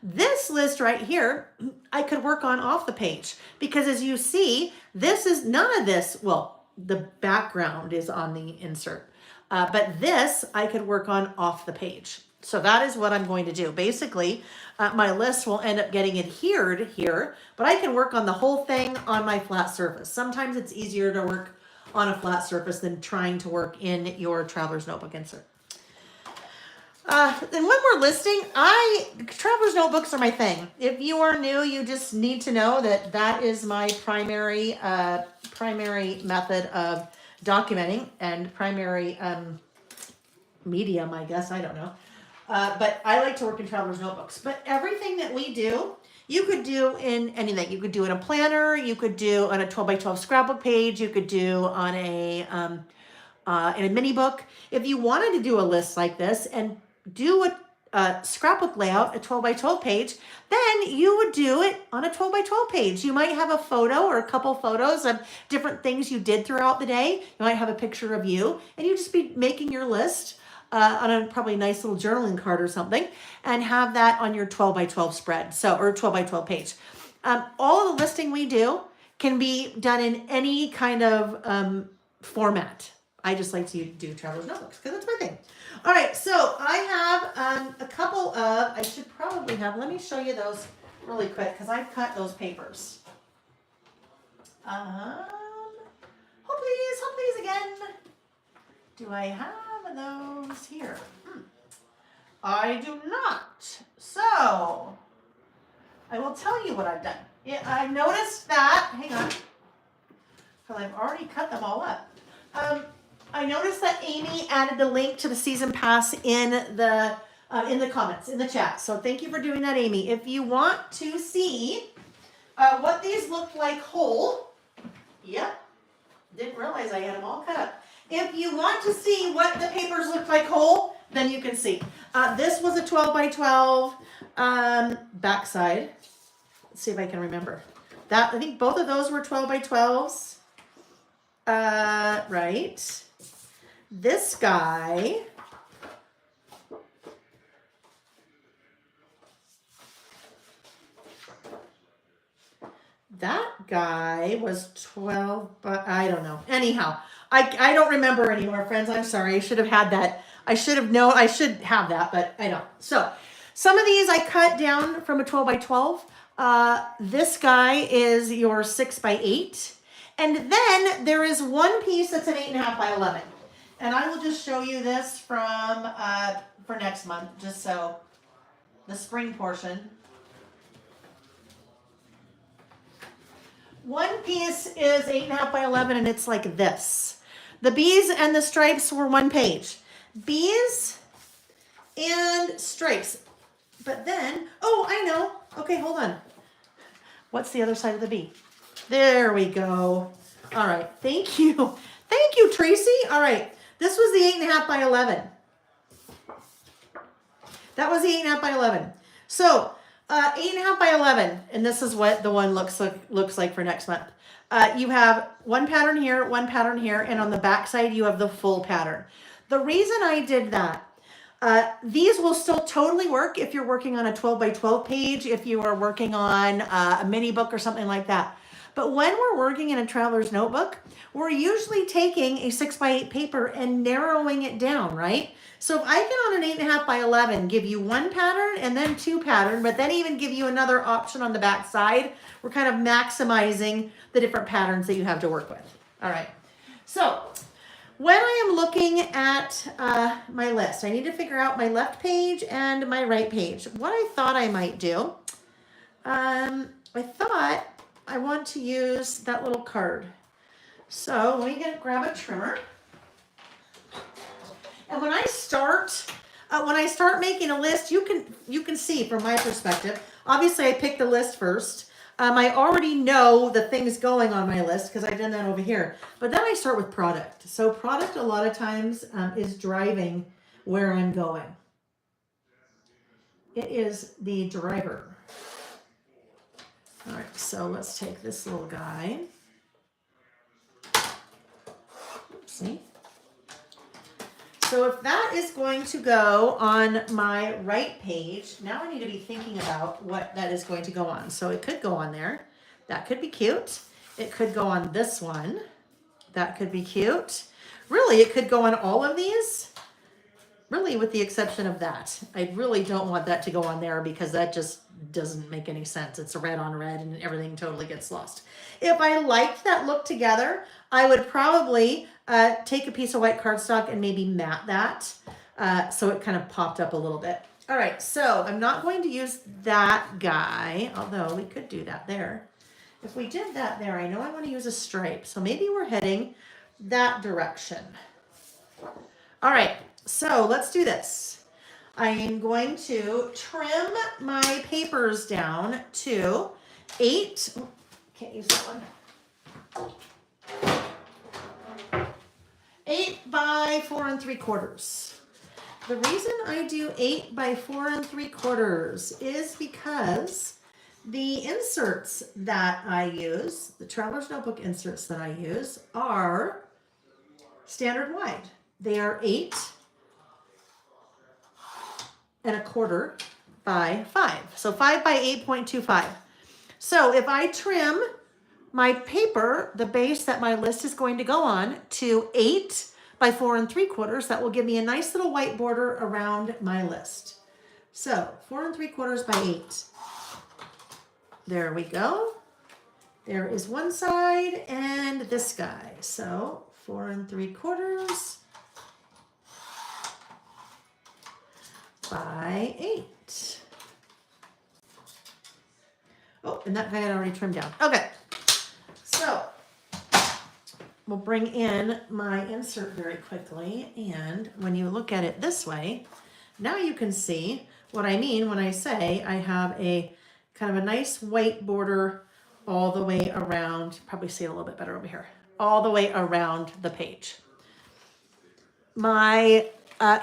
This list right here, I could work on off the page because as you see, this is none of this. Well, the background is on the insert, but this I could work on off the page. So that is what I'm going to do. Basically, my list will end up getting adhered here, but I can work on the whole thing on my flat surface. Sometimes it's easier to work on a flat surface than trying to work in your Traveler's Notebook insert. And when we're listing, Traveler's Notebooks are my thing. If you are new, you just need to know that that is my primary method of documenting and primary medium, I guess. I don't know. But I like to work in Traveler's Notebooks. But everything that we do, you could do in anything. You could do in a planner. You could do on a 12x12 scrapbook page. You could do on a in a mini book. If you wanted to do a list like this and do a scrapbook layout, a 12x12 page, then you would do it on a 12x12 page. You might have a photo or a couple photos of different things you did throughout the day. You might have a picture of you, and you just be making your list on a probably nice little journaling card or something, and have that on your 12x12 spread, or 12x12 page. All of the listing we do can be done in any kind of format. I just like to do Traveler's Notebooks because that's my thing. All right, so I have a couple of, I should probably have, let me show you those really quick because I've cut those papers. Oh please again. Do I have those here? I do not. So I will tell you what I've done. Yeah, I noticed that, hang on, because I've already cut them all up. I noticed that Amy added the link to the season pass in the comments, in the chat. So thank you for doing that, Amy. If you want to see what these look like whole, yep, didn't realize I had them all cut up. If you want to see what the papers look like whole, then you can see. This was a 12x12 backside. Let's see if I can remember. I think both of those were 12x12s. Right. This guy, that guy was 12, but I don't know. Anyhow, I don't remember anymore, friends. I'm sorry. I should have had that. I should have that, but I don't. So some of these I cut down from a 12x12. This guy is your 6x8. And then there is one piece that's an 8.5x11. And I will just show you this from for next month, just so the spring portion. One piece is 8.5x11, and it's like this. The bees and the stripes were one page. Bees and stripes. But then, oh, I know. Okay, hold on. What's the other side of the bee? There we go. All right. Thank you. Thank you, Tracy. All right. This was the 8.5x11. That was the 8.5x11. So 8.5x11, and this is what the one looks like for next month. You have one pattern here, and on the back side you have the full pattern. The reason I did that, these will still totally work if you're working on a 12x12 page, if you are working on a mini book or something like that. But when we're working in a Traveler's Notebook, we're usually taking a 6x8 paper and narrowing it down, right? So if I can on an 8.5x11 give you one pattern and then two pattern, but then even give you another option on the back side, we're kind of maximizing the different patterns that you have to work with. All right. So when I am looking at my list, I need to figure out my left page and my right page. What I thought I might do, I thought I want to use that little card. So let me grab a trimmer. And when I start making a list, you can see from my perspective. Obviously, I picked the list first. I already know the things going on my list because I've done that over here. But then I start with product. So product a lot of times is driving where I'm going. It is the driver. All right, so let's take this little guy. Oopsie. So if that is going to go on my right page, now I need to be thinking about what that is going to go on. So it could go on there. That could be cute. It could go on this one. That could be cute. Really, it could go on all of these. Really, with the exception of that. I really don't want that to go on there because that just doesn't make any sense. It's red on red and everything totally gets lost. If I liked that look together, I would probably take a piece of white cardstock and maybe mat that so it kind of popped up a little bit. All right, so I'm not going to use that guy, although we could do that there. If we did that there, I know I want to use a stripe. So maybe we're heading that direction. All right, so let's do this. I am going to trim my papers down to 8. Can't use that one. 8 by 4 3/4. The reason I do 8 by 4 3/4 is because the inserts that I use, the Traveler's Notebook inserts that I use, are standard wide. They are 8 1/4 by 5. So 5 by 8.25. So if I trim my paper, the base that my list is going to go on, to 8 by 4 3/4, that will give me a nice little white border around my list. So 4 3/4 by 8. There we go. There is one side and this guy. So 4 3/4 by 8. Oh, and that guy had already trimmed down. Okay. So we'll bring in my insert very quickly. And when you look at it this way, now you can see what I mean when I say I have a kind of a nice white border all the way around. Probably see it a little bit better over here. All the way around the page. My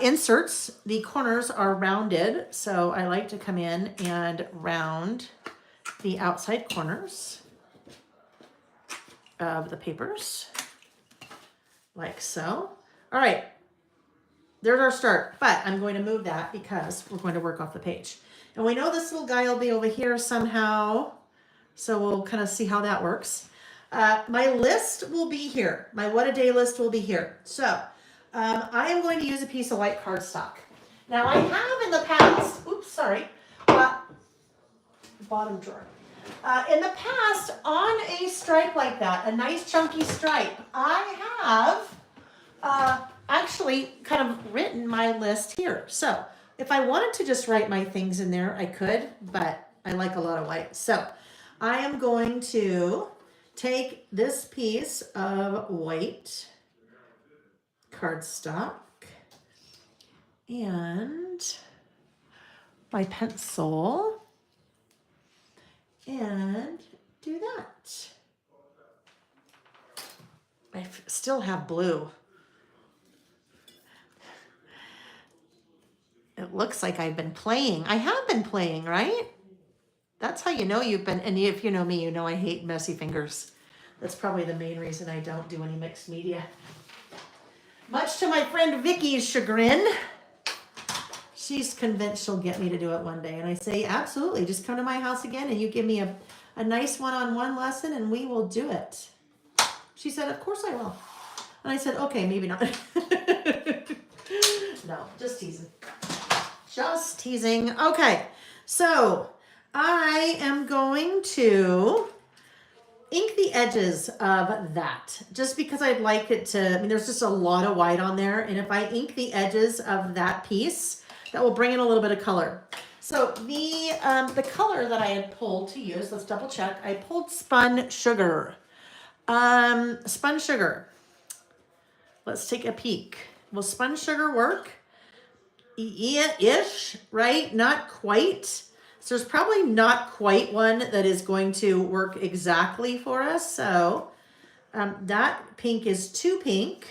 inserts, the corners are rounded. So I like to come in and round the outside corners of the papers, like so. All right, there's our start, but I'm going to move that because we're going to work off the page. And we know this little guy will be over here somehow, so we'll kind of see how that works. My list will be here. My what a day list will be here. So I am going to use a piece of white cardstock. Now I have in the past, oops, sorry, bottom drawer. In the past, on a stripe like that, a nice chunky stripe, I have actually kind of written my list here. So if I wanted to just write my things in there, I could, but I like a lot of white. So I am going to take this piece of white cardstock and my pencil and do that. I still have blue. It looks like I've been playing. I have been playing, right? That's how you know you've been, and if you know me, you know I hate messy fingers. That's probably the main reason I don't do any mixed media. Much to my friend Vicky's chagrin. She's convinced she'll get me to do it one day. And I say, absolutely, just come to my house again and you give me a nice one-on-one lesson and we will do it. She said, of course I will. And I said, okay, maybe not. No, just teasing. Just teasing. Okay, so I am going to ink the edges of that just because I'd like it to, I mean, there's just a lot of white on there. And if I ink the edges of that piece, that will bring in a little bit of color. So the color that I had pulled to use, let's double check. I pulled Spun Sugar. Spun Sugar. Let's take a peek. Will Spun Sugar work? Ish, right? Not quite. So there's probably not quite one that is going to work exactly for us. So that pink is too pink.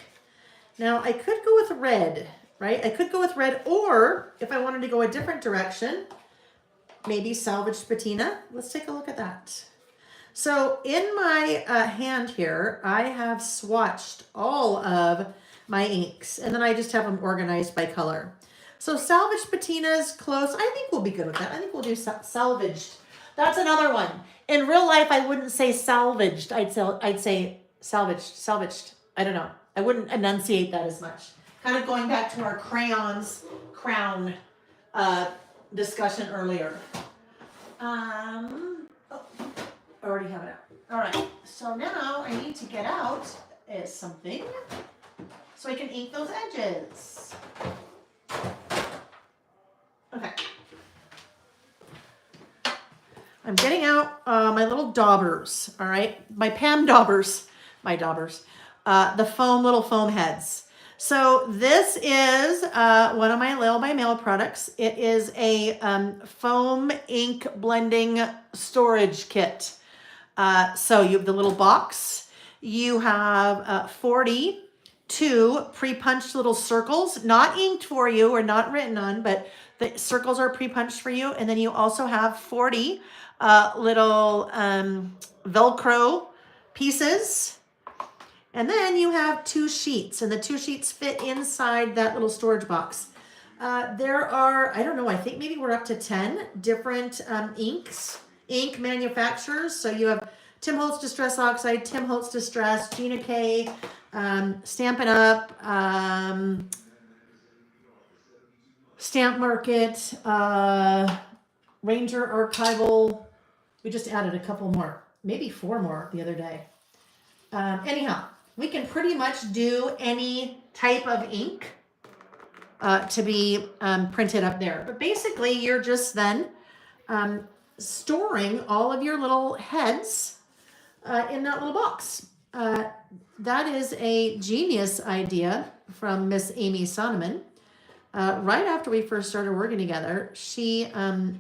Now I could go with red, right? I could go with red, or if I wanted to go a different direction, maybe salvaged patina. Let's take a look at that. So in my hand here, I have swatched all of my inks, and then I just have them organized by color. So salvaged patina is close. I think we'll be good with that. I think we'll do salvaged. That's another one. In real life, I wouldn't say salvaged. I'd say salvaged. I don't know. I wouldn't enunciate that as much. Kind of going back to our crayons crown discussion earlier. I already have it out. All right, so now I need to get out something so I can ink those edges. Okay. I'm getting out my little daubers, all right? My Pam daubers, the little foam heads. So this is one of my Lil by Mail products. It is a foam ink blending storage kit. So you have the little box. You have 42 pre-punched little circles, not inked for you or not written on, but the circles are pre-punched for you. And then you also have 40 little Velcro pieces. And then you have 2 sheets, and the 2 sheets fit inside that little storage box. There are, I don't know, I think maybe we're up to 10 different ink manufacturers. So you have Tim Holtz Distress Oxide, Tim Holtz Distress, Gina K, Stampin' Up, Stamp Market, Ranger Archival. We just added a couple more, maybe 4 more the other day. Anyhow, we can pretty much do any type of ink to be printed up there. But basically, you're just then storing all of your little heads in that little box. That is a genius idea from Miss Amy Sonneman. Right after we first started working together, she, I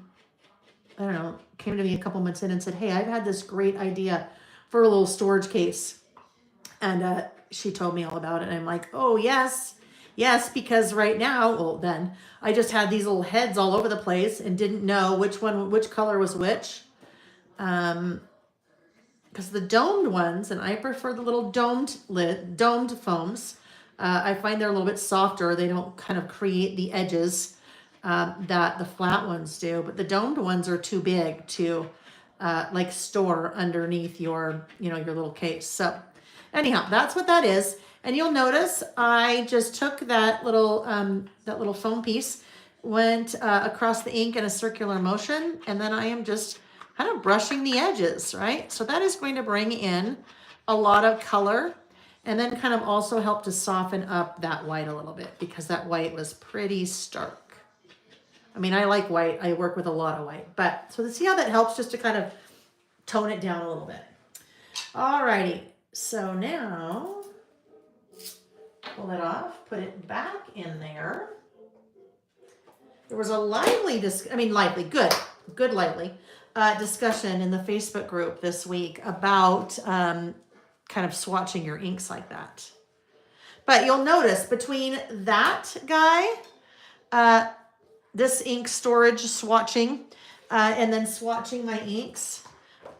don't know, came to me a couple months in and said, hey, I've had this great idea for a little storage case. And she told me all about it. And I'm like, oh, yes, because right now, well, then I just had these little heads all over the place and didn't know which color was which. Because the domed ones, and I prefer the little domed foams. I find they're a little bit softer. They don't kind of create the edges that the flat ones do. But the domed ones are too big to like store underneath your little case. So anyhow, that's what that is. And you'll notice I just took that little foam piece, went across the ink in a circular motion, and then I am just kind of brushing the edges, right? So that is going to bring in a lot of color and then kind of also help to soften up that white a little bit because that white was pretty stark. I mean, I like white. I work with a lot of white. But so to see how that helps just to kind of tone it down a little bit. Alrighty. So now, pull it off, put it back in there. There was a lively discussion in the Facebook group this week about kind of swatching your inks like that. But you'll notice between that guy, this ink storage swatching, and then swatching my inks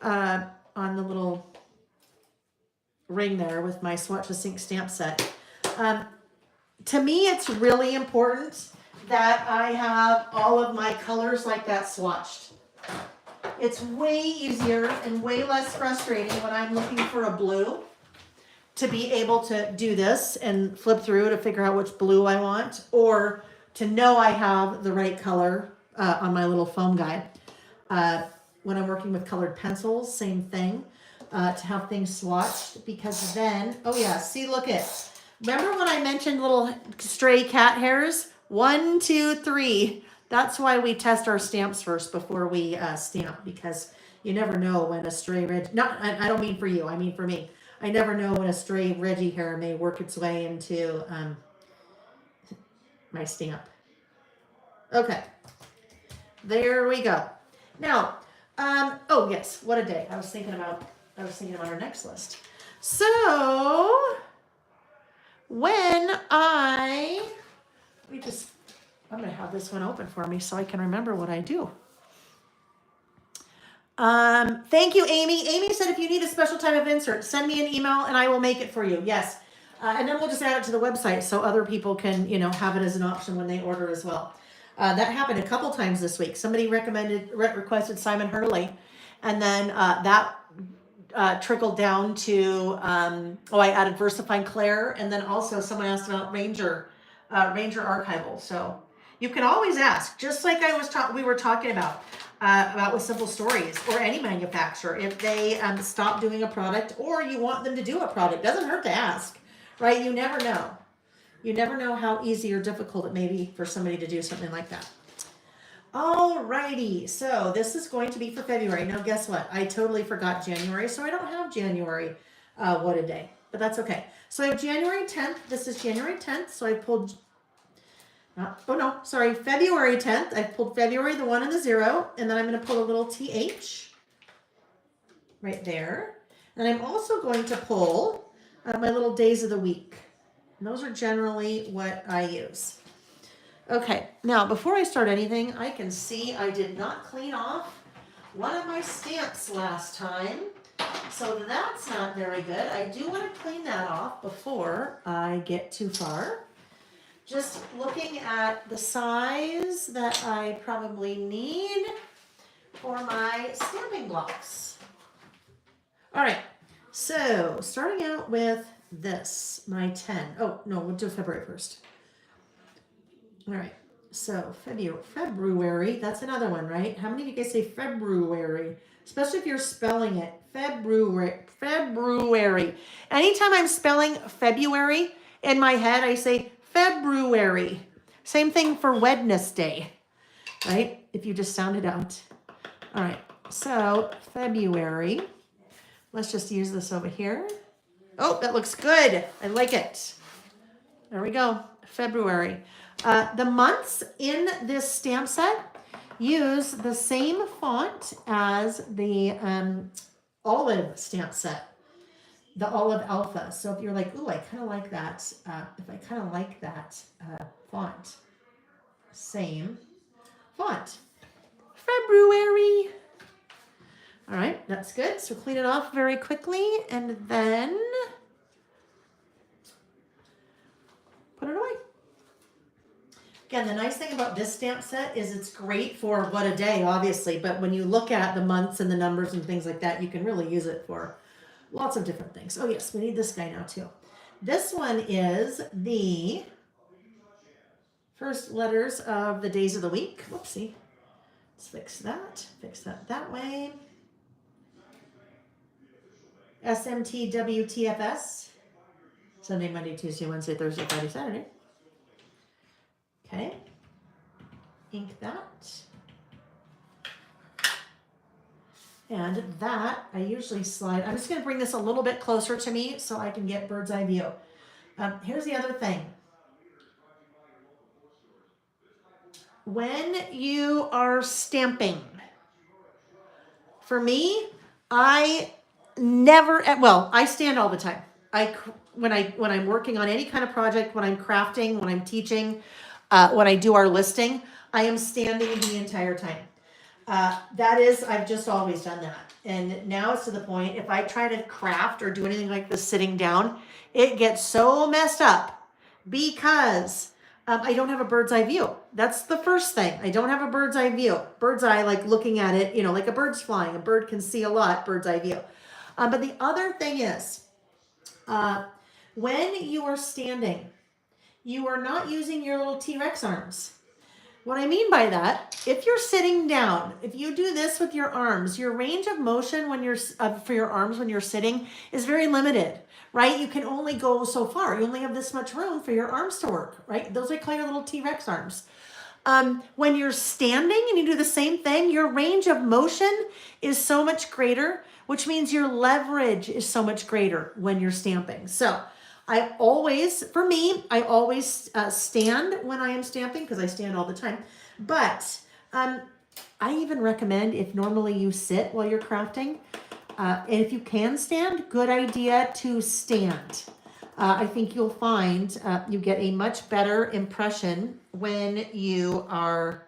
on the little ring there with my Swatch with Ink stamp set. To me, it's really important that I have all of my colors like that swatched. It's way easier and way less frustrating when I'm looking for a blue to be able to do this and flip through to figure out which blue I want, or to know I have the right color on my little foam guide. When I'm working with colored pencils, same thing. To have things swatched, because then, oh yeah, see, look remember when I mentioned little stray cat hairs? 1, 2, 3. That's why we test our stamps first before we stamp, because you never know when a stray red, not, I don't mean for you, I mean for me. I never know when a stray Reggie hair may work its way into my stamp. Okay, there we go. Now, oh yes, what a day. I was thinking about our next list. So when I'm gonna have this one open for me so I can remember what I do. Thank you, Amy. Amy said if you need a special type of insert, send me an email and I will make it for you. Yes. And then we'll just add it to the website so other people can, have it as an option when they order as well. That happened a couple times this week. Somebody requested Simon Hurley, and then that trickled down to, I added VersaFine Claire, and then also someone asked about Ranger Archival. So you can always ask, just like we were talking about with Simple Stories or any manufacturer, if they stop doing a product or you want them to do a product. Doesn't hurt to ask, right? You never know. You never know how easy or difficult it may be for somebody to do something like that. Alrighty, so this is going to be for February. Now guess what? I totally forgot January, so I don't have January what a day, but that's okay. So I have January 10th. This is January 10th, so I pulled, February 10th. I pulled February, the 1 and the 0, and then I'm going to pull a little TH right there. And I'm also going to pull my little days of the week. And those are generally what I use. Okay, now before I start anything, I can see I did not clean off one of my stamps last time. So that's not very good. I do want to clean that off before I get too far. Just looking at the size that I probably need for my stamping blocks. All right, so starting out with this, my 10. Oh, no, we'll do February 1st. All right, so February, that's another one, right? How many of you guys say February? Especially if you're spelling it, February. Anytime I'm spelling February, in my head, I say February. Same thing for Wednesday, right? If you just sound it out. All right, so February. Let's just use this over here. Oh, that looks good. I like it. There we go, February. The months in this stamp set use the same font as the olive stamp set, the olive alpha. So if you're like, ooh, I kind of like that, font, same font, February. All right, that's good. So clean it off very quickly and then put it away. Again, the nice thing about this stamp set is it's great for what a day, obviously, but when you look at the months and the numbers and things like that, you can really use it for lots of different things. Oh yes, we need this guy now too. This one is the first letters of the days of the week. Whoopsie. Let's fix that way. SMTWTFS. Sunday, Monday, Tuesday, Wednesday, Thursday, Friday, Saturday. Okay. Ink that. And that, I usually slide. I'm just going to bring this a little bit closer to me so I can get bird's eye view. Here's the other thing. When you are stamping, for me, I stand all the time. When I'm working on any kind of project, when I'm crafting, when I'm teaching, when I do our listing, I am standing the entire time. I've just always done that. And now it's to the point, if I try to craft or do anything like this sitting down, it gets so messed up because I don't have a bird's eye view. That's the first thing. I don't have a bird's eye view. Bird's eye, like looking at it, like a bird's flying. A bird can see a lot, bird's eye view. But the other thing is, when you are standing, you are not using your little T-Rex arms. What I mean by that, if you're sitting down, if you do this with your arms, your range of motion when you're for your arms when you're sitting is very limited, right? You can only go so far. You only have this much room for your arms to work, right? Those are called your little T-Rex arms. When you're standing and you do the same thing, your range of motion is so much greater, which means your leverage is so much greater when you're stamping. So I always stand when I am stamping because I stand all the time. But I even recommend, if normally you sit while you're crafting, and if you can stand, good idea to stand. I think you'll find you get a much better impression when you are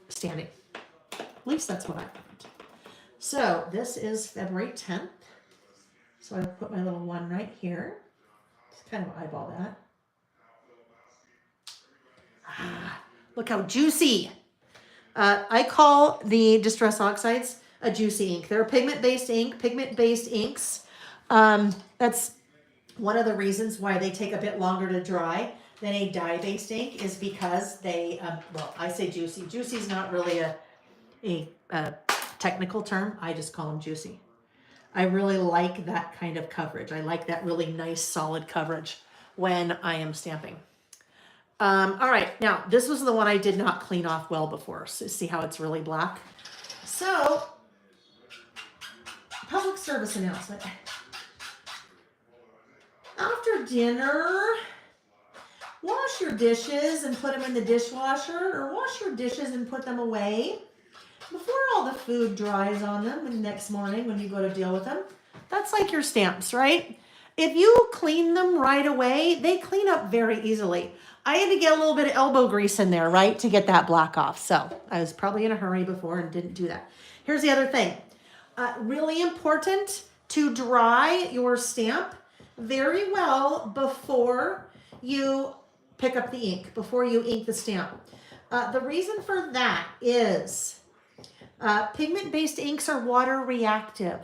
standing. At least that's what I found. So this is February 10th. So I put my little one right here. Just kind of eyeball that. Look how juicy. I call the Distress Oxides a juicy ink. They're a pigment-based ink, pigment-based inks. That's one of the reasons why they take a bit longer to dry than a dye-based ink is because they, well, I say juicy. Juicy is not really a technical term. I just call them juicy. I really like that kind of coverage. I like that really nice, solid coverage when I am stamping. All right, now this was the one I did not clean off well before. So see how it's really black? So, public service announcement. After dinner, wash your dishes and put them in the dishwasher, or wash your dishes and put them away before all the food dries on them the next morning when you go to deal with them. That's like your stamps, right? If you clean them right away, they clean up very easily. I had to get a little bit of elbow grease in there, right, to get that black off. So I was probably in a hurry before and didn't do that. Here's the other thing. Really important to dry your stamp very well before you pick up the ink, before you ink the stamp. The reason for that is pigment-based inks are water reactive.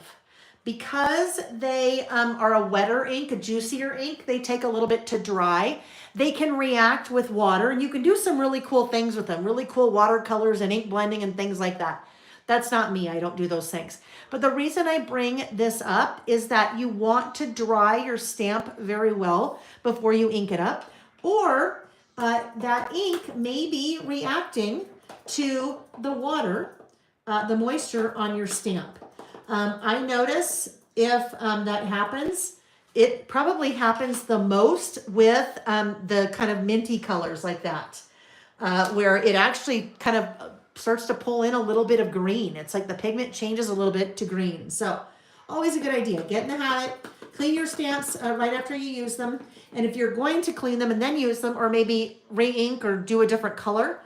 Because they are a wetter ink, a juicier ink, they take a little bit to dry. They can react with water, and you can do some really cool things with them, really cool watercolors and ink blending and things like that. That's not me, I don't do those things. But the reason I bring this up is that you want to dry your stamp very well before you ink it up, or that ink may be reacting to the water, the moisture on your stamp. I notice if that happens, it probably happens the most with the kind of minty colors like that, where it actually kind of starts to pull in a little bit of green. It's like the pigment changes a little bit to green. So always a good idea. Get in the habit, clean your stamps right after you use them. And if you're going to clean them and then use them, or maybe re-ink or do a different color,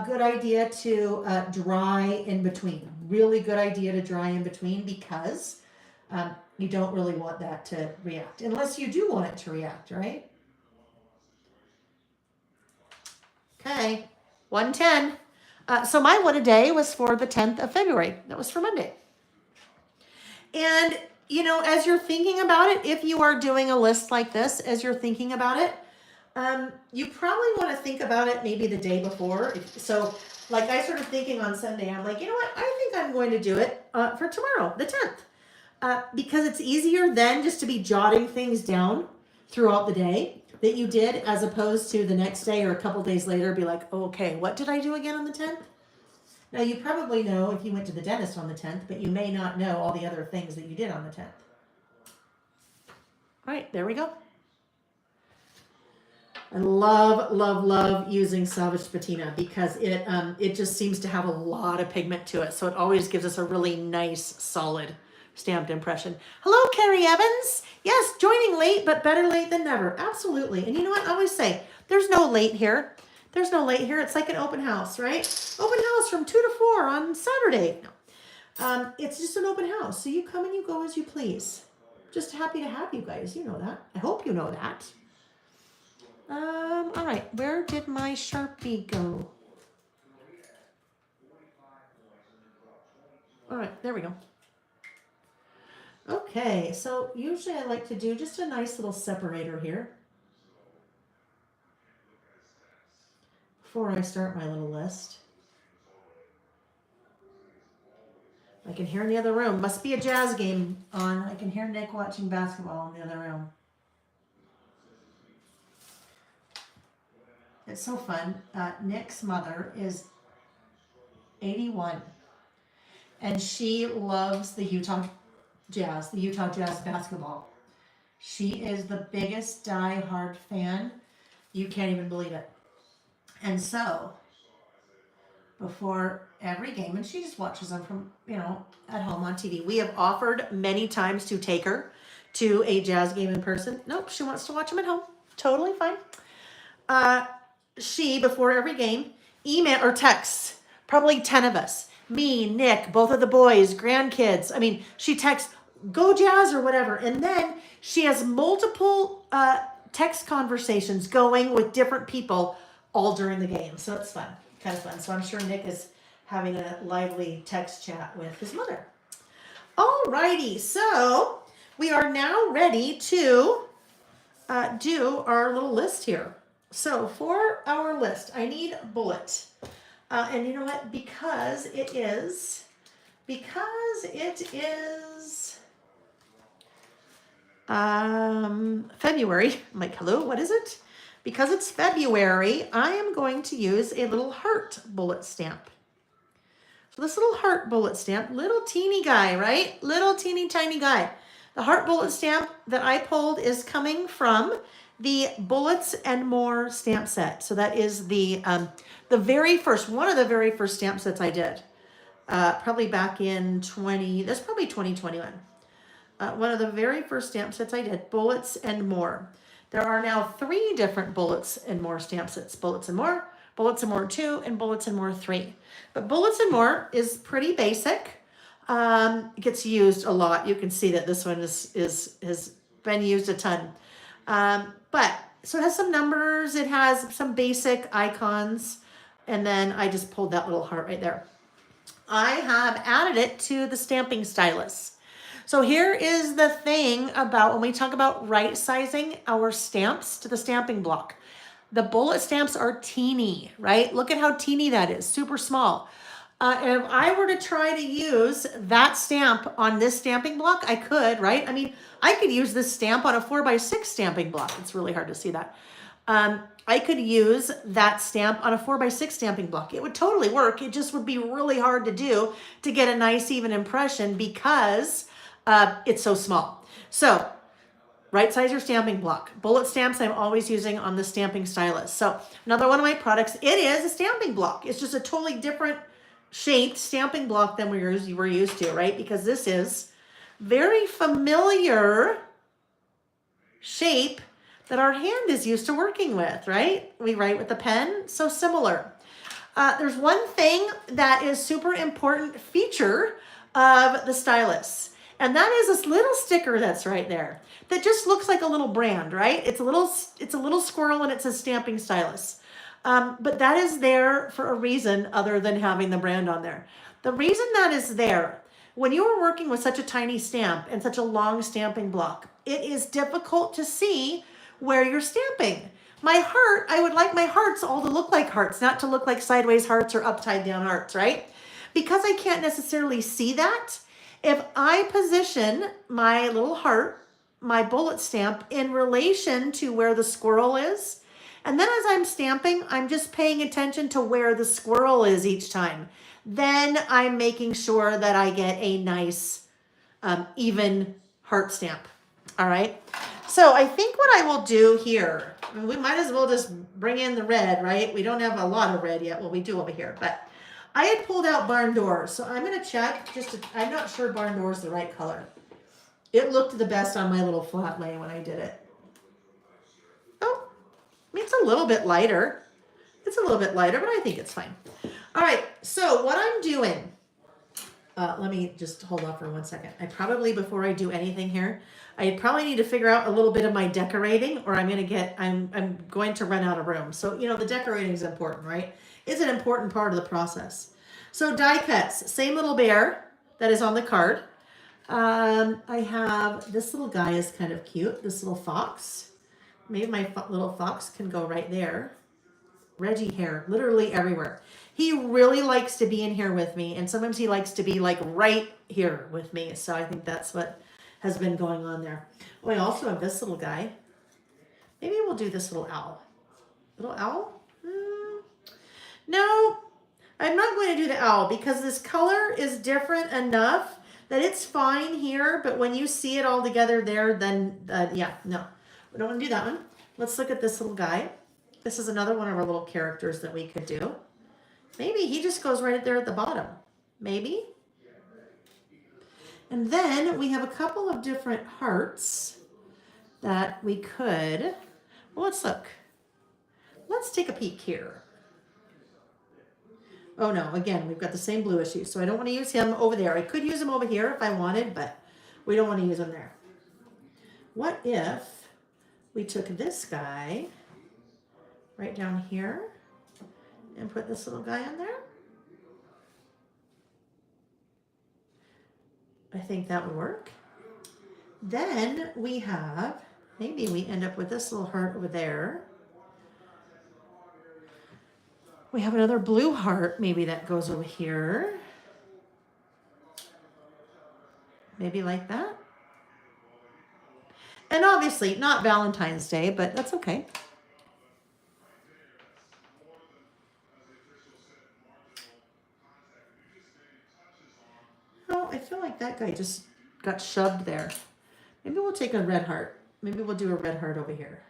good idea to dry in between. Really good idea to dry in between because you don't really want that to react. Unless you do want it to react, right? Okay, 110. So my one a day was for the 10th of February. That was for Monday. And, you know, as you're thinking about it, if you are doing a list like this, as you're thinking about it, you probably want to think about it maybe the day before. So like I started thinking on Sunday, I'm like, you know what? I think I'm going to do it for tomorrow, the 10th, because it's easier then just to be jotting things down throughout the day that you did, as opposed to the next day or a couple days later be like, oh, okay, what did I do again on the 10th? Now you probably know if you went to the dentist on the 10th, but you may not know all the other things that you did on the 10th. All right, there we go. I love, love, love using Salvaged Patina because it just seems to have a lot of pigment to it. So it always gives us a really nice, solid stamped impression. Hello, Carrie Evans. Yes, joining late, but better late than never. Absolutely. And you know what? I always say, there's no late here. There's no late here. It's like an open house, right? Open house from 2 to 4 on Saturday. No. It's just an open house. So you come and you go as you please. Just happy to have you guys. You know that. I hope you know that. All right, where did my Sharpie go? All right, there we go. Okay, so usually I like to do just a nice little separator here before I start my little list. I can hear in the other room. Must be a jazz game on. I can hear Nick watching basketball in the other room. It's so fun. Nick's mother is 81, and she loves the Utah Jazz basketball. She is the biggest die-hard fan. You can't even believe it. And so, before every game, and she just watches them from, at home on TV. We have offered many times to take her to a Jazz game in person. Nope, she wants to watch them at home. Totally fine. She, before every game, email or texts, probably 10 of us. Me, Nick, both of the boys, grandkids. I mean, she texts, go Jazz or whatever. And then she has multiple text conversations going with different people all during the game. So it's fun, kind of fun. So I'm sure Nick is having a lively text chat with his mother. Alrighty, so we are now ready to do our little list here. So for our list, I need a bullet. And you know what? Because it is February. I'm like, hello, what is it? Because it's February, I am going to use a little heart bullet stamp. So this little heart bullet stamp, little teeny guy, right? Little teeny tiny guy. The heart bullet stamp that I pulled is coming from the Bullets and More stamp set. So that is the very first, one of the very first stamp sets I did. Probably back in 2021. One of the very first stamp sets I did, Bullets and More. There are now 3 different Bullets and More stamp sets. Bullets and More 2, and Bullets and More 3. But Bullets and More is pretty basic. It gets used a lot. You can see that this one has been used a ton. So it has some numbers. It has some basic icons. And then I just pulled that little heart right there. I have added it to the stamping stylus. So here is the thing about when we talk about right sizing our stamps to the stamping block. The bullet stamps are teeny, right? Look at how teeny that is, super small. And if I were to try to use that stamp on this stamping block, I could, right? I mean, I could use this stamp on a 4x6 stamping block. It's really hard to see that. I could use that stamp on a 4x6 stamping block. It would totally work. It just would be really hard to do to get a nice even impression because it's so small. So right size your stamping block. Bullet stamps I'm always using on the stamping stylus. So another one of my products, it is a stamping block. It's just a totally different shaped stamping block than we're used to, right? Because this is very familiar shape that our hand is used to working with, right? We write with the pen, so similar. There's one thing that is super important feature of the stylus, and that is this little sticker that's right there that just looks like a little brand, right? It's a little squirrel and it says stamping stylus. But that is there for a reason other than having the brand on there. The reason that is there, when you are working with such a tiny stamp and such a long stamping block, it is difficult to see where you're stamping. My heart, I would like my hearts all to look like hearts, not to look like sideways hearts or upside down hearts, right? Because I can't necessarily see that, if I position my little heart, my bullet stamp, in relation to where the squirrel is, and then as I'm stamping, I'm just paying attention to where the squirrel is each time. Then I'm making sure that I get a nice, even heart stamp. All right. So I think what I will do here, we might as well just bring in the red, right? We don't have a lot of red yet. Well, we do over here, but I had pulled out barn doors. So I'm going to check I'm not sure barn door is the right color. It looked the best on my little flat lay when I did it. Oh, I mean, it's a little bit lighter. It's a little bit lighter, but I think it's fine. All right. So what I'm doing, let me just hold off for 1 second. I probably, before I do anything here, I probably need to figure out a little bit of my decorating, or I'm going to run out of room. So, the decorating is important, right? It's an important part of the process. So die cuts, same little bear that is on the card. I have, this little guy is kind of cute, this little fox. Maybe my little fox can go right there. Reggie hair, literally everywhere. He really likes to be in here with me, and sometimes he likes to be like right here with me. So I think that's what has been going on there. Oh, I also have this little guy. Maybe we'll do this little owl. Little owl? to do the owl because this color is different enough that it's fine here, but when you see it all together there, then yeah, no, we don't want to do that one. Let's look at this little guy. This is another one of our little characters that we could do. Maybe he just goes right there at the bottom. Maybe. And then we have a couple of different hearts that we could, well, let's look. Let's take a peek here. Oh no, again, we've got the same blue issue, so I don't want to use him over there. I could use him over here if I wanted, but we don't want to use him there. What if we took this guy right down here and put this little guy on there? I think that would work. Then we have, maybe we end up with this little heart over there. We have another blue heart, maybe that goes over here. Maybe like that. And obviously not Valentine's Day, but that's okay. Oh, I feel like that guy just got shoved there. Maybe we'll take a red heart. Maybe we'll do a red heart over here.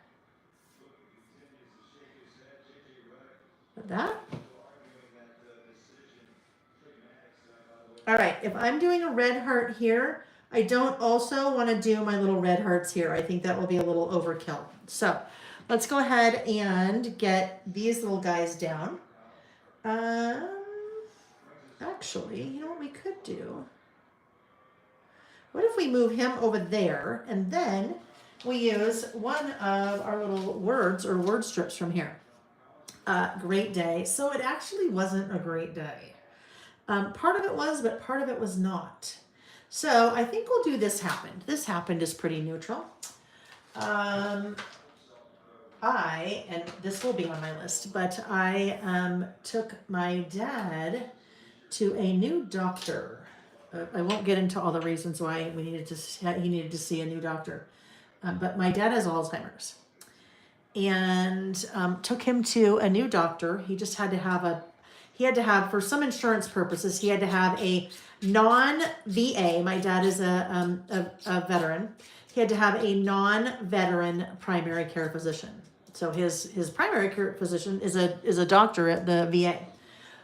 Like that. All right, if I'm doing a red heart here, I don't also want to do my little red hearts here. I think that will be a little overkill. So let's go ahead and get these little guys down. Actually, you know what we could do? What if we move him over there and then we use one of our little words or word strips from here? Great day. So it actually wasn't a great day. Part of it was, but part of it was not. So I think we'll do this happened. This happened is pretty neutral. And this will be on my list, but I took my dad to a new doctor. I won't get into all the reasons why he needed to see a new doctor. But my dad has Alzheimer's. And took him to a new doctor. He just had to have for some insurance purposes, he had to have a non-VA. My dad is a veteran. He had to have a non-veteran primary care physician. So his primary care physician is a doctor at the VA,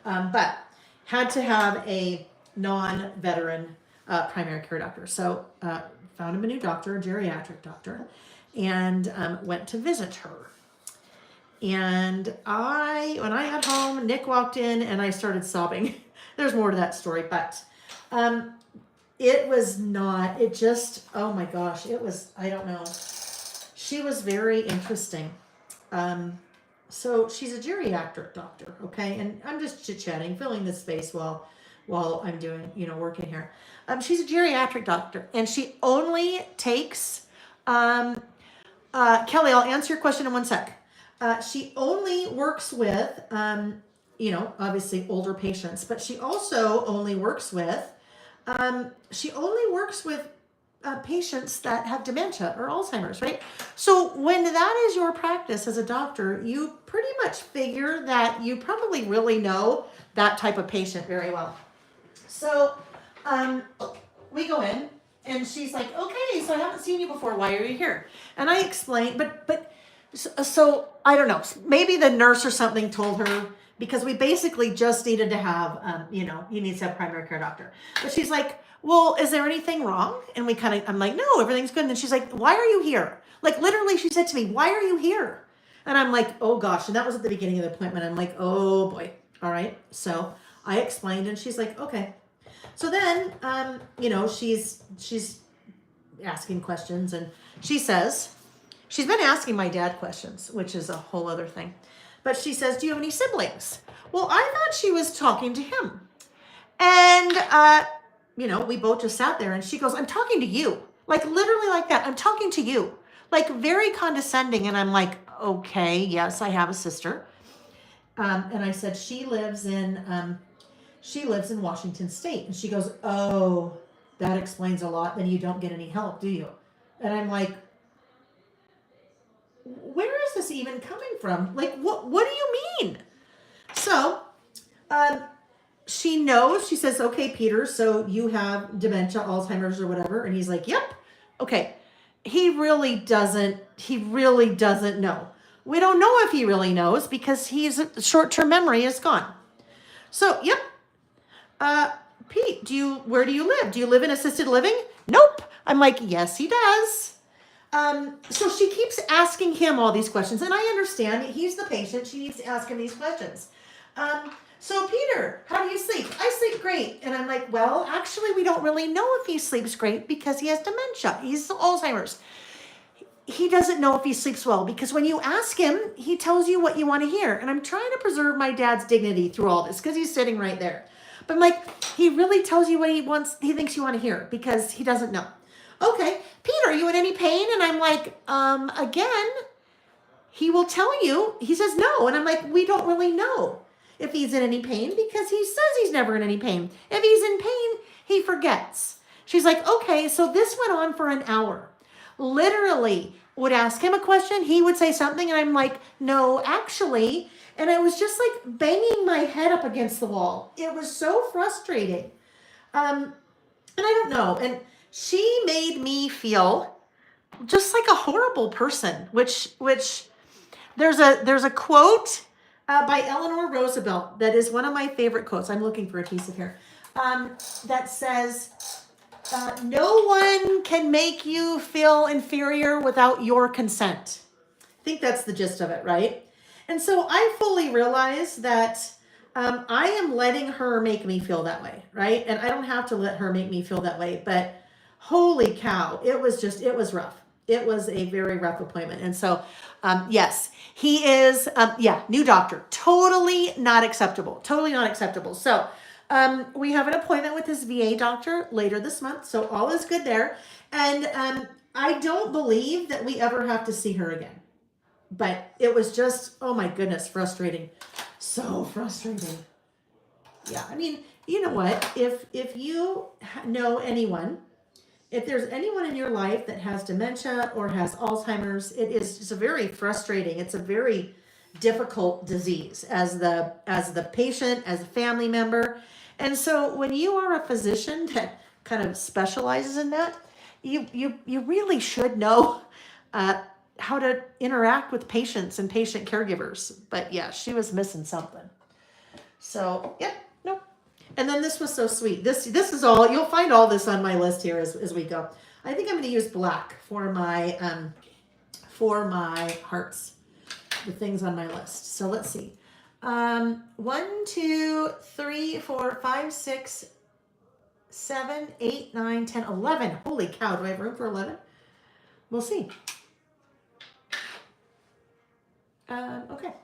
but had to have a non-veteran primary care doctor. So found him a new doctor, a geriatric doctor, and went to visit her. And when I got home, Nick walked in and I started sobbing. There's more to that story, but it was not, it just, oh my gosh, it was, I don't know. She was very interesting. So she's a geriatric doctor, okay? And I'm just chit-chatting, filling this space while I'm doing, working here. She's a geriatric doctor and she only takes, Kelly, I'll answer your question in one sec. She only works with, obviously older patients, but she also only works with, patients that have dementia or Alzheimer's, right? So when that is your practice as a doctor, you pretty much figure that you probably really know that type of patient very well. So we go in and she's like, okay, so I haven't seen you before. Why are you here? And I explained, but so I don't know, maybe the nurse or something told her, because we basically just needed to have, you need to have a primary care doctor. But she's like, well, is there anything wrong? And I'm like, no, everything's good. And then she's like, why are you here? Like literally she said to me, why are you here? And I'm like, oh gosh. And that was at the beginning of the appointment. I'm like, oh boy. All right. So I explained and she's like, okay. So then, she's asking questions and she says, she's been asking my dad questions, which is a whole other thing. But she says, do you have any siblings? Well, I thought she was talking to him. And, we both just sat there and she goes, I'm talking to you. Like literally like that. I'm talking to you. Like very condescending. And I'm like, okay, yes, I have a sister. And I said, she lives in Washington State. And she goes, oh, that explains a lot. Then you don't get any help, do you? And I'm like, where is this even coming from? Like, what do you mean? So, she knows, she says, okay, Peter, so you have dementia, Alzheimer's or whatever. And he's like, yep. Okay. He really doesn't know. We don't know if he really knows because short-term memory is gone. So, yep. Pete, where do you live? Do you live in assisted living? Nope. I'm like, yes, he does. So she keeps asking him all these questions, and I understand he's the patient. She needs to ask him these questions. So Peter, how do you sleep? I sleep great. And I'm like, well, actually, we don't really know if he sleeps great because he has dementia. He's Alzheimer's. He doesn't know if he sleeps well because when you ask him, he tells you what you want to hear. And I'm trying to preserve my dad's dignity through all this because he's sitting right there. But I'm like, he really tells you what he thinks you want to hear because he doesn't know. Okay, Peter, are you in any pain? And I'm like, again, he will tell you. He says no. And I'm like, we don't really know if he's in any pain because he says he's never in any pain. If he's in pain, he forgets. She's like, okay, so this went on for an hour. Literally would ask him a question. He would say something. And I'm like, no, actually. And I was just like banging my head up against the wall. It was so frustrating. And I don't know. And she made me feel just like a horrible person, which there's a quote by Eleanor Roosevelt that is one of my favorite quotes. I'm looking for a piece of hair that says, no one can make you feel inferior without your consent. I think that's the gist of it, right? And so I fully realize that I am letting her make me feel that way, right? And I don't have to let her make me feel that way, but holy cow, it was rough. It was a very rough appointment. And so, yes, he is, new doctor. Totally not acceptable. Totally not acceptable. So we have an appointment with his VA doctor later this month. So all is good there. And I don't believe that we ever have to see her again. But it was just, oh my goodness, frustrating. So frustrating. Yeah, I mean, you know what? If you know anyone, if there's anyone in your life that has dementia or has Alzheimer's, it's a very frustrating, it's a very difficult disease as the patient, as a family member. And so when you are a physician that kind of specializes in that, you really should know how to interact with patients and patient caregivers. But yeah, she was missing something. So, yep, nope. And then this was so sweet. This is all, you'll find all this on my list here as we go. I think I'm going to use black for my hearts, the things on my list. So let's see. 1, 2, 3, 4, 5, 6, 7, 8, 9, 10, 11. Holy cow, do I have room for 11? We'll see. Okay.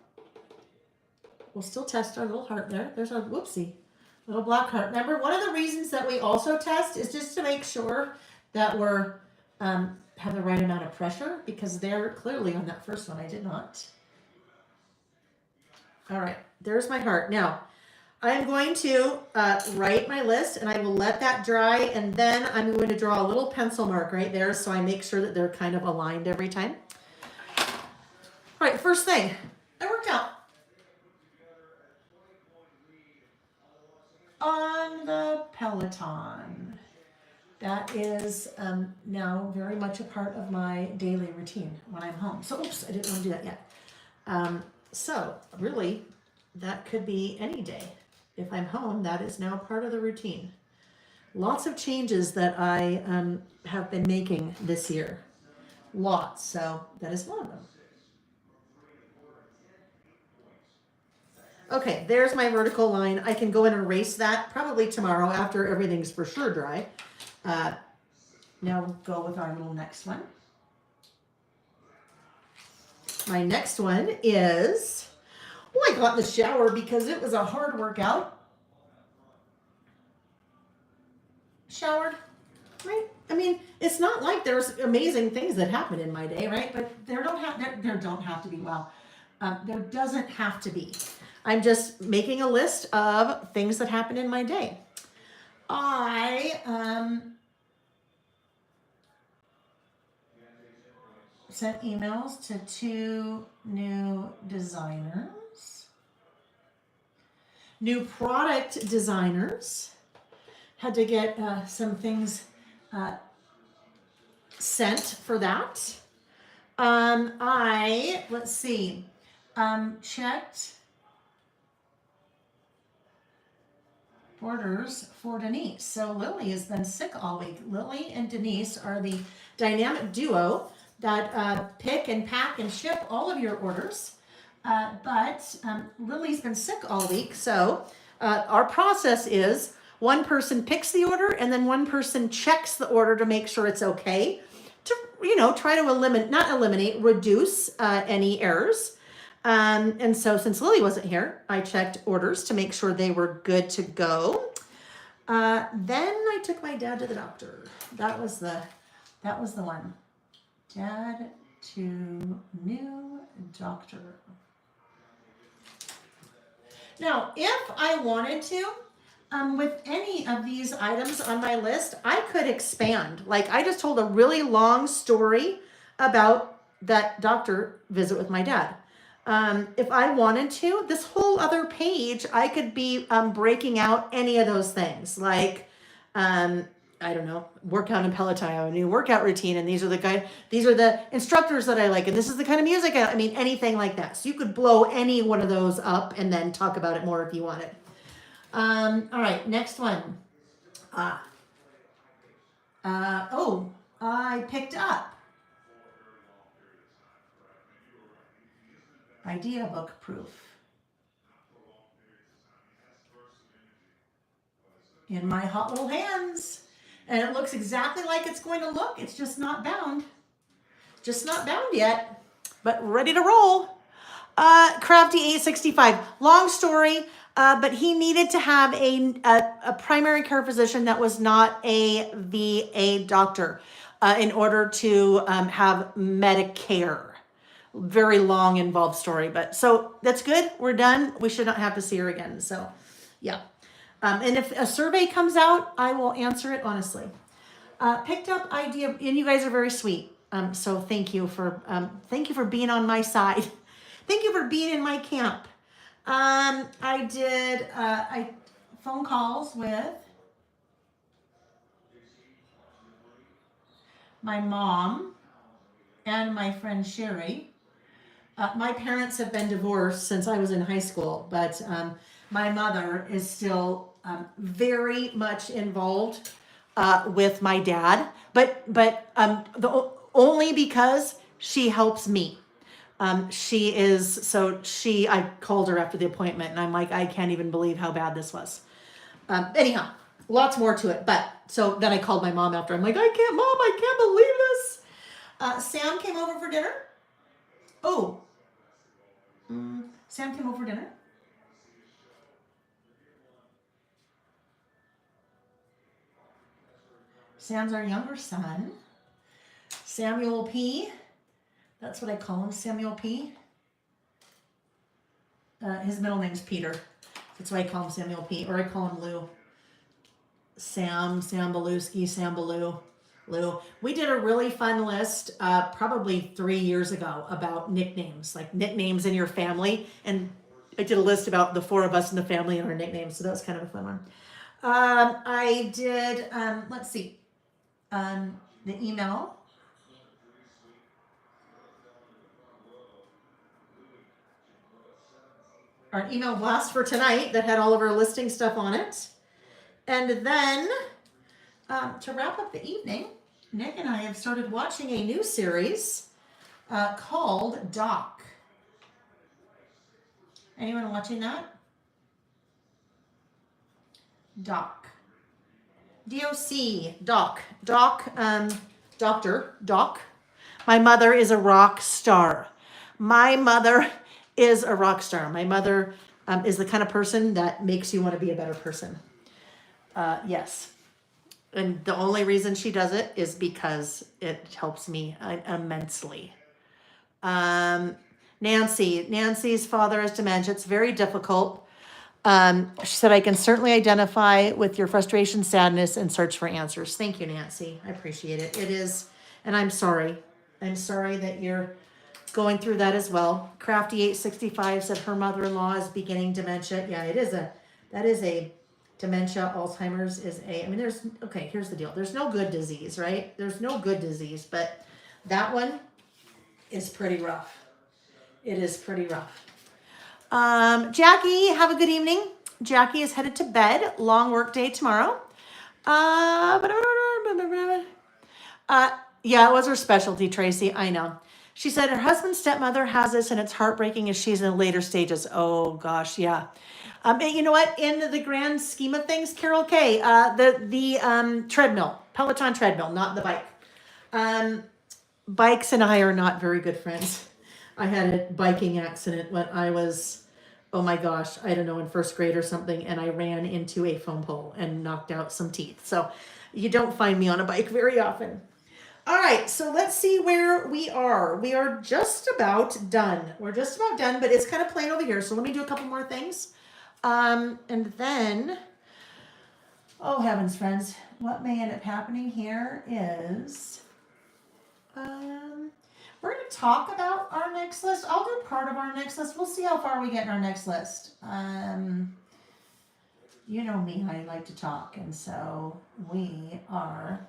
We'll still test our little heart there. There's our, whoopsie, little black heart. Remember, one of the reasons that we also test is just to make sure that we're, have the right amount of pressure, because they're clearly on that first one. I did not. All right, there's my heart. Now, I'm going to write my list, and I will let that dry, and then I'm going to draw a little pencil mark right there so I make sure that they're kind of aligned every time. All right, first thing, I worked out. On the Peloton. That is now very much a part of my daily routine when I'm home. So, oops, I didn't want to do that yet. So, really, that could be any day. If I'm home, that is now part of the routine. Lots of changes that I have been making this year. Lots. So, that is one of them. Okay, there's my vertical line. I can go and erase that probably tomorrow after everything's for sure dry. Now we'll go with our little next one. My next one is, I got in the shower because it was a hard workout. Showered, right? I mean, it's not like there's amazing things that happen in my day, right? But there don't have to be. Well, there doesn't have to be. I'm just making a list of things that happen in my day. I sent emails to 2 new designers. new product designers. Had to get some things sent for that. Let's see, checked orders for Denise. So Lily has been sick all week. Lily and Denise are the dynamic duo that pick and pack and ship all of your orders. But Lily's been sick all week. So our process is one person picks the order and then one person checks the order to make sure it's okay, to, try to reduce any errors. And so since Lily wasn't here, I checked orders to make sure they were good to go. Then I took my dad to the doctor. That was the one. Dad to new doctor. Now, if I wanted to, with any of these items on my list, I could expand. Like I just told a really long story about that doctor visit with my dad. If I wanted to, this whole other page, I could be breaking out any of those things. Like, I don't know, workout in Peloton, I have a new workout routine, and these are the instructors that I like, and this is the kind of music I mean, anything like that. So you could blow any one of those up and then talk about it more if you wanted. All right, next one. I picked up idea book proof in my hot little hands, and it looks exactly like it's going to look. It's just not bound yet, but ready to roll. Crafty 865, long story, but he needed to have a primary care physician that was not a VA doctor in order to have Medicare. Very long, involved story, but so that's good. We're done. We should not have to see her again. So, yeah. And if a survey comes out, I will answer it honestly. Picked up idea, and you guys are very sweet. So thank you for being on my side. Thank you for being in my camp. I did phone calls with my mom and my friend Sherry. My parents have been divorced since I was in high school, but my mother is still very much involved with my dad, but only because she helps me. I called her after the appointment, and I'm like, I can't even believe how bad this was. Anyhow, lots more to it, but so then I called my mom after. I'm like, Mom, I can't believe this. Sam came over for dinner. Sam came over for dinner. Sam's our younger son. Samuel P. That's what I call him, Samuel P. His middle name's Peter. That's why I call him Samuel P. Or I call him Lou. Sam Beluski, Sam Baloo. Lou. We did a really fun list probably 3 years ago about nicknames, like nicknames in your family. And I did a list about the 4 of us in the family and our nicknames. So that was kind of a fun one. I did, let's see, the email. Our email blast for tonight that had all of our listing stuff on it. And then to wrap up the evening, Nick and I have started watching a new series called Doc. Anyone watching that? Doc. D-O-C. Doc. Doc. Doctor. Doc. My mother is a rock star. My mother is a rock star. My mother is the kind of person that makes you want to be a better person. Yes. And the only reason she does it is because it helps me immensely. Nancy's father has dementia. It's very difficult. She said, I can certainly identify with your frustration, sadness, and search for answers. Thank you, Nancy. I appreciate it. It is, and I'm sorry. I'm sorry that you're going through that as well. Crafty 865 said her mother-in-law is beginning dementia. Yeah, it is That is a dementia, Alzheimer's is a, I mean, okay, here's the deal. There's no good disease, right? There's no good disease, but that one is pretty rough. It is pretty rough. Jackie, have a good evening. Jackie is headed to bed. Long work day tomorrow. Uh, yeah, it was her specialty, Tracy. I know. She said her husband's stepmother has this and it's heartbreaking as she's in the later stages. Oh gosh, yeah. And you know what? In the grand scheme of things, Carol K, the treadmill, Peloton treadmill, not the bike. Bikes and I are not very good friends. I had a biking accident when I was, oh my gosh, I don't know, in first grade or something, and I ran into a foam pole and knocked out some teeth. So you don't find me on a bike very often. All right, so let's see where we are. We are just about done. We're just about done, but it's kind of plain over here. So let me do a couple more things. And then, oh heavens, friends, what may end up happening here is, we're going to talk about our next list. I'll do part of our next list. We'll see how far we get in our next list. You know me, I like to talk, and so we are,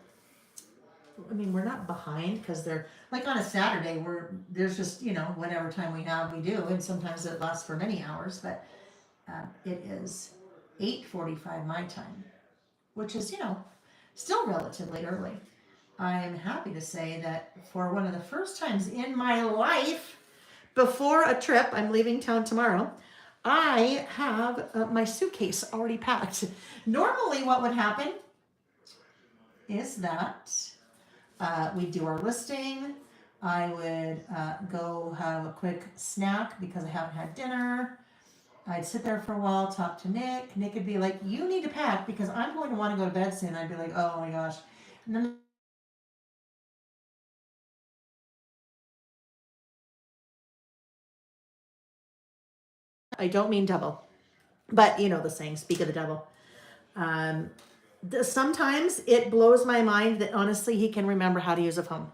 I mean, we're not behind because they're like on a Saturday, there's just, you know, whatever time we have, we do. And sometimes it lasts for many hours, but it is 8:45 my time, which is, you know, still relatively early. I am happy to say that for one of the first times in my life, before a trip, I'm leaving town tomorrow, I have my suitcase already packed. Normally what would happen is that we do our listing. I would go have a quick snack because I haven't had dinner. I'd sit there for a while, talk to Nick. Nick would be like, you need to pack because I'm going to want to go to bed soon. I'd be like, oh my gosh. And then I don't mean double, but you know the saying, speak of the devil. Sometimes it blows my mind that honestly he can remember how to use a phone.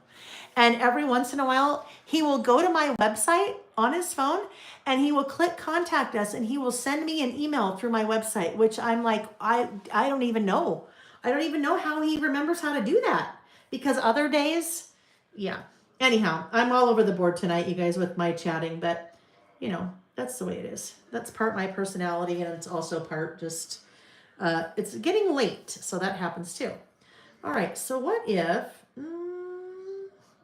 And every once in a while, he will go to my website on his phone and he will click contact us and he will send me an email through my website, which I'm like, I don't even know. I don't even know how he remembers how to do that because other days, yeah. Anyhow, I'm all over the board tonight, you guys, with my chatting, but you know, that's the way it is. That's part my personality and it's also part just, it's getting late. So that happens too. All right. So what if,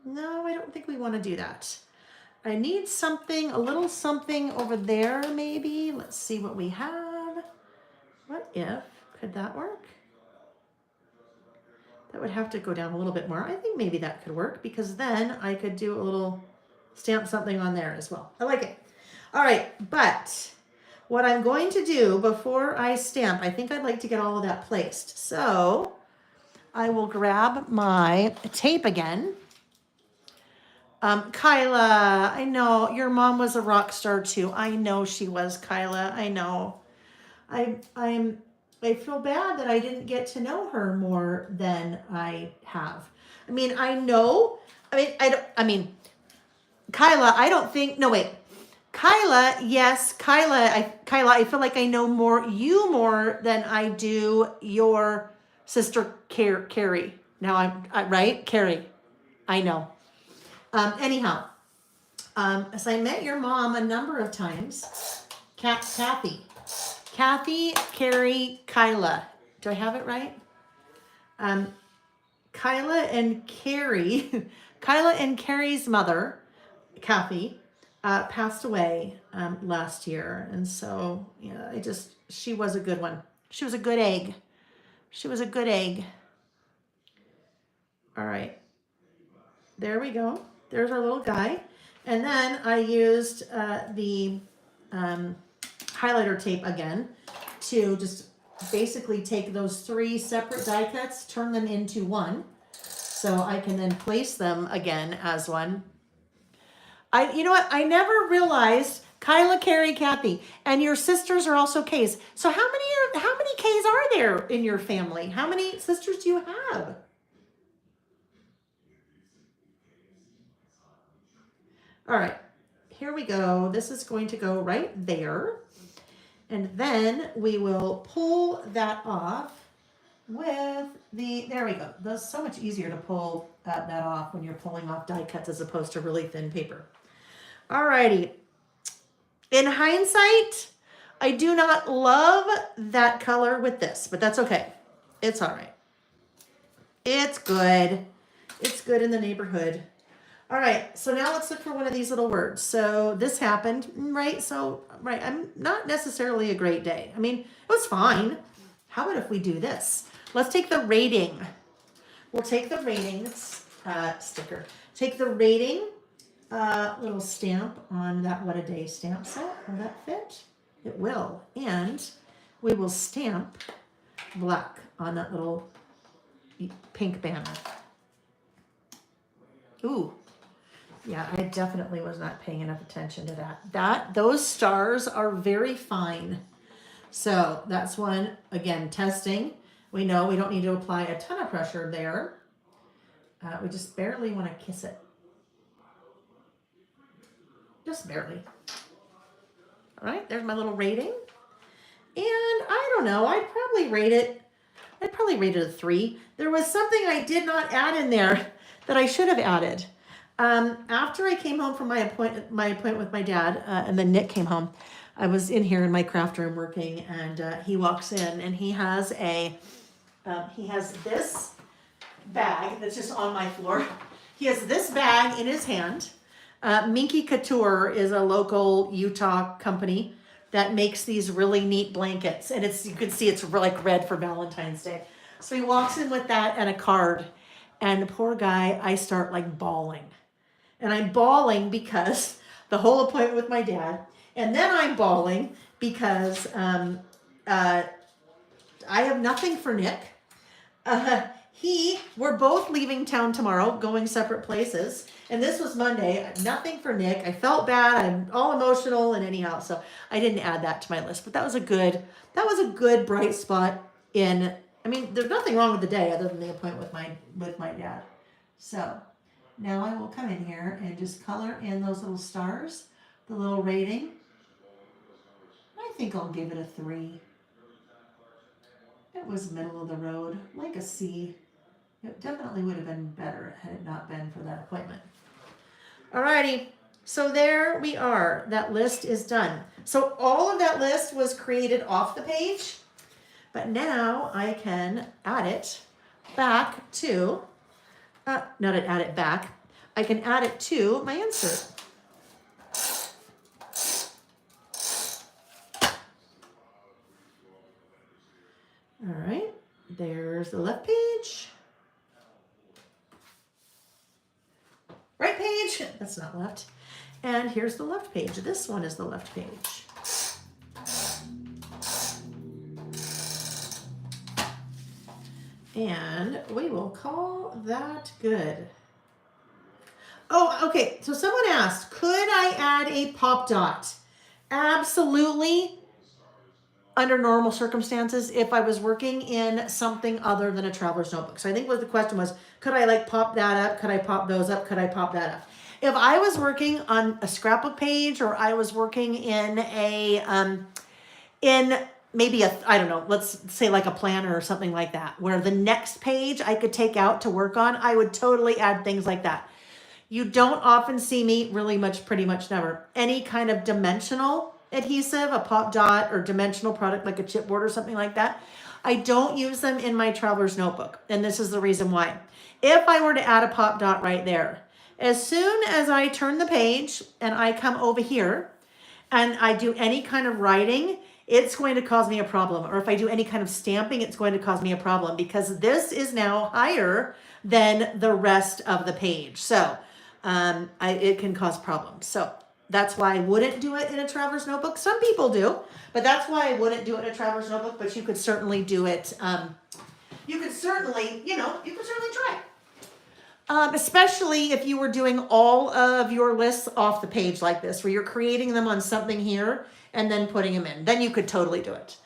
no, I don't think we want to do that. I need something, a little something over there maybe. Let's see what we have. What if, could that work? That would have to go down a little bit more. I think maybe that could work because then I could do a little stamp something on there as well. I like it. All right, but what I'm going to do before I stamp, I think I'd like to get all of that placed. So I will grab my tape again. Kyla, I know your mom was a rock star too. I know she was, Kyla. I know. I feel bad that I didn't get to know her more than I have. I mean, I know. I mean, Kyla, I don't think. No, wait. Kyla, yes, Kyla, I feel like I know you more than I do your sister Carrie. Now I'm right, Carrie. I know. Anyhow, so I met your mom a number of times. Kathy, Carrie, Kyla. Do I have it right? Kyla and Carrie, Kyla and Carrie's mother, Kathy, passed away last year. And so, yeah, she was a good one. She was a good egg. She was a good egg. All right. There we go. There's our little guy. And then I used the highlighter tape again to just basically take those 3 separate die cuts, turn them into one. So I can then place them again as one. You know what? I never realized Kyla, Carrie, Kathy, and your sisters are also K's. So how many K's are there in your family? How many sisters do you have? All right, here we go. This is going to go right there. And then we will pull that off with the, there we go. That's so much easier to pull that off when you're pulling off die cuts as opposed to really thin paper. Alrighty. In hindsight, I do not love that color with this, but that's okay. It's all right. It's good. It's good in the neighborhood. All right, so now let's look for one of these little words. So this happened, right? So, right, I'm not necessarily a great day. I mean, it was fine. How about if we do this? Let's take the rating. We'll take the ratings sticker. Take the rating little stamp on that What a Day stamp set. Will that fit? It will. And we will stamp black on that little pink banner. Ooh. Yeah, I definitely was not paying enough attention to that. Those stars are very fine. So that's one, again, testing. We know we don't need to apply a ton of pressure there. We just barely want to kiss it. Just barely. All right, there's my little rating. And I don't know, I'd probably rate it a 3. There was something I did not add in there that I should have added. After I came home from my appointment with my dad, and then Nick came home, I was in here in my craft room working, and he walks in and he has this bag that's just on my floor. He has this bag in his hand. Minky Couture is a local Utah company that makes these really neat blankets, and you can see it's like red for Valentine's Day. So he walks in with that and a card, and the poor guy, I start like bawling. And I'm bawling because the whole appointment with my dad. And then I'm bawling because I have nothing for Nick. We're both leaving town tomorrow, going separate places. And this was Monday. Nothing for Nick. I felt bad. I'm all emotional and anyhow. So I didn't add that to my list. But that was a good bright spot in, I mean, there's nothing wrong with the day other than the appointment with my dad. So now I will come in here and just color in those little stars, the little rating. I think I'll give it a 3. It was middle of the road, like a C. It definitely would have been better had it not been for that appointment. Alrighty, so there we are. That list is done. So all of that list was created off the page, but now I can add it back to, I can add it to my insert. All right, there's the left page. Right page, that's not left. And here's the left page. This one is the left page. And we will call that good. Oh, okay, so someone asked, could I add a pop dot? Absolutely. Under normal circumstances, if I was working in something other than a traveler's notebook. So I think what the question was, could I like pop that up? Could I pop those up? Could I pop that up? If I was working on a scrapbook page, or I was working in maybe I don't know, let's say like a planner or something like that, where the next page I could take out to work on, I would totally add things like that. You don't often see me, pretty much never, any kind of dimensional adhesive, a pop dot or dimensional product like a chipboard or something like that. I don't use them in my traveler's notebook, and this is the reason why. If I were to add a pop dot right there, as soon as I turn the page and I come over here and I do any kind of writing, it's going to cause me a problem. Or if I do any kind of stamping, it's going to cause me a problem because this is now higher than the rest of the page. So it can cause problems. So that's why I wouldn't do it in a traveler's notebook. Some people do, but that's why I wouldn't do it in a traveler's notebook, but you could certainly do it. You could certainly try. Especially if you were doing all of your lists off the page like this, where you're creating them on something here and then putting them in, then you could totally do it.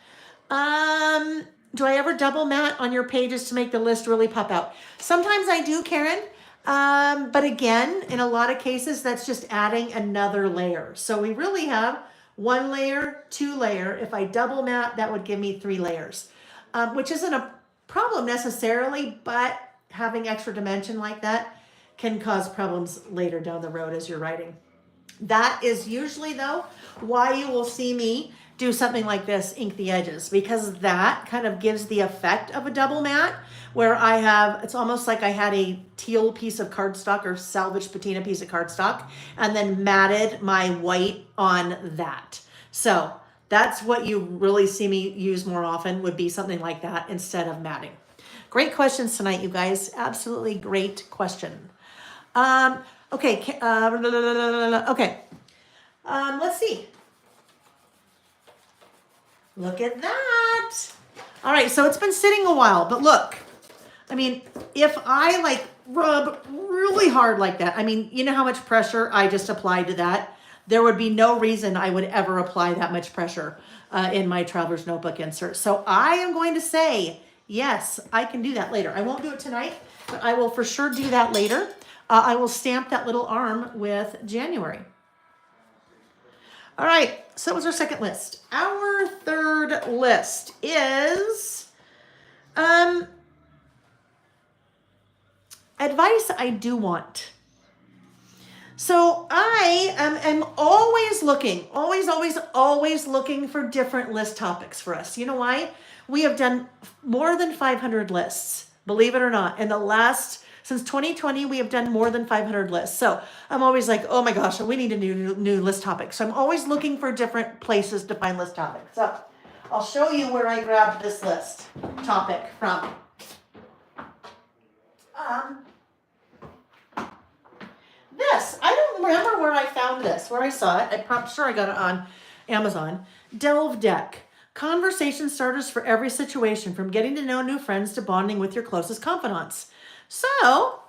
Do I ever double mat on your pages to make the list really pop out? Sometimes I do, Karen. But again, in a lot of cases, that's just adding another layer. So we really have 1 layer, 2 layer. If I double mat, that would give me 3 layers, which isn't a problem necessarily, but having extra dimension like that can cause problems later down the road as you're writing. That is usually, though, why you will see me do something like this, ink the edges, because that kind of gives the effect of a double mat where I have, it's almost like I had a teal piece of cardstock or salvaged patina piece of cardstock and then matted my white on that. So that's what you really see me use more often, would be something like that instead of matting. Great questions tonight, you guys. Absolutely great question. Okay. Okay. Let's see. Look at that. All right. So it's been sitting a while, but look, I mean, if I like rub really hard like that, I mean, you know how much pressure I just applied to that? There would be no reason I would ever apply that much pressure in my Traveler's Notebook insert. So I am going to say, yes, I can do that later. I won't do it tonight, but I will for sure do that later. I will stamp that little arm with January. All right, so that was our second list. Our third list is advice I do want. So I am always looking, always looking for different list topics for us. You know why? We have done more than 500 lists, believe it or not. Since 2020, we have done more than 500 lists. So I'm always like, oh my gosh, we need a new list topic. So I'm always looking for different places to find list topics. So I'll show you where I grabbed this list topic from. This, I don't remember where I found this, where I saw it. I'm sure I got it on Amazon. Delve Deck. Conversation starters for every situation, from getting to know new friends to bonding with your closest confidants. So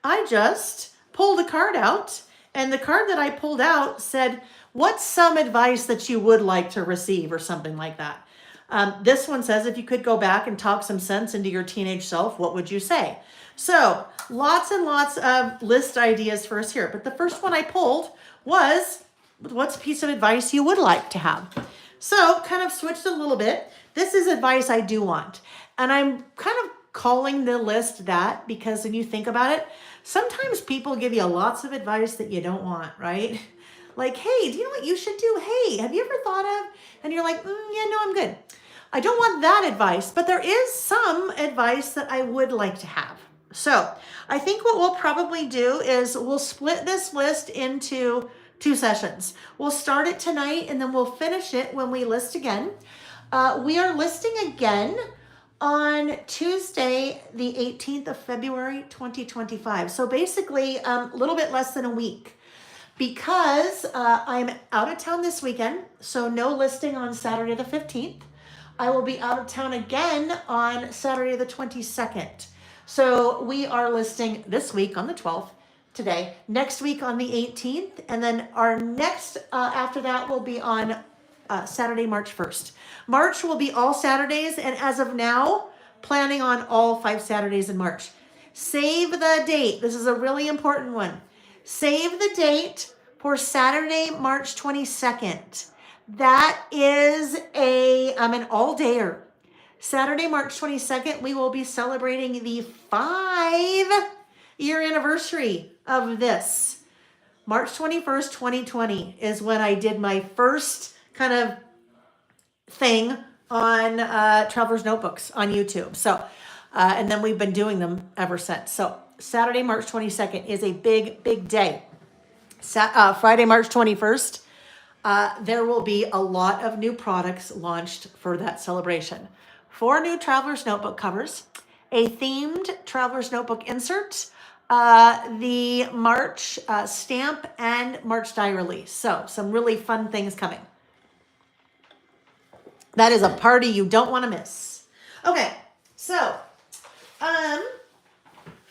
I just pulled a card out, and the card that I pulled out said, what's some advice that you would like to receive, or something like that. This one says, if you could go back and talk some sense into your teenage self, what would you say? So lots and lots of list ideas for us here. But the first one I pulled was, what's a piece of advice you would like to have? So kind of switched a little bit. This is advice I do want. And I'm kind of calling the list that because when you think about it, sometimes people give you lots of advice that you don't want, right? Like, hey, do you know what you should do? Hey, have you ever thought of? And you're like, yeah, no, I'm good. I don't want that advice, but there is some advice that I would like to have. So I think what we'll probably do is we'll split this list into 2 sessions. We'll start it tonight and then we'll finish it when we list again. We are listing again on Tuesday, the 18th of February, 2025. So basically a little bit less than a week, because I'm out of town this weekend. So no listing on Saturday the 15th. I will be out of town again on Saturday the 22nd. So we are listing this week on the 12th, today, next week on the 18th, and then our next after that will be on Saturday, March 1st. March will be all Saturdays, and as of now, planning on all 5 Saturdays in March. Save the date. This is a really important one. Save the date for Saturday, March 22nd. That is an all-dayer. Saturday, March 22nd, we will be celebrating the 5-year anniversary of this. March 21st, 2020 is when I did my first kind of thing on Traveler's Notebooks on YouTube. So, and then we've been doing them ever since. So Saturday, March 22nd is a big, big day. Friday, March 21st, there will be a lot of new products launched for that celebration. 4 new Traveler's Notebook covers, a themed Traveler's Notebook insert, the March stamp, and March die release. So some really fun things coming. That is a party you don't want to miss. Okay, so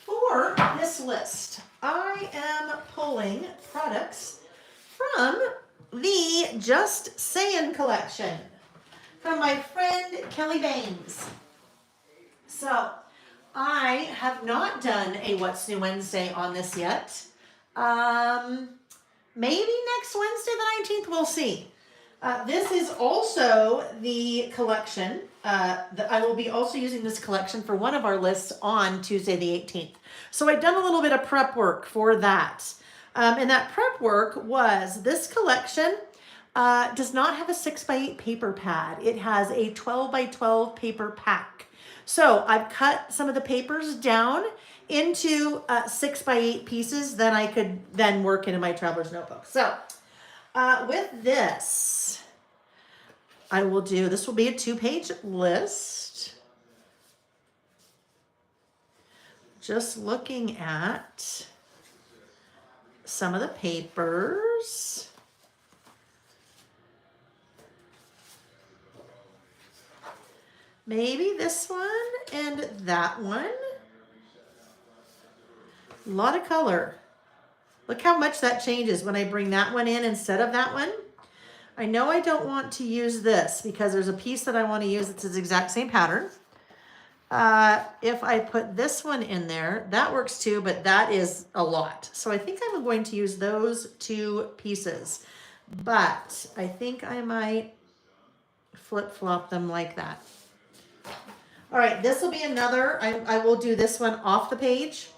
for this list, I am pulling products from the Just Sayin' collection from my friend Kelly Baines. So I have not done a What's New Wednesday on this yet. Maybe next Wednesday the 19th, we'll see. This is also the collection. I will be also using this collection for one of our lists on Tuesday the 18th. So I've done a little bit of prep work for that. And that prep work was this collection does not have a 6x8 paper pad. It has a 12x12 paper pack. So I've cut some of the papers down into 6x8 pieces that I could then work into my traveler's notebook. So with this, I will do, this will be a 2-page list. Just looking at some of the papers. Maybe this one and that one. A lot of color. Look how much that changes when I bring that one in instead of that one. I know I don't want to use this because there's a piece that I want to use that's the exact same pattern. If I put this one in there, that works too, but that is a lot. So I think I'm going to use those 2 pieces, but I think I might flip-flop them like that. All right, this will be another, I will do this one off the page.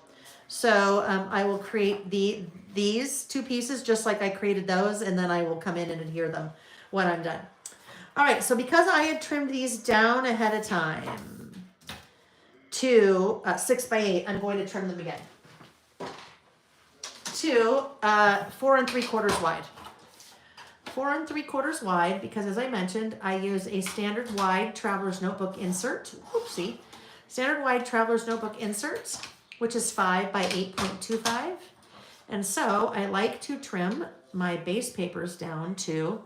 So I will create these 2 pieces just like I created those, and then I will come in and adhere them when I'm done. All right, so because I had trimmed these down ahead of time to 6x8, I'm going to trim them again to 4 3/4 wide. 4 3/4 wide, because as I mentioned, I use a standard wide traveler's notebook insert. Oopsie. Standard wide traveler's notebook insert, which is 5 by 8.25. And so I like to trim my base papers down to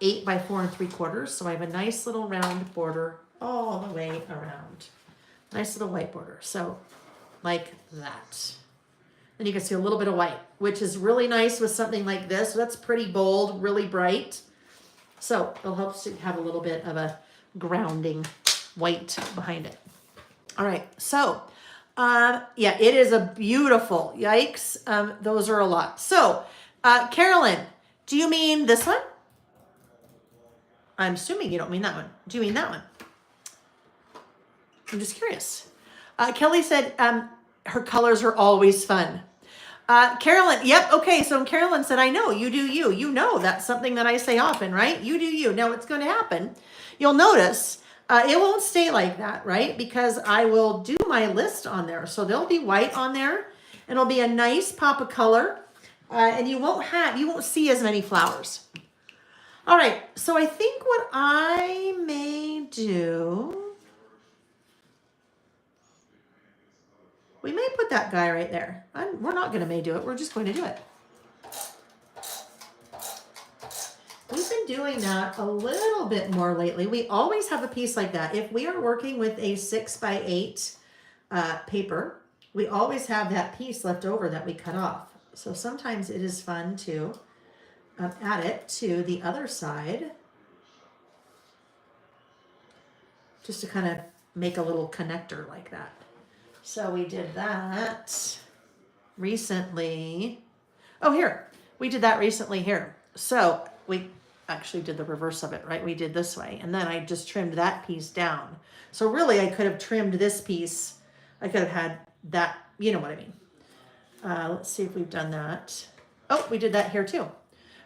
8 by 4 3/4. So I have a nice little round border all the way around. Nice little white border. So like that. And you can see a little bit of white, which is really nice with something like this. So that's pretty bold, really bright. So it'll help to have a little bit of a grounding white behind it. All right, so yeah, it is a beautiful, yikes. Those are a lot. So Carolyn, do you mean this one? I'm assuming you don't mean that one. Do you mean that one? I'm just curious. Kelly said her colors are always fun. Carolyn, yep, okay, so Carolyn said, I know, you do you. You know that's something that I say often, right? You do you. Now what's going to happen, you'll notice it won't stay like that, right? Because I will do my list on there. So there'll be white on there, and it'll be a nice pop of color, and you won't see as many flowers. All right, so I think what I may do, we may put that guy right there. We're not going to may do it. We're just going to do it. We've been doing that a little bit more lately. We always have a piece like that. If we are working with a 6x8 paper, we always have that piece left over that we cut off. So sometimes it is fun to add it to the other side, just to kind of make a little connector like that. So we did that recently. Oh, here, we did that recently here. So we actually did the reverse of it, right? We did this way, and then I just trimmed that piece down. So really I could have trimmed this piece. I could have had that, you know what I mean. Let's see if we've done that. Oh, we did that here too.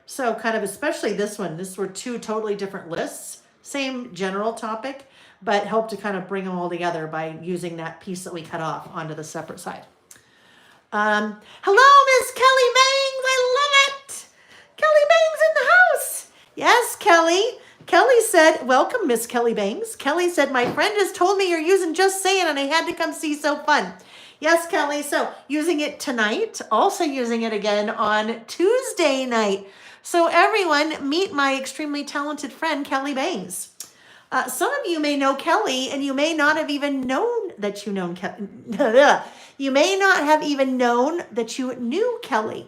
So kind of, especially this one, this were 2 totally different lists, same general topic, but help to kind of bring them all together by using that piece that we cut off onto the separate side. Hello, Miss Kelly Bangs. I love it. Kelly Bangs in the house. Yes, Kelly. Kelly said, welcome, Miss Kelly Bangs. Kelly said, my friend has told me you're using Just Saying, and I had to come see. So fun. Yes, Kelly. So using it tonight, also using it again on Tuesday night. So everyone, meet my extremely talented friend, Kelly Bangs. Some of you may know Kelly, and you may not have even known that you know Kelly. You may not have even known that you knew Kelly.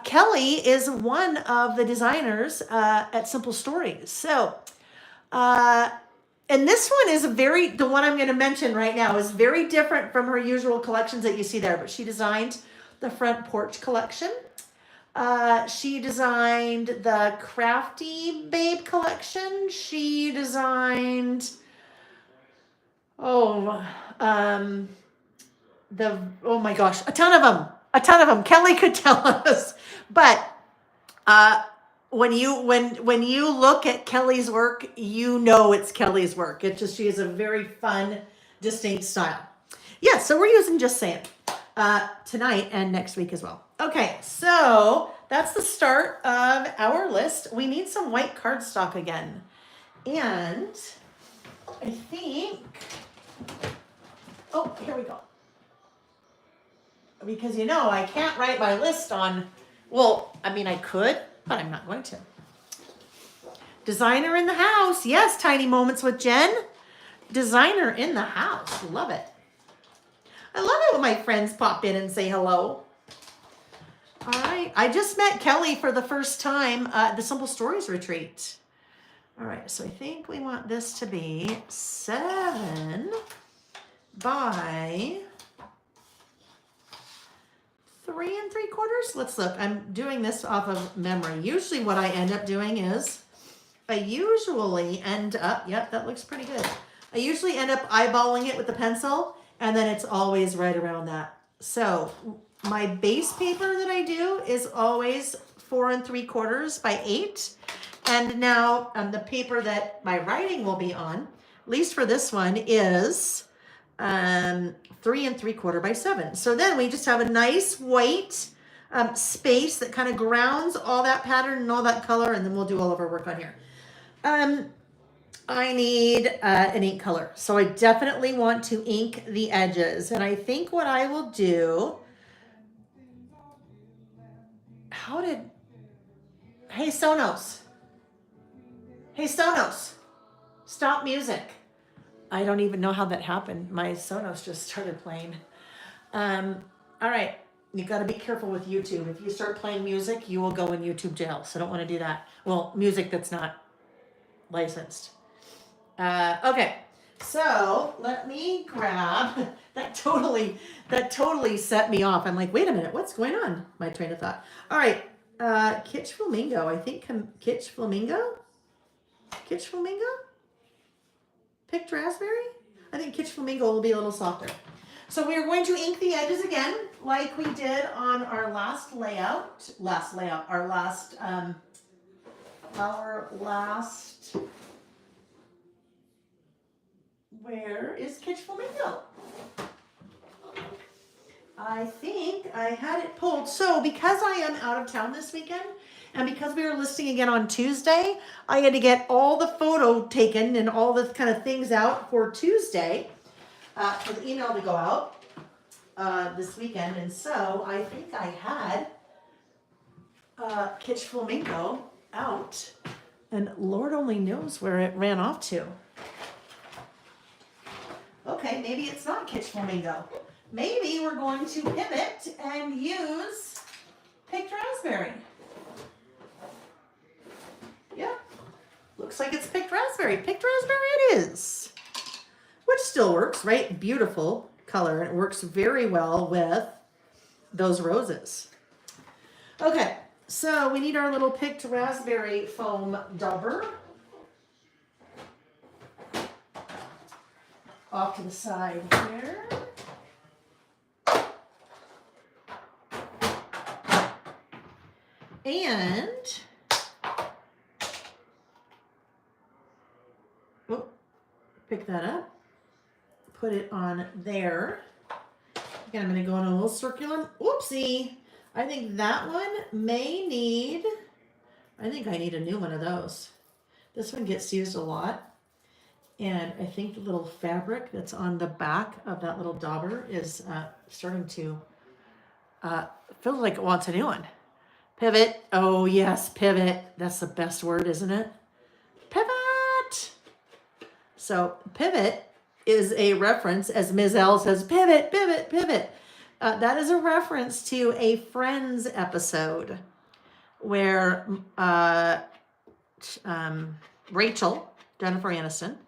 Kelly is one of the designers at Simple Stories. So, and this one is the one I'm going to mention right now is very different from her usual collections that you see there. But she designed the front porch collection. She designed the Crafty Babe collection. She designed, oh my gosh, a ton of them. Kelly could tell us, but when you look at Kelly's work, you know it's Kelly's work. It just, she has a very fun, distinct style. Yeah, so we're using Just Saying tonight and next week as well. Okay, so that's the start of our list. We need some white cardstock again. And I think, oh, here we go. Because you know, I can't write my list on, well, I mean, I could, but I'm not going to. Designer in the house. Yes, Tiny Moments with Jen. Designer in the house. Love it. I love it when my friends pop in and say hello. All right. I just met Kelly for the first time at the Simple Stories retreat. All right. So I think we want this to be 7 by 3 3/4. Let's look. I'm doing this off of memory. Usually what I end up doing is I usually end up, yep, that looks pretty good. I usually end up eyeballing it with the pencil, and then it's always right around that. So my base paper that I do is always 4 3/4 by 8. And now the paper that my writing will be on, at least for this one, is 3 3/4 by 7. So then we just have a nice white space that kind of grounds all that pattern and all that color, and then we'll do all of our work on here. I need an ink color. So I definitely want to ink the edges. And I think what I will do, hey Sonos, stop music. I don't even know how that happened. My Sonos just started playing. All right, you got to be careful with YouTube. If you start playing music, you will go in YouTube jail. So don't want to do that. Well, music that's not licensed. Okay, so let me grab, that totally set me off. I'm like, wait a minute, what's going on? My train of thought. All right, Kitsch Flamingo, I think Kitsch Flamingo? Picked raspberry? I think Kitsch Flamingo will be a little softer. So we are going to ink the edges again, like we did on our last where is Kitsch Flamingo? I think I had it pulled. So because I am out of town this weekend, and because we were listing again on Tuesday, I had to get all the photo taken and all the kind of things out for Tuesday for the email to go out this weekend. And so I think I had Kitsch Flamingo out, and Lord only knows where it ran off to. Okay, maybe it's not Kitsch Flamingo. Maybe we're going to pivot and use Picked Raspberry. Yeah, looks like it's Picked Raspberry. Picked Raspberry it is. Which still works, right? Beautiful color. It works very well with those roses. Okay, so we need our little Picked Raspberry foam dauber. Off to the side here. And pick that up, put it on there. Again, I'm going to go in a little circular. Oopsie. I think that one may need, I think I need a new one of those. This one gets used a lot. And I think the little fabric that's on the back of that little dauber is starting to feel like it wants a new one. Pivot. Oh, yes, pivot. That's the best word, isn't it? Pivot. So pivot is a reference, as Ms. L says, pivot, pivot, pivot. That is a reference to a Friends episode where Rachel, Jennifer Aniston,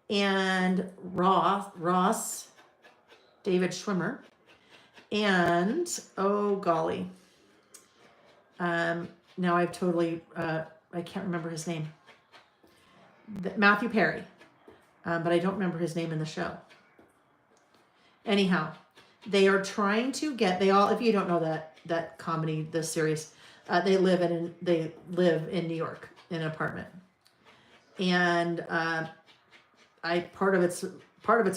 and Ross, David Schwimmer, and, oh golly, Now I've totally, I can't remember his name. Matthew Perry. But I don't remember his name in the show. Anyhow, they are trying to get, if you don't know that comedy, the series, they live in New York in an apartment. And part of it's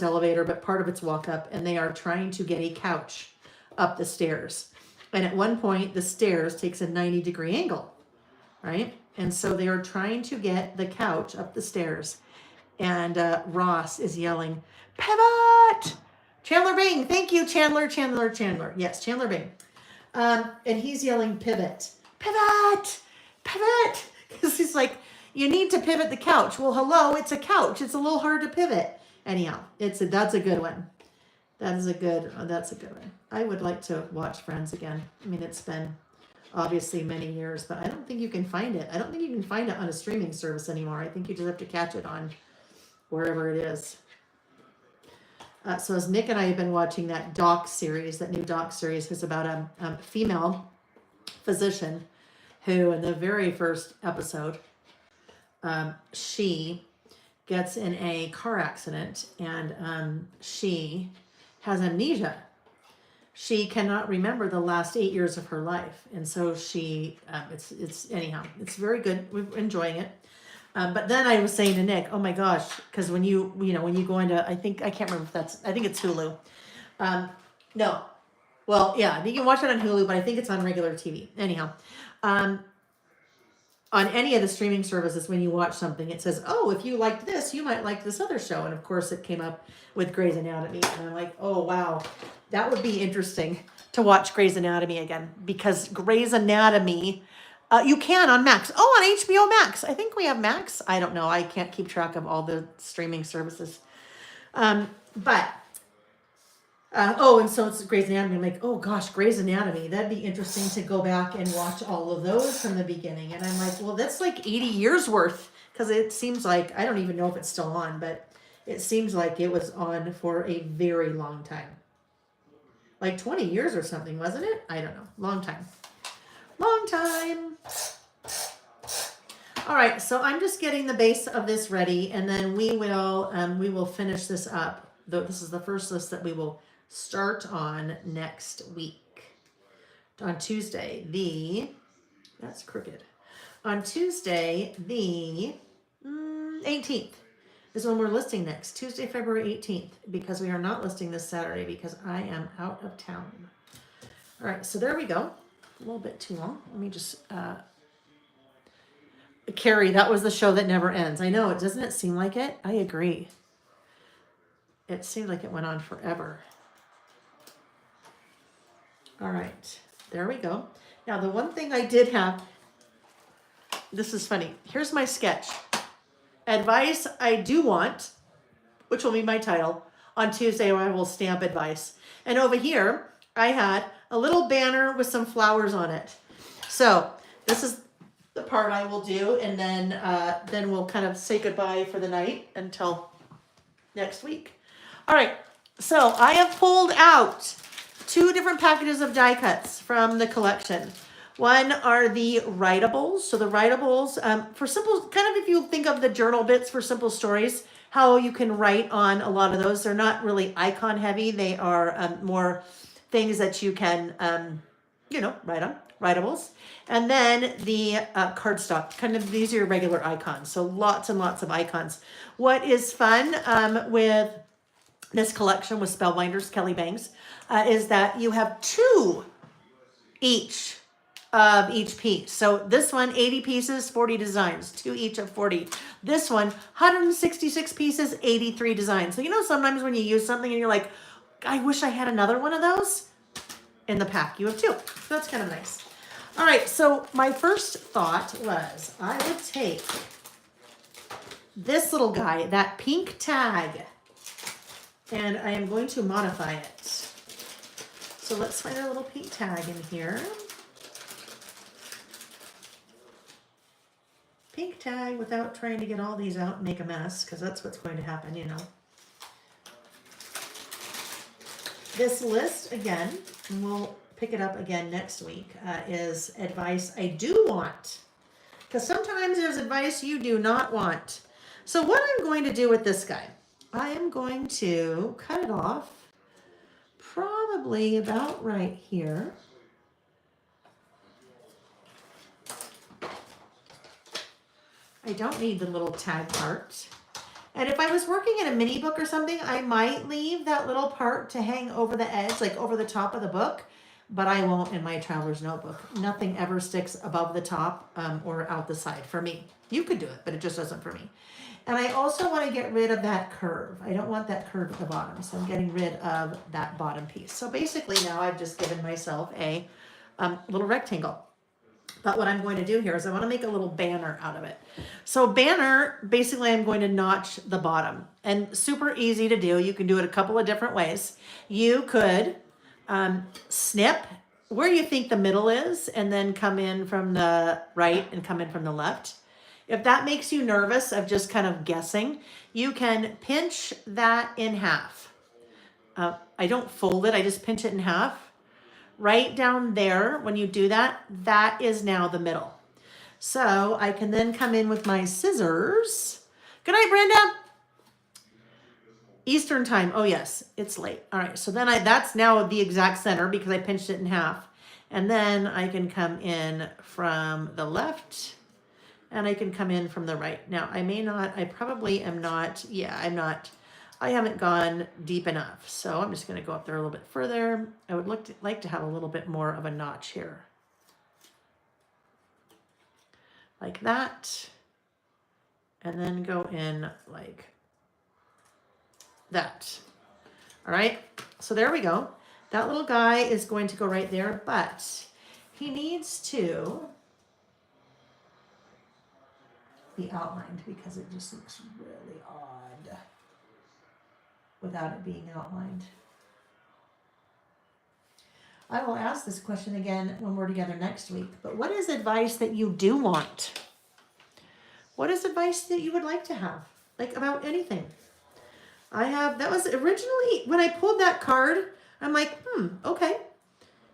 elevator, but part of it's walk up, and they are trying to get a couch up the stairs. And at one point, the stairs takes a 90-degree angle, right? And so they are trying to get the couch up the stairs. And Ross is yelling, "Pivot!" Chandler Bing, thank you, Chandler. Yes, Chandler Bing. And he's yelling, "Pivot, pivot, pivot." Because he's like, you need to pivot the couch. Well, hello, it's a couch. It's a little hard to pivot. Anyhow, that's a good one. That's a good one. I would like to watch Friends again. I mean, it's been obviously many years, but I don't think you can find it. I don't think you can find it on a streaming service anymore. I think you just have to catch it on wherever it is. So as Nick and I have been watching that new doc series is about a female physician who, in the very first episode, she gets in a car accident, and she has amnesia. She cannot remember the last 8 years of her life, and so she anyhow, it's very good. We're enjoying it. But then I was saying to Nick, oh my gosh, because when you go into, I can't remember if I think it's Hulu. No. Well, yeah, you can watch it on Hulu, but I think it's on regular TV. Anyhow, on any of the streaming services, when you watch something, it says, oh, if you liked this, you might like this other show. And of course, it came up with Grey's Anatomy. And I'm like, oh, wow, that would be interesting to watch Grey's Anatomy again, because Grey's Anatomy, you can on Max. Oh, on HBO Max. I think we have Max. I don't know. I can't keep track of all the streaming services. And so it's Grey's Anatomy. I'm like, oh gosh, Grey's Anatomy. That'd be interesting to go back and watch all of those from the beginning. And I'm like, well, that's like 80 years worth, because it seems like, I don't even know if it's still on, but it seems like it was on for a very long time. Like 20 years or something, wasn't it? I don't know. Long time. All right, so I'm just getting the base of this ready, and then we will finish this up. This is the first list that we will start on next week. On Tuesday, that's crooked. On Tuesday, the 18th is when we're listing next. Tuesday, February 18th, because we are not listing this Saturday because I am out of town. All right, so there we go. A little bit too long. Let me just, Carrie, that was the show that never ends. I know, doesn't it seem like it? I agree. It seemed like it went on forever. All right, there we go. Now, the one thing I did have, this is funny. Here's my sketch. Advice I do want, which will be my title, on Tuesday where I will stamp advice. And over here, I had a little banner with some flowers on it. So this is the part I will do, and then we'll kind of say goodbye for the night until next week. All right, so I have pulled out 2 different packages of die cuts from the collection. One are the writables. So the writables, for simple, kind of if you think of the journal bits for simple stories, how you can write on a lot of those. They're not really icon heavy. They are more things that you can, write on, writables. And then the cardstock, kind of these are your regular icons. So lots and lots of icons. What is fun with this collection with Spellbinders, Kelly Bangs, is that you have 2 each of each piece. So this one, 80 pieces, 40 designs, 2 each of 40. This one, 166 pieces, 83 designs. So sometimes when you use something and you're like, I wish I had another one of those. In the pack, you have 2. So that's kind of nice. All right, so my first thought was I would take this little guy, that pink tag, and I am going to modify it. So let's find our little pink tag in here. Pink tag without trying to get all these out and make a mess, because that's what's going to happen, This list, again, we'll pick it up again next week, is advice I do want. Because sometimes there's advice you do not want. So what I'm going to do with this guy, I am going to cut it off probably about right here. I don't need the little tag part. And if I was working in a mini book or something, I might leave that little part to hang over the edge, like over the top of the book, but I won't in my traveler's notebook. Nothing ever sticks above the top or out the side for me. You could do it, but it just doesn't for me. And I also want to get rid of that curve. I don't want that curve at the bottom, so I'm getting rid of that bottom piece. So basically now I've just given myself a little rectangle. But what I'm going to do here is I want to make a little banner out of it. So banner, basically I'm going to notch the bottom. And super easy to do. You can do it a couple of different ways. You could snip where you think the middle is and then come in from the right and come in from the left. If that makes you nervous of just kind of guessing, you can pinch that in half. I don't fold it, I just pinch it in half. Right down there, when you do that, that is now the middle. So I can then come in with my scissors. Good night, Brenda. Eastern time. Oh yes, it's late. All right, so then that's now the exact center because I pinched it in half. And then I can come in from the left and I can come in from the right. Now I probably am not, I haven't gone deep enough. So I'm just gonna go up there a little bit further. I would like to have a little bit more of a notch here. Like that. And then go in like that. All right, so there we go. That little guy is going to go right there, but he needs to be outlined because it just looks really odd without it being outlined. I will ask this question again when we're together next week, but what is advice that you do want? What is advice that you would like to have? Like about anything? That was originally, when I pulled that card, I'm like, okay.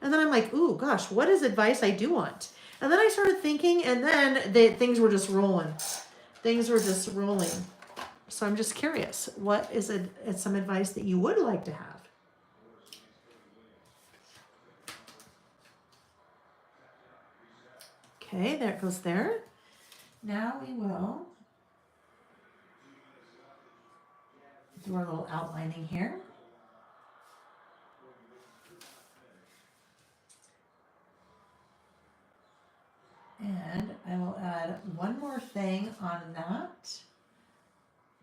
And then I'm like, ooh, gosh, what is advice I do want? And then I started thinking, and then things were just rolling. Things were just rolling. So I'm just curious, what is some advice that you would like to have? Okay, there it goes there. Now we will do our little outlining here. And I will add one more thing on that.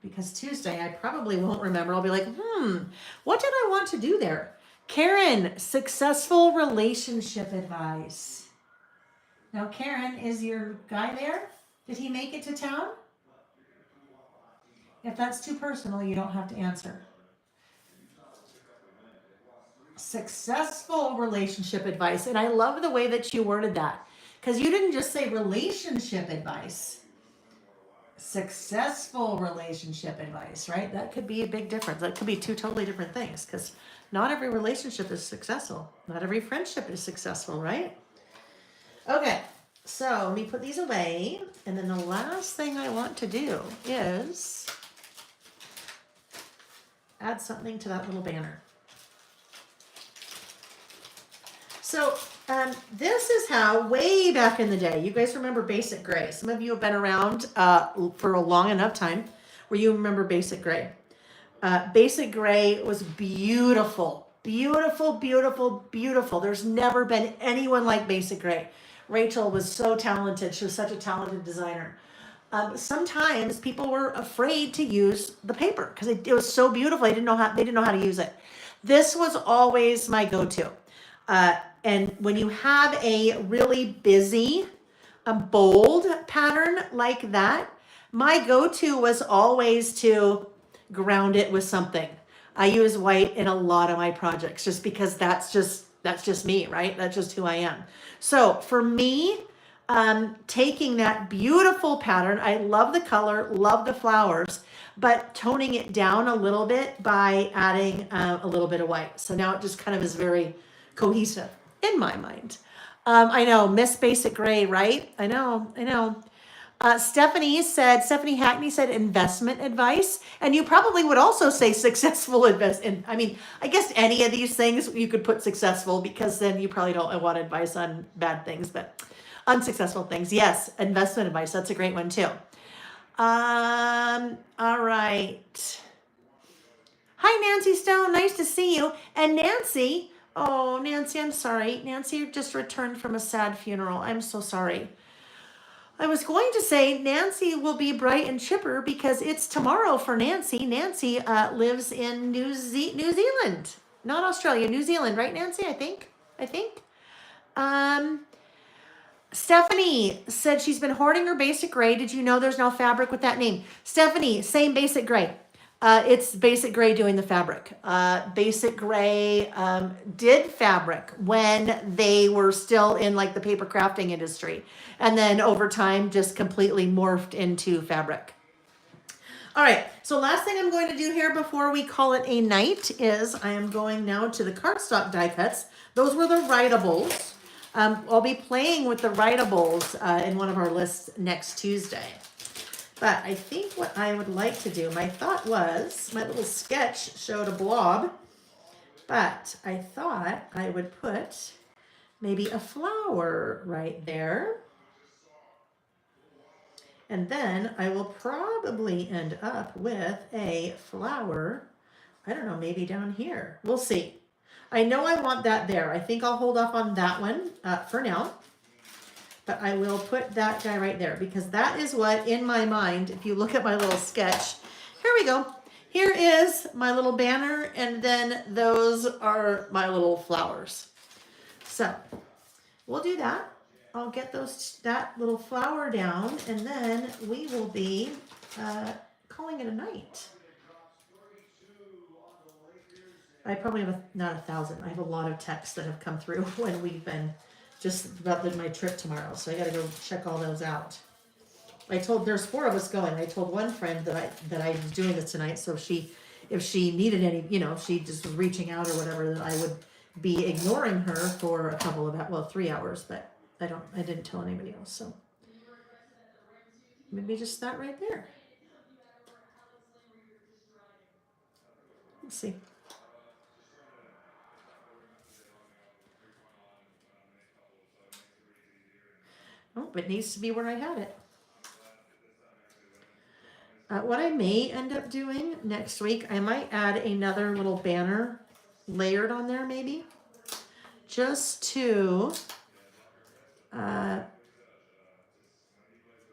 Because Tuesday I probably won't remember. I'll be like, what did I want to do there? Karen, successful relationship advice. Now, Karen, is your guy there? Did he make it to town? If that's too personal, you don't have to answer. Successful relationship advice. And I love the way that you worded that. Because you didn't just say relationship advice. Successful relationship advice, right? That could be a big difference. That could be two totally different things. Because not every relationship is successful. Not every friendship is successful, right? Okay. So let me put these away. And then the last thing I want to do is add something to that little banner. So this is how, way back in the day, you guys remember Basic Gray. Some of you have been around for a long enough time where you remember Basic Gray. Basic Gray was beautiful, beautiful, beautiful, beautiful. There's never been anyone like Basic Gray. Rachel was so talented. She was such a talented designer. Sometimes people were afraid to use the paper because it was so beautiful. They didn't know how to use it. This was always my go-to. And when you have a really busy, bold pattern like that, my go-to was always to ground it with something. I use white in a lot of my projects just because that's just me, right? That's just who I am. So for me, taking that beautiful pattern, I love the color, love the flowers, but toning it down a little bit by adding a little bit of white. So now it just kind of is very cohesive. in my mind. I know, Miss Basic Gray, right? I know, I know. Stephanie Hackney said investment advice. And you probably would also say successful invest in, I mean, I guess any of these things you could put successful because then you probably don't want advice on bad things, but unsuccessful things. Yes, investment advice. That's a great one too. All right. Hi, Nancy Stone. Nice to see you. And Nancy, oh, Nancy, I'm sorry. Nancy just returned from a sad funeral. I'm so sorry. I was going to say Nancy will be bright and chipper because it's tomorrow for Nancy. Nancy lives in New Zealand, not Australia, New Zealand, right, Nancy? I think. Um, Stephanie said she's been hoarding her basic gray. Did you know there's no fabric with that name? Stephanie, same basic gray. It's Basic Gray doing the fabric. Basic Gray did fabric when they were still in like the paper crafting industry. And then over time just completely morphed into fabric. All right, so last thing I'm going to do here before we call it a night is I am going now to the cardstock die cuts. Those were the writables. I'll be playing with the writables in one of our lists next Tuesday. But I think what I would like to do, my thought was, my little sketch showed a blob, but I thought I would put maybe a flower right there. And then I will probably end up with a flower, I don't know, maybe down here. We'll see. I know I want that there. I think I'll hold off on that one for now. But I will put that guy right there because that is what, in my mind, if you look at my little sketch, here we go. Here is my little banner, and then those are my little flowers. So we'll do that. I'll get that little flower down, and then we will be calling it a night. I probably have not 1,000. I have a lot of texts that have come through when we've been just about my trip tomorrow, so I got to go check all those out. There's 4 of us going. I told one friend that I was doing this tonight, so if she needed any, if she just was reaching out or whatever, that I would be ignoring her for a couple of 3 hours, but I didn't tell anybody else, so maybe just that right there. Let's see. Oh, it needs to be where I had it. What I may end up doing next week, I might add another little banner layered on there maybe. Just to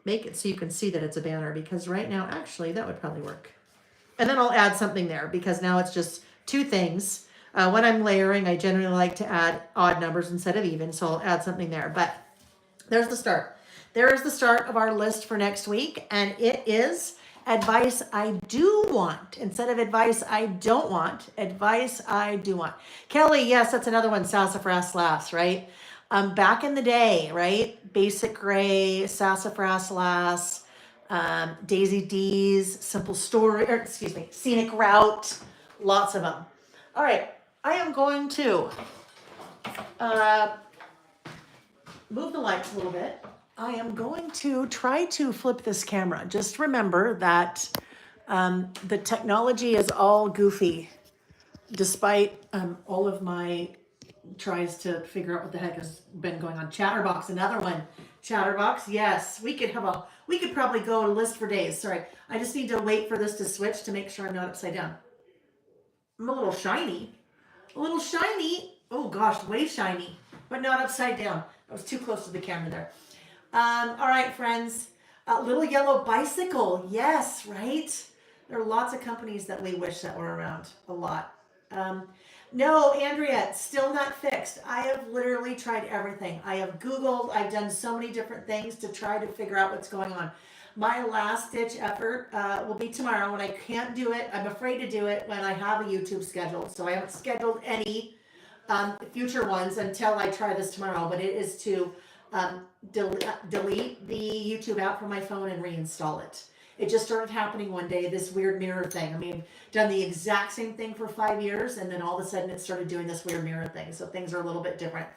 make it so you can see that it's a banner, because right now, actually, that would probably work. And then I'll add something there because now it's just 2 things. When I'm layering, I generally like to add odd numbers instead of even, so I'll add something there. But there's the start. There is the start of our list for next week, and it is advice I do want instead of advice I don't want. Advice I do want. Kelly, yes, that's another one. Sassafras Lass, right? Back in the day, right? Basic Gray, Sassafras Lass, Daisy D's, Simple Story, Scenic Route, lots of them. All right, I am going to move the lights a little bit. I am going to try to flip this camera. Just remember that the technology is all goofy, despite all of my tries to figure out what the heck has been going on. Chatterbox, another one. Chatterbox, yes. We could probably go on a list for days. Sorry, I just need to wait for this to switch to make sure I'm not upside down. I'm a little shiny. Oh gosh, way shiny, but not upside down. I was too close to the camera there. All right, friends. Little Yellow Bicycle. Yes, right? There are lots of companies that we wish that were around. A lot. No, Andrea, still not fixed. I have literally tried everything. I have Googled. I've done so many different things to try to figure out what's going on. My last ditch effort will be tomorrow when I can't do it. I'm afraid to do it when I have a YouTube scheduled. So I haven't scheduled any future ones until I try this tomorrow. But it is to delete the YouTube app from my phone and reinstall it. It just started happening one day, this weird mirror thing. I mean, done the exact same thing for 5 years, and then all of a sudden it started doing this weird mirror thing. So things are a little bit different.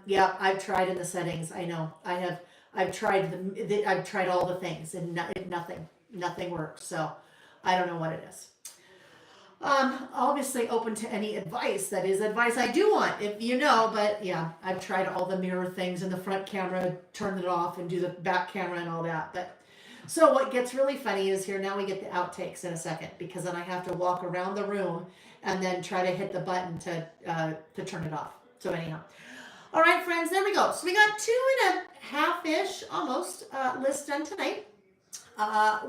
Yeah, I've tried in the settings. I know I have. I've tried all the things, and nothing works. So I don't know what it is. Obviously open to any advice. That is advice I do want, if you know. But yeah, I've tried all the mirror things and the front camera, turn it off, and do the back camera and all that. But so what gets really funny is here now we get the outtakes in a second, because then I have to walk around the room and then try to hit the button to turn it off. So anyhow. All right, friends, there we go. So we got 2.5-ish, almost, lists done tonight.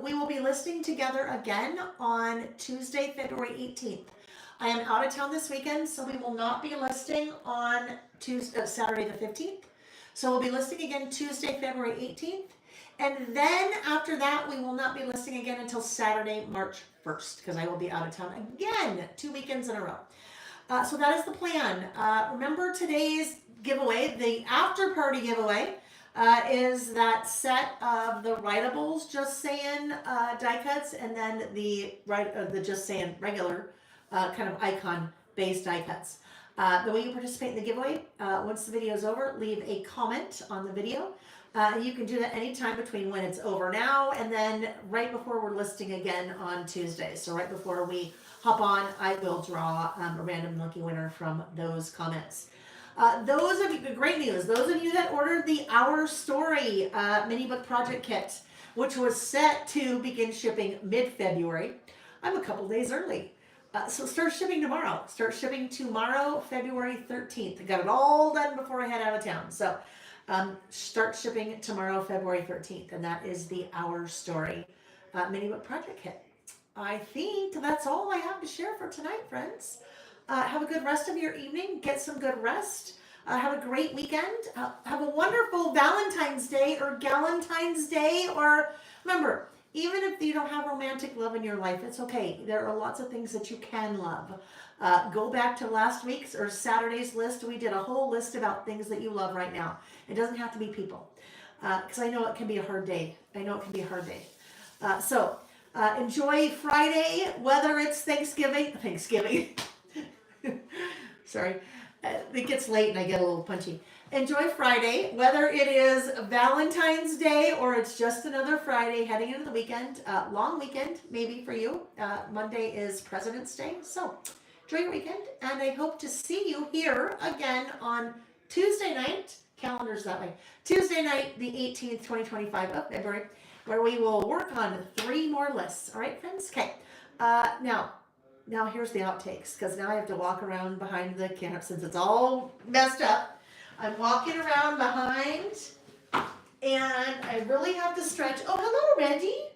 We will be listing together again on Tuesday, February 18th. I am out of town this weekend, so we will not be listing on Saturday the 15th. So we'll be listing again Tuesday, February 18th. And then after that, we will not be listing again until Saturday, March 1st, because I will be out of town again, 2 weekends in a row. So that is the plan. Remember today's giveaway, the after party giveaway, is that set of the writables, Just Saying die cuts, and then the Just Saying regular kind of icon based die cuts. The way you participate in the giveaway, once the video is over, leave a comment on the video. You can do that anytime between when it's over now and then right before we're listing again on Tuesday. So right before we hop on, I will draw a random lucky winner from those comments. Those of you, great news, those of you that ordered the Our Story mini book project kit, which was set to begin shipping mid-February, I'm a couple days early. So start shipping tomorrow. Start shipping tomorrow, February 13th. I got it all done before I head out of town. So start shipping tomorrow, February 13th. And that is the Our Story mini book project kit. I think that's all I have to share for tonight, friends. Have a good rest of your evening. Get some good rest. Have a great weekend. Have a wonderful Valentine's Day or Galentine's Day. Or remember, even if you don't have romantic love in your life, it's okay. There are lots of things that you can love. Go back to last week's or Saturday's list. We did a whole list about things that you love right now. It doesn't have to be people. Because I know it can be a hard day. So enjoy Friday, whether it's Thanksgiving. Sorry, it gets late and I get a little punchy. Enjoy Friday, whether it is Valentine's Day or it's just another Friday heading into the weekend. Long weekend, maybe for you. Monday is President's Day. So enjoy your weekend, and I hope to see you here again on Tuesday night. Calendar's that way. Tuesday night, the 18th, 2025 of February, where we will work on 3 more lists. All right, friends? Okay. Now here's the outtakes, because now I have to walk around behind the camera since it's all messed up. I'm walking around behind, and I really have to stretch. Oh, hello, Reggie.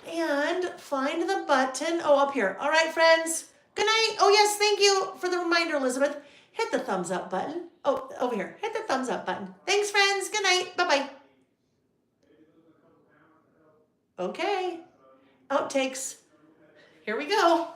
And find the button. Oh, up here. All right, friends. Good night. Oh, yes, thank you for the reminder, Elizabeth. Hit the thumbs up button. Oh, over here. Hit the thumbs up button. Thanks, friends. Good night. Bye-bye. Okay. Outtakes. Here we go.